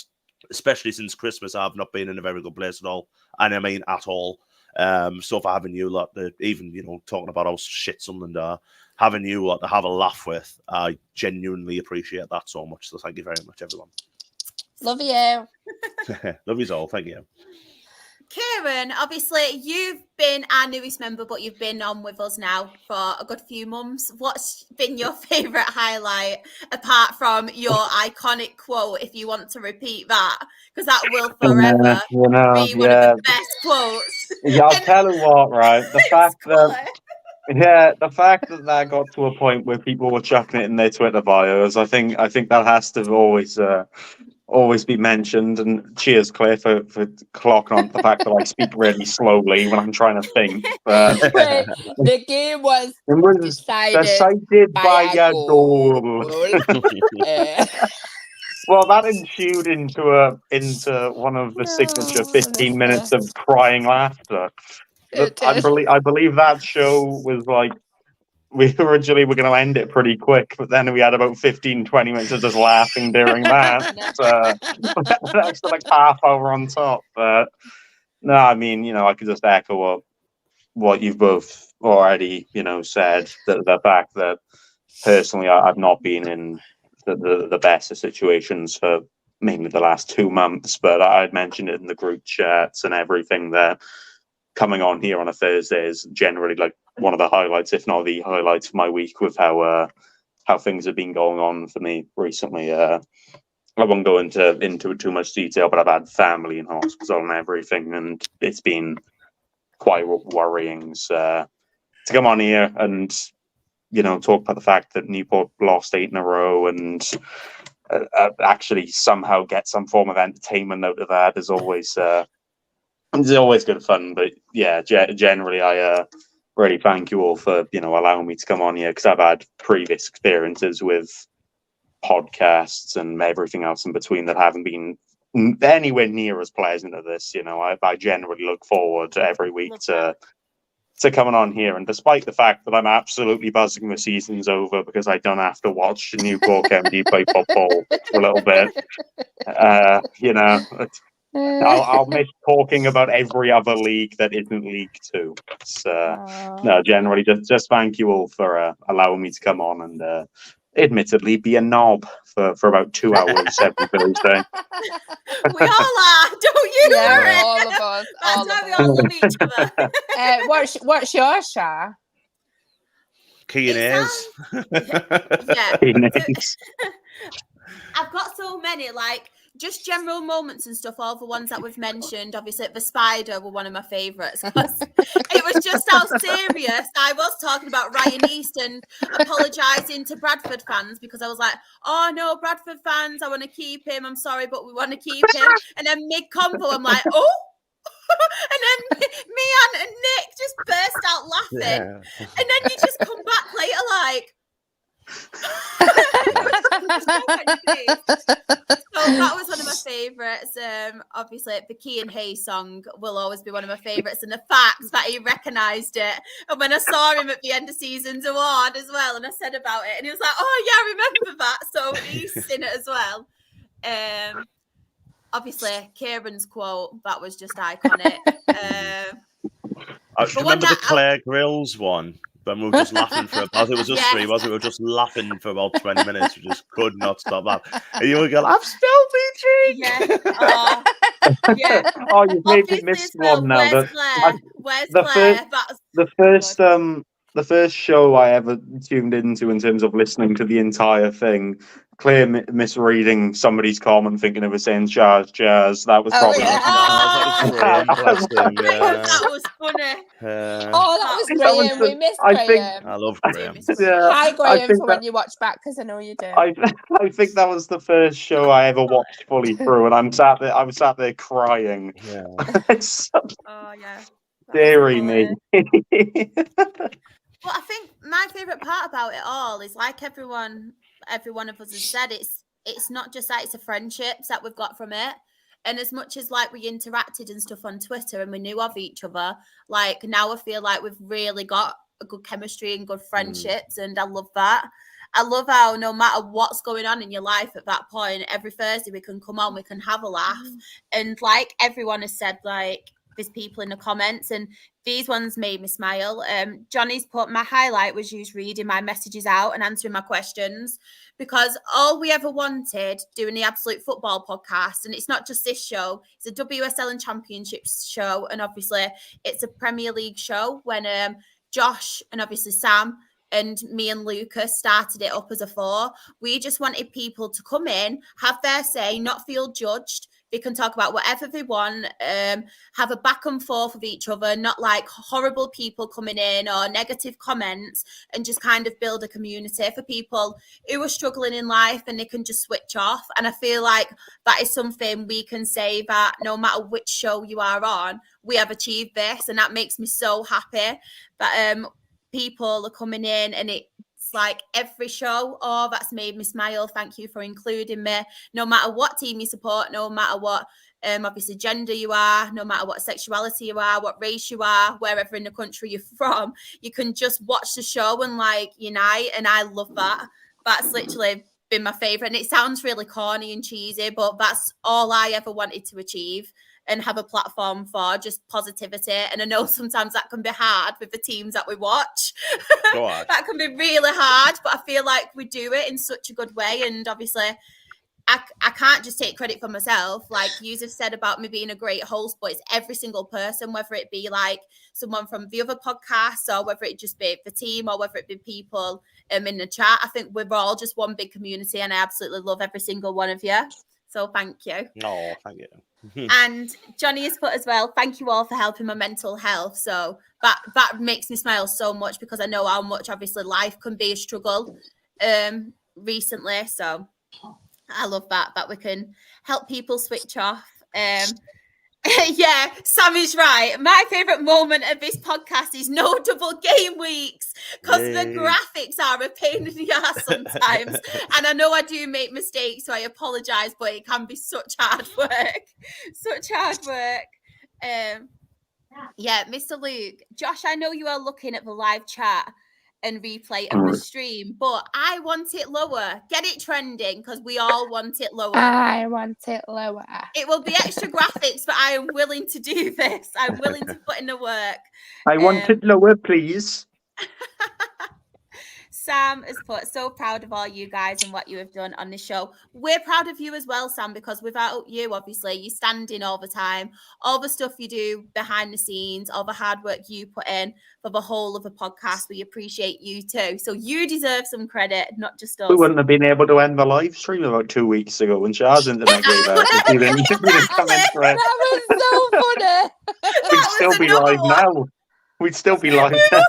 S5: especially since Christmas, I've not been in a very good place at all. And I mean at all. So for having you lot, even talking about how shit Sunderland are, having you lot to have a laugh with, I genuinely appreciate that so much. So thank you very much, everyone.
S3: Love you.
S5: Love you all. Thank you.
S1: Keiron, obviously you've been our newest member, but you've been on with us now for a good few months. What's been your favourite highlight, apart from your iconic quote, if you want to repeat that? Because that will forever be one of the best quotes.
S4: Yeah, I'll tell you what, right? The fact that got to a point where people were chucking it in their Twitter bios, I think that has to always be mentioned. And cheers, Claire, for clocking on the fact that I speak really slowly when I'm trying to think. But
S3: the game was
S4: decided by a goal. Well, that ensued into one of the signature 15 minutes of crying laughter. I believe that show was like, we originally were going to end it pretty quick, but then we had about 15-20 minutes of just laughing during that. That's like half hour on top. But no, I mean, I could just echo what you've both already, said, the fact that personally I've not been in the best of situations for mainly the last 2 months, but I'd mentioned it in the group chats and everything that coming on here on a Thursday is generally like one of the highlights, if not the highlights of my week, with how things have been going on for me recently. I won't go into too much detail, but I've had family in hospital and everything, and it's been quite worrying. To come on here and talk about the fact that Newport lost 8 in a row and actually somehow get some form of entertainment out of that is always good fun. But yeah, generally I really thank you all for allowing me to come on here, because I've had previous experiences with podcasts and everything else in between that haven't been anywhere near as pleasant as this. I generally look forward to every week to coming on here, and despite the fact that I'm absolutely buzzing the season's over because I don't have to watch Newport County play football for a little bit, I'll miss talking about every other league that isn't League Two. No, generally, just thank you all for allowing me to come on and admittedly be a knob for about 2 hours every Thursday.
S1: We all are, don't you worry.
S3: All of us.
S1: That's why we all love each other.
S3: What's your Shah?
S5: Key and ears.
S1: Yeah. I've got so many, like, just general moments and stuff, all the ones that we've mentioned. Obviously, the spider were one of my favourites, because it was just how serious I was talking about Ryan East and apologising to Bradford fans, because I was like, oh no, Bradford fans, I want to keep him, I'm sorry, but we want to keep him. And then mid-combo, I'm like, oh! And then me and Nick just burst out laughing. Yeah. And then you just come back later like... So that was one of my favourites. Obviously, the Key and Hay song will always be one of my favourites, and the fact that he recognised it. And when I saw him at the end of season's award as well, and I said about it, and he was like, "Oh yeah, I remember that." So he's in it as well. Obviously, Keiron's quote, that was just iconic.
S5: I remember the Clare Grills one. When we were just laughing for about, it was just three, wasn't it? We were just laughing for about 20 minutes. We just could not stop that. And you were going, I've spilled my drink.
S1: Yeah. Yeah.
S4: Oh, you've made me miss one now.
S1: Where's Clare?
S4: The first show I ever tuned into in terms of listening to the entire thing, Claire misreading somebody's comment, thinking it was saying jazz. That was probably
S1: that was funny.
S3: That was Graham. We missed Graham.
S5: I love Graham.
S3: Hi, Graham, for when you watch back, because I know you do.
S4: I think that was the first show I ever watched fully through, and I was sat there crying.
S5: Yeah.
S1: Oh yeah.
S4: Deary me.
S1: Well, I think my favourite part about it all is, like every one of us has said, it's not just that, it's the friendships that we've got from it. And as much as like we interacted and stuff on Twitter and we knew of each other, like now I feel like we've really got a good chemistry and good friendships, and I love that. I love how no matter what's going on in your life at that point, every Thursday we can come on, we can have a laugh. And like everyone has said, like there's people in the comments, and these ones made me smile. Johnny's put, my highlight was you reading my messages out and answering my questions, because all we ever wanted doing the Absolute Football podcast, and it's not just this show, it's a WSL and Championship show, and obviously it's a Premier League show. When Josh and obviously Sam and me and Lucas started it up as a 4, we just wanted people to come in, have their say, not feel judged. They can talk about whatever they want, have a back and forth with each other, not like horrible people coming in or negative comments, and just kind of build a community for people who are struggling in life and they can just switch off. And I feel like that is something we can say, that no matter which show you are on, we have achieved this. And that makes me so happy that people are coming in, and it's like every show, oh, that's made me smile. Thank you for including me. No matter what team you support, no matter what obviously gender you are, no matter what sexuality you are, what race you are, wherever in the country you're from, you can just watch the show and like unite. And I love that. That's literally been my favourite. And it sounds really corny and cheesy, but that's all I ever wanted to achieve and have a platform for, just positivity. And I know sometimes that can be hard with the teams that we watch. That can be really hard, but I feel like we do it in such a good way. And obviously, I can't just take credit for myself. Like you have said about me being a great host, but it's every single person, whether it be like someone from the other podcasts or whether it just be the team or whether it be people in the chat. I think we're all just one big community and I absolutely love every single one of you. So thank you.
S2: No, thank you.
S1: And Johnny has put as well, thank you all for helping my mental health. So that makes me smile so much because I know how much obviously life can be a struggle recently. So I love that we can help people switch off. Yeah, Sam is right. My favourite moment of this podcast is no double game weeks because the graphics are a pain in the ass sometimes. And I know I do make mistakes, so I apologise, but it can be such hard work. Such hard work. Yeah, Mr. Luke. Josh, I know you are looking at the live chat and replay of the stream, but I want it lower. Get it trending because we all want it lower.
S3: I want it lower.
S1: It will be extra graphics, but I am willing to do this. I'm willing to put in the work.
S4: I want it lower, please.
S1: Sam has put, so proud of all you guys and what you have done on the show. We're proud of you as well, Sam, because without you, obviously, you stand in all the time, all the stuff you do behind the scenes, all the hard work you put in for the whole of the podcast. We appreciate you too. So you deserve some credit, not just us.
S4: We wouldn't have been able to end the live stream about 2 weeks ago when Shah's internet gave out. We didn't come in for it.
S3: That was so funny.
S4: We'd still be live now. We'd still be live now.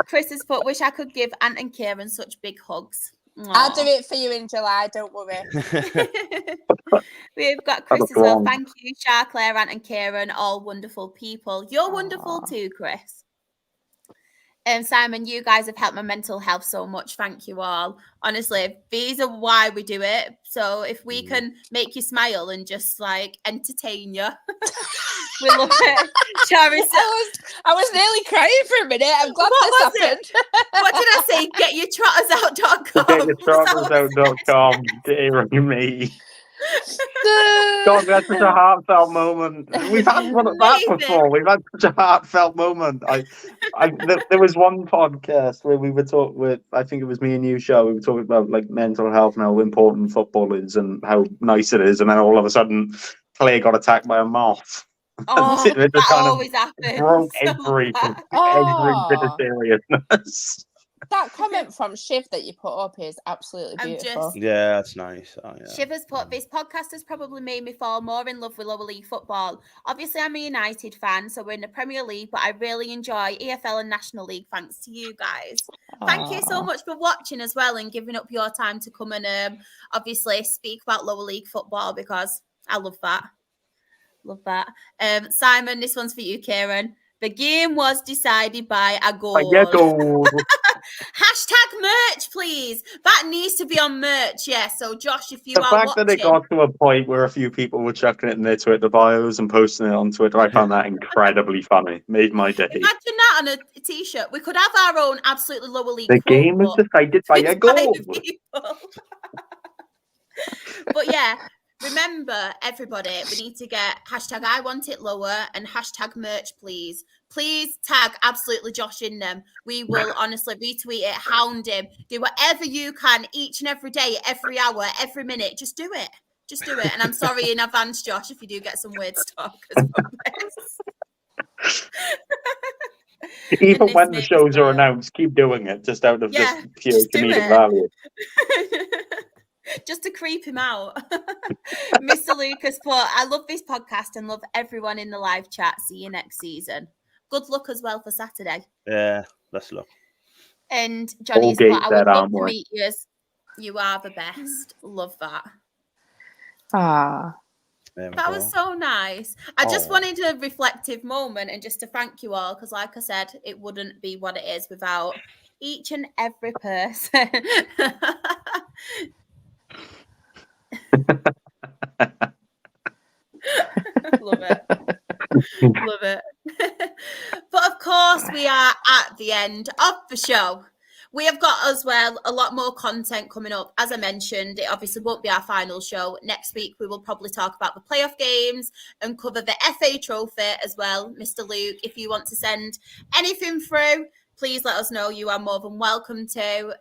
S1: Chris has put, wish I could give Ant and Keiron such big hugs. Aww.
S3: I'll do it for you in July, don't worry.
S1: We've got Chris as well. Thank you, Shah, Clare, Ant and Keiron, all wonderful people. You're wonderful too, Chris. Simon, you guys have helped my mental health so much. Thank you all. Honestly, these are why we do it. So if we can make you smile and just like entertain you, we love it.
S3: I was nearly crying for a minute. I'm glad this happened.
S1: What did I say? GetYourTrottersOut.com.
S4: GetYourTrottersOut.com. Dear me. God, we had such a heartfelt moment. We've had one of that before. We've had such a heartfelt moment. There was one podcast where we were talking with, I think it was me and you, Show. We were talking about like mental health and how important football is and how nice it is. And then all of a sudden, Clare got attacked by a moth.
S1: Oh, that always happens.
S4: Broke every bit of seriousness.
S3: That comment from Shiv that you put up is absolutely beautiful.
S2: Yeah, that's nice. Oh, yeah.
S1: Shiv has put, this podcast has probably made me fall more in love with lower league football. Obviously, I'm a United fan, so we're in the Premier League, but I really enjoy EFL and National League thanks to you guys. Thank you so much for watching as well and giving up your time to come and obviously speak about lower league football because I love that. Love that. Simon, this one's for you, Keiron. The game was decided by a goal. Hashtag merch, please. That needs to be on merch. Yeah. So, Josh, if you are watching, the fact
S4: that it got to a point where a few people were chucking it in their Twitter bios and posting it on Twitter, I found that incredibly funny. Made my day.
S1: Imagine that on a t-shirt. We could have our own absolutely lower league.
S4: The game was decided by a goal.
S1: But yeah. Remember, everybody, we need to get hashtag I want it lower and hashtag merch, please. Please tag absolutely Josh in them. We will honestly retweet it, hound him, do whatever you can each and every day, every hour, every minute. Just do it. Just do it. And I'm sorry in advance, Josh, if you do get some weird stuff.
S4: Even when the shows are announced, keep doing it just out of just pure comedic value.
S1: Just to creep him out. Mr. Lucas put, I love this podcast and love everyone in the live chat. See you next season. Good luck as well for Saturday.
S2: Yeah, best luck.
S1: And Johnny's put, I would love to meet you. You are the best. Love that. That was so nice. I just wanted a reflective moment and just to thank you all because, like I said, it wouldn't be what it is without each and every person. Love it. Love it. But of course, we are at the end of the show. We have got as well a lot more content coming up. As I mentioned, it obviously won't be our final show. Next week, we will probably talk about the playoff games and cover the FA Trophy as well. Mr. Luke, if you want to send anything through, please let us know. You are more than welcome to.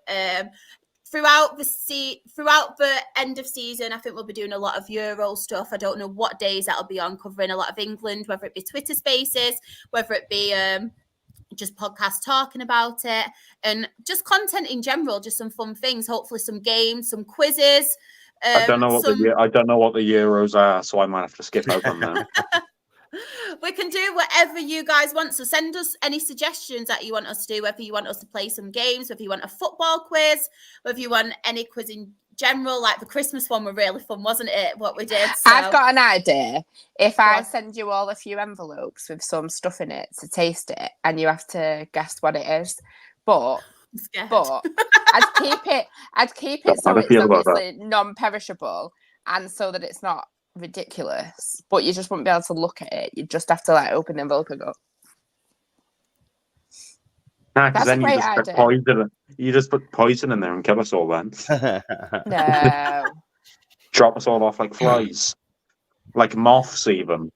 S1: Throughout the end of season, I think we'll be doing a lot of Euro stuff. I don't know what days that'll be on, covering a lot of England, whether it be Twitter Spaces, whether it be just podcasts talking about it, and just content in general, just some fun things. Hopefully, some games, some quizzes.
S4: I don't know what the Euros are, so I might have to skip over them now.
S1: We can do whatever you guys want. So send us any suggestions that you want us to do, whether you want us to play some games, whether you want a football quiz, whether you want any quiz in general. Like the Christmas one were really fun, wasn't it? What we did. So.
S3: I've got an idea. If I send you all a few envelopes with some stuff in it to taste it, and you have to guess what it is, but I'd keep it so it's obviously non-perishable, and so that it's not ridiculous, but you just wouldn't be able to look at it. You just have to like open the envelope and go.
S4: Because then you just put poison. You just put poison in there and kill us all. Then
S3: no,
S4: drop us all off like flies, like moths even.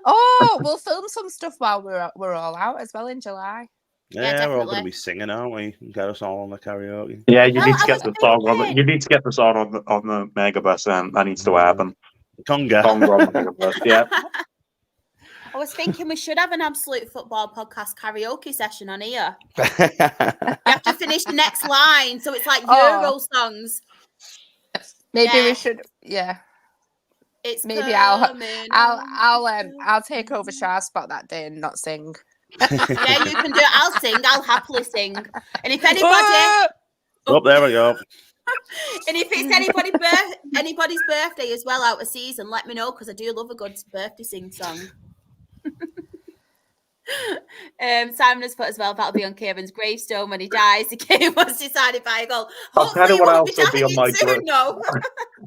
S3: Oh, we'll film some stuff while we're all out as well in July.
S2: Yeah, we're all going to be singing, aren't we? And get us all on the karaoke.
S4: Yeah, you need to get the song on. You need to get the song on the megabus, and that needs to happen.
S2: Conga.
S4: On the megabus, yeah.
S1: I was thinking we should have an Absolute Football podcast karaoke session on here. You have to finish the next line, so it's like Euro songs.
S3: Maybe we should. Yeah.
S1: It's
S3: maybe I'll take over Shah's spot that day and not sing.
S1: Yeah, you can do it. I'll sing. I'll happily sing. And if anybody,
S2: there we go.
S1: And if it's anybody's birthday as well out of season, let me know, because I do love a good birthday sing song. Simon has put as well, that'll be on Keiron's gravestone when he dies. The game was decided by a goal.
S4: I'll tell you what else will be on my gravestone.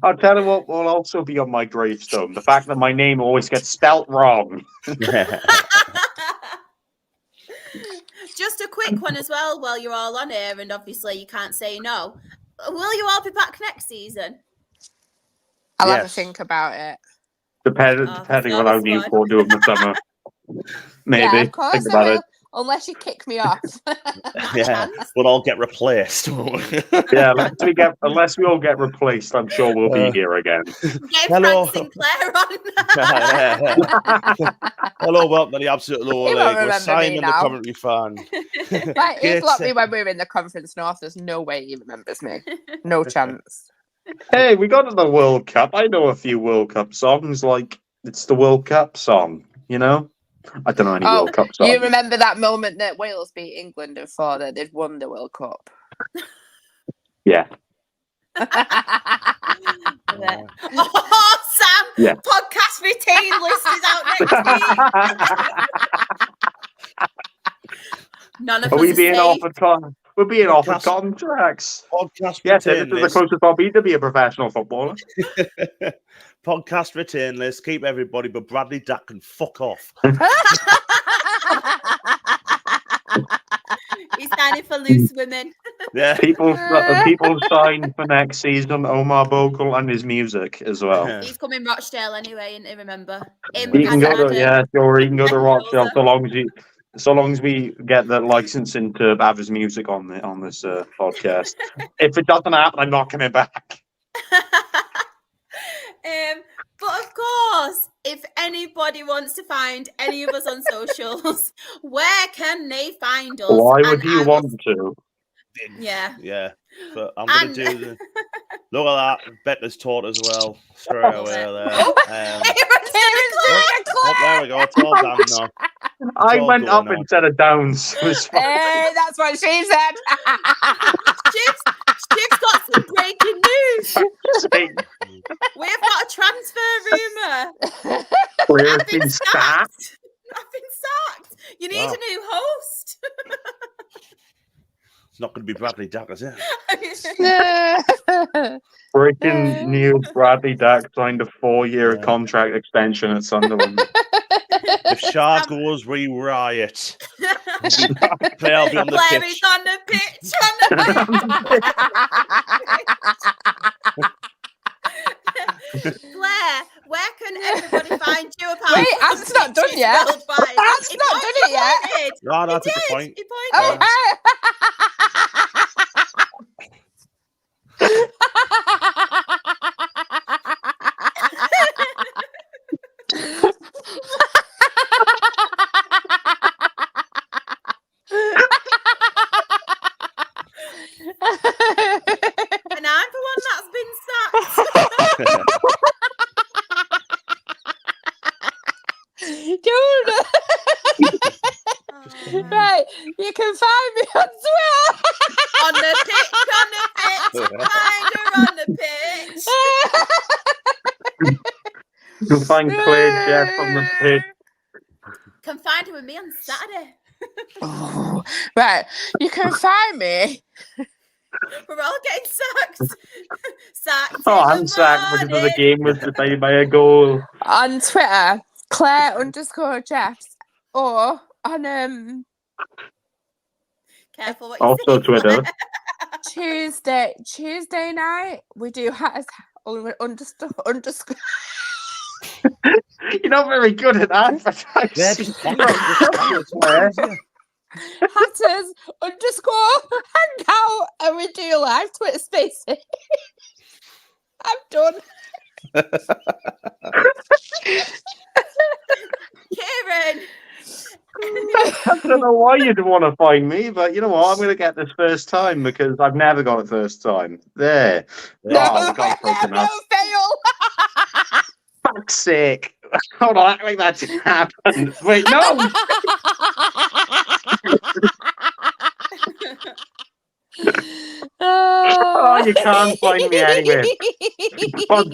S4: I'll tell you what will also be on my gravestone: the fact that my name always gets spelt wrong.
S1: Just a quick one as well while you're all on here, and obviously you can't say no. Will you all be back next season?
S3: I'll have to think about it.
S4: Depending on how you four do in the summer. Maybe.
S3: Yeah, of course I will. Unless you kick me off.
S2: Yeah, we'll all get replaced.
S4: Yeah, unless we all get replaced, I'm sure we'll be here again.
S2: Hello.
S1: Sinclair on.
S2: Hello, welcome to the Absolute Lower League. We're signing the Coventry fan.
S3: Like, he blocked me when we were in the Conference North. There's no way he remembers me. No chance.
S4: Hey, we got to the World Cup. I know a few World Cup songs, like it's the World Cup song, you know? I don't know any World Cup songs.
S3: You remember that moment that Wales beat England and thought that they'd won the World Cup?
S4: Yeah.
S1: Oh, Sam!
S4: Yeah.
S1: Podcast retain list is out next week. None of us
S4: we being offered We're being offered contracts.
S2: Podcast
S4: yes,
S2: retain
S4: this is the closest I'll be to be a professional footballer.
S2: Podcast retain list. Keep everybody, but Bradley Dack can fuck off.
S1: He's signing for loose women.
S2: Yeah.
S4: People sign for next season. Omar Bogle and his music as well.
S2: Yeah.
S1: He's coming Rochdale anyway, and remember.
S4: He can go to Rochdale so long as we get the licensing to have his music on this podcast. If it doesn't happen, I'm not coming back.
S1: But of course, if anybody wants to find any of us on socials, where can they find us?
S4: Why would you want to?
S1: Yeah.
S2: Yeah. But I'm going to do the... Look at that. Becca's taught as well. Straight away there.
S1: There
S2: we go. It's all done now.
S4: I went up instead of down. So
S3: hey, that's what she said.
S1: Shiv's got some breaking news. We've got a transfer rumour.
S4: I've been sacked.
S1: You need a new host.
S2: It's not going to be Bradley Dack, is it?
S4: Breaking news: Bradley Dack signed a 4-year contract extension at Sunderland.
S5: If Shard goes, we riot. Claire will be on the
S1: Claire
S5: pitch.
S1: is on the pitch. Claire, where can everybody find you? Apart
S3: Wait,
S1: from
S3: Anne's not done
S1: pitches
S3: yet.
S1: worldwide?
S3: Anne's
S1: He
S3: not done
S1: pointed,
S3: it yet.
S1: he pointed.
S5: No, that's a
S1: He
S5: good
S1: did,
S5: point.
S1: he pointed.
S3: Oh,
S1: And I'm the one that's been sacked.
S3: Dude. Right, you can find me on Twitter.
S1: On the pitch, on the pitch. Find her on the pitch.
S4: You'll find Claire Jeff on the pitch.
S1: Can find her with me on Saturday.
S3: Oh, right, you can find me
S1: We're all getting sacked. Sacked.
S4: Oh,
S1: in
S4: I'm
S1: the
S4: sacked because of the
S1: morning.
S4: game was decided by a goal.
S3: on Twitter, Claire_Jeffs, or on
S1: Careful what you
S4: Also
S1: say.
S4: Twitter.
S3: Tuesday night we do underscore.
S4: You're not very good at advertising.
S5: Yeah, just
S3: Hatters _ hangout, and we do live Twitter Spaces. I'm done.
S1: Keiron.
S4: I don't know why you'd want to find me, but you know what? I'm going to get this first time because I've never got it first time. There. Oh, God, broken up.
S3: Fail.
S4: Fuck's sake. Hold on, act like that didn't happen. Wait, no! Oh, you can't find me anywhere.
S1: Sam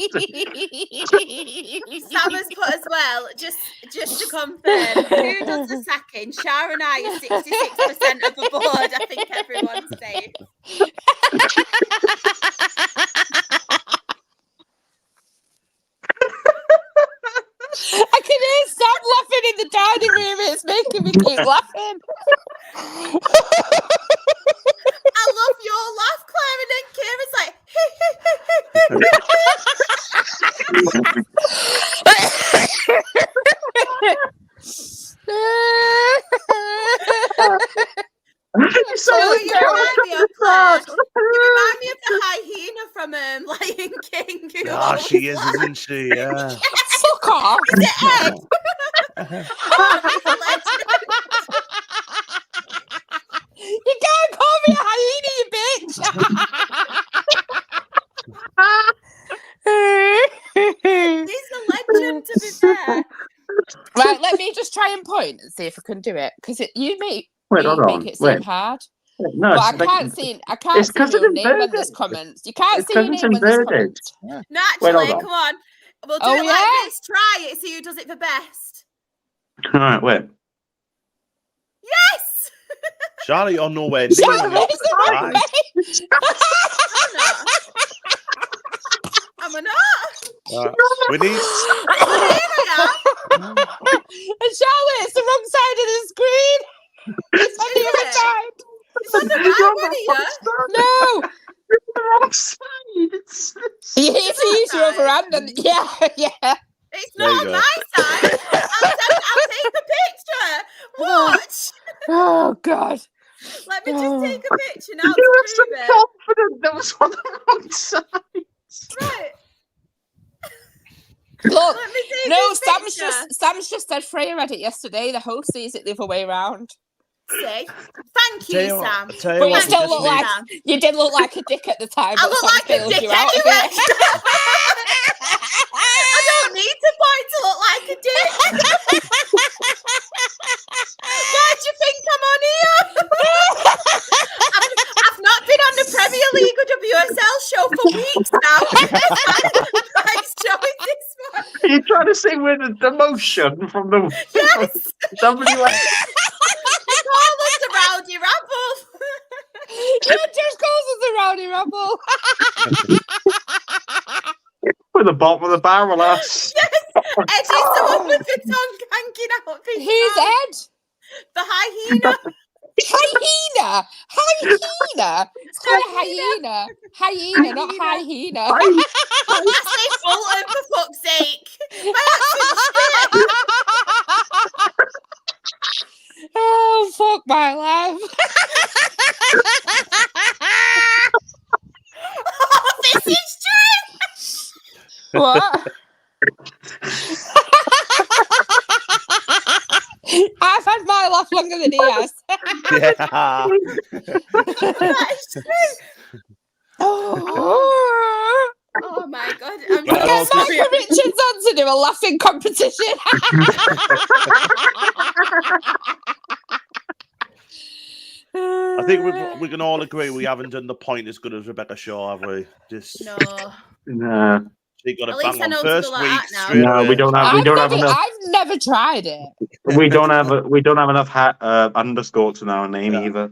S1: has put as well, just to confirm, who does the sacking? Shah and I are 66% of the board. I think everyone's safe.
S3: I can hear Sam laughing in the dining room. It's making me keep laughing.
S1: I love your laugh, Claire, and then Kira's like,
S4: So
S1: you remind me of Claire. You remind me of the hyena from Lion King. Who
S5: Ah,
S1: always
S5: she is,
S1: laughs.
S5: isn't she? Yeah.
S3: Fuck off.
S1: Is it Ed?
S3: You can't call me a hyena, you bitch.
S1: He's a legend, to be fair.
S3: Right, let me just try and point and see if I can do it, because you make
S4: hold on.
S3: it seem hard.
S4: No,
S3: But I
S4: it's like-
S3: can't see. I
S4: it's
S3: can't see
S4: 'cause
S3: your
S4: it's
S3: name when
S4: inverted.
S3: there's comments. You can't
S4: It's
S3: see your
S4: 'cause it's
S3: name when there's
S4: inverted.
S3: comments.
S1: No,
S4: Wait,
S1: actually,
S4: hold on.
S1: come on. We'll do
S3: Oh,
S1: it like
S3: yeah?
S1: this. Try it, see who does it the best.
S4: All right, wait.
S1: Yes!
S5: Charlie, you're nowhere
S3: Shut
S5: near.
S3: up,
S5: the
S3: it's the
S5: opposite
S3: wrong
S5: side.
S1: I'm not.
S5: We need.
S1: Here I am.
S3: And Charlotte, it's the wrong side of the screen. It's on the
S1: Is
S3: other
S1: it?
S3: side.
S1: It's on the right one here.
S3: No,
S4: It's the wrong side. It's
S3: you need to use your other hand. And, yeah.
S1: It's
S5: There you
S1: not on
S5: go.
S1: my side. I'll take a picture. Watch.
S3: Oh God.
S1: Let me just take a picture now
S4: You
S1: to
S4: were so
S1: prove it.
S4: confident that was on the wrong side.
S1: Right.
S3: Look,
S1: Let me take
S3: no,
S1: this picture.
S3: Sam's just said Freya read it yesterday. The host sees it the other way round.
S1: See? Thank
S5: Tell
S1: you,
S5: you what-
S1: Sam.
S5: tell you
S3: But you
S5: what,
S3: still
S5: just
S3: look
S5: need-
S3: like you did look like a dick at the time.
S1: I
S3: but
S1: look
S3: Sam
S1: like a
S3: bailed
S1: dick
S3: you out of
S1: anyway.
S3: it.
S1: I don't need to point to look like a dick. Why do you think I'm on here? I've not been on the Premier League or WSL show for weeks now. Thanks, Joey, this one.
S4: Are you trying to say we're the demotion from the
S1: Yes.
S4: WS?
S1: They call us the Rowdy Rabble.
S3: You just calls us a rowdy rabble.
S4: We're the bottom of the barrel, us.
S1: Eddie's the one with the tongue looking out.
S3: Who's Ed?
S1: The hyena.
S3: Hyena! Hyena! It's called a hyena. Hyena, not hyena.
S1: I say Bolton, for fuck's sake. My accent's shit.
S3: Oh, fuck my life.
S1: Oh, this is true.
S3: What? I've had my laugh longer than he has.
S2: Yeah.
S1: That is true. Oh my god. I'm
S2: Right,
S1: so
S2: I'll
S3: Get Michael Richards on to do a laughing competition.
S2: I think we can all agree we haven't done the point as good as Rebecca Shaw, have we? Just
S1: No.
S4: Nah.
S2: she got
S1: At
S2: a
S1: least
S2: bang
S1: I
S2: on
S1: know to
S2: first
S1: go like
S2: week.
S1: that now.
S2: straight
S4: No,
S2: away.
S4: we don't have. We don't have enough.
S3: I've never tried it.
S4: We don't have enough underscores in our name
S2: Yeah.
S4: either.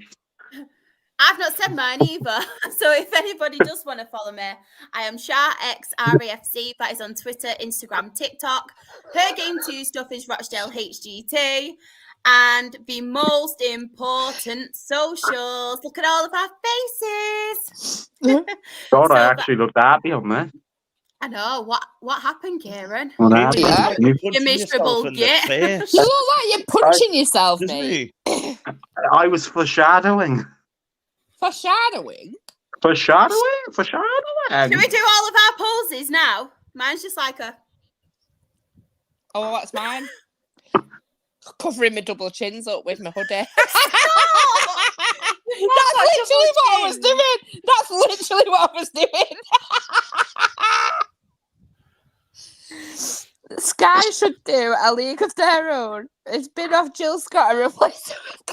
S1: I've not said mine either. So if anybody does want to follow me, I am SharXRAFC. That is on Twitter, Instagram, TikTok. Her Game 2 stuff is Rochdale HGT. And the most important socials. Look at all of our faces.
S4: God, I
S1: So,
S4: actually looked happy on there.
S1: I know. What happened, Keiron?
S2: He
S3: Yeah.
S2: looks like you're punching
S1: miserable
S2: yourself in the
S1: git.
S2: face,
S3: You look like you're punching yourself,
S2: doesn't
S3: mate.
S2: he?
S4: I was foreshadowing.
S3: Foreshadowing.
S4: Foreshadowing?
S1: Should we do all of our poses now? Mine's just like a...
S3: Oh, what's mine? Covering my double chins up with my hoodie. That's literally what I was doing. That's literally what I was doing. Sky should do a league of their own. It's been off Jill Scott and replaced it with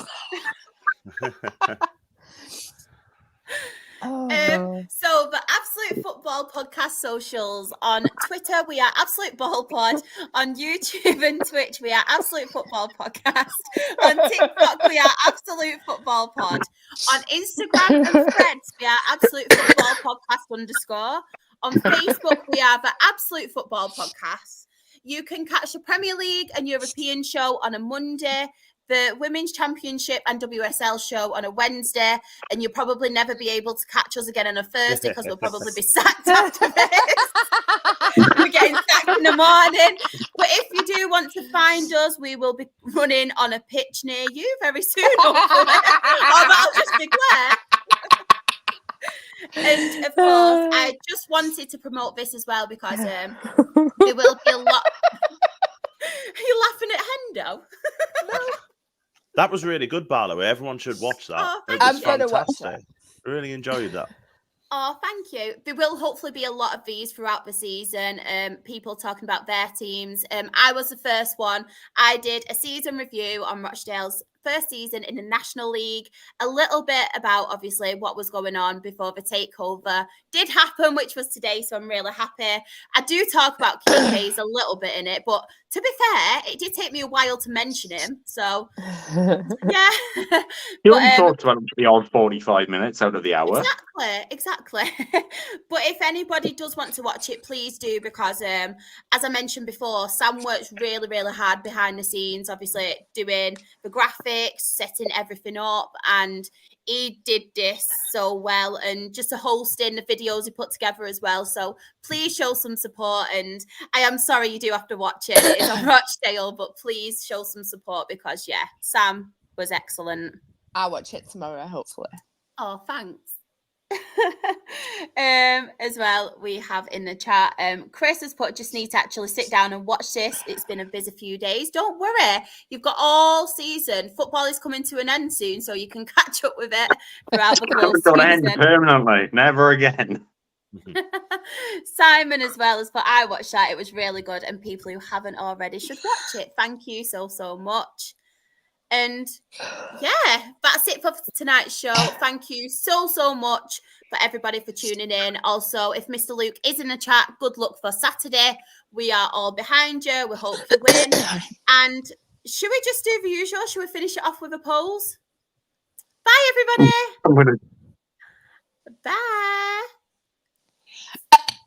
S3: Clare.
S1: So the Absolute Football Podcast socials on Twitter, we are Absolute Ball Pod. On YouTube and Twitch, we are Absolute Football Podcast. On TikTok, we are Absolute Football Pod. On Instagram and Threads, we are Absolute Football Podcast _. On Facebook, we are the Absolute Football Podcast. You can catch the Premier League and European show on a Monday, the Women's Championship and WSL show on a Wednesday, and you'll probably never be able to catch us again on a Thursday because we'll probably be sacked after this. We're getting sacked in the morning. But if you do want to find us, we will be running on a pitch near you very soon, hopefully. Or that'll just be Claire. And of course, I just wanted to promote this as well because there will be a lot. Are you laughing at Hendo?
S2: That was really good, by the way. Everyone should watch that.
S1: Oh,
S2: It
S3: I'm
S2: was
S3: gonna watch
S2: fantastic. Really enjoyed that.
S1: Oh, thank you. There will hopefully be a lot of these throughout the season. People talking about their teams. I was the first one. I did a season review on Rochdale's first season in the National League. A little bit about obviously what was going on before the takeover did happen, which was today. So I'm really happy. I do talk about Keith Hayes a little bit in it, but to be fair, it did take me a while to mention him. So yeah.
S4: You only talked about him for the odd 45 minutes out of the hour.
S1: Exactly. But if anybody does want to watch it, please do, because as I mentioned before, Sam works really, really hard behind the scenes, obviously doing the graphics, setting everything up, and he did this so well, and just hosting the videos he put together as well. So please show some support, and I am sorry you do have to watch it. It's on Rochdale, but please show some support because yeah, Sam was excellent.
S3: I'll watch it tomorrow, hopefully.
S1: Oh, thanks. As well, we have in the chat, Chris has put, just need to actually sit down and watch this. It's been a busy few days. Don't worry, you've got all season. Football is coming to an end soon, so you can catch up with it throughout the whole
S4: It's going to end
S1: season.
S4: permanently. Never again.
S1: Simon as well has put, I watched that. It was really good, and people who haven't already should watch it. Thank you so much. And yeah, that's it for tonight's show. Thank you so much for everybody for tuning in. Also, if Mr. Luke is in the chat, good luck for Saturday. We are all behind you. We hope you win. And should we just do the usual? Should we finish it off with a pose? Bye, everybody. Bye.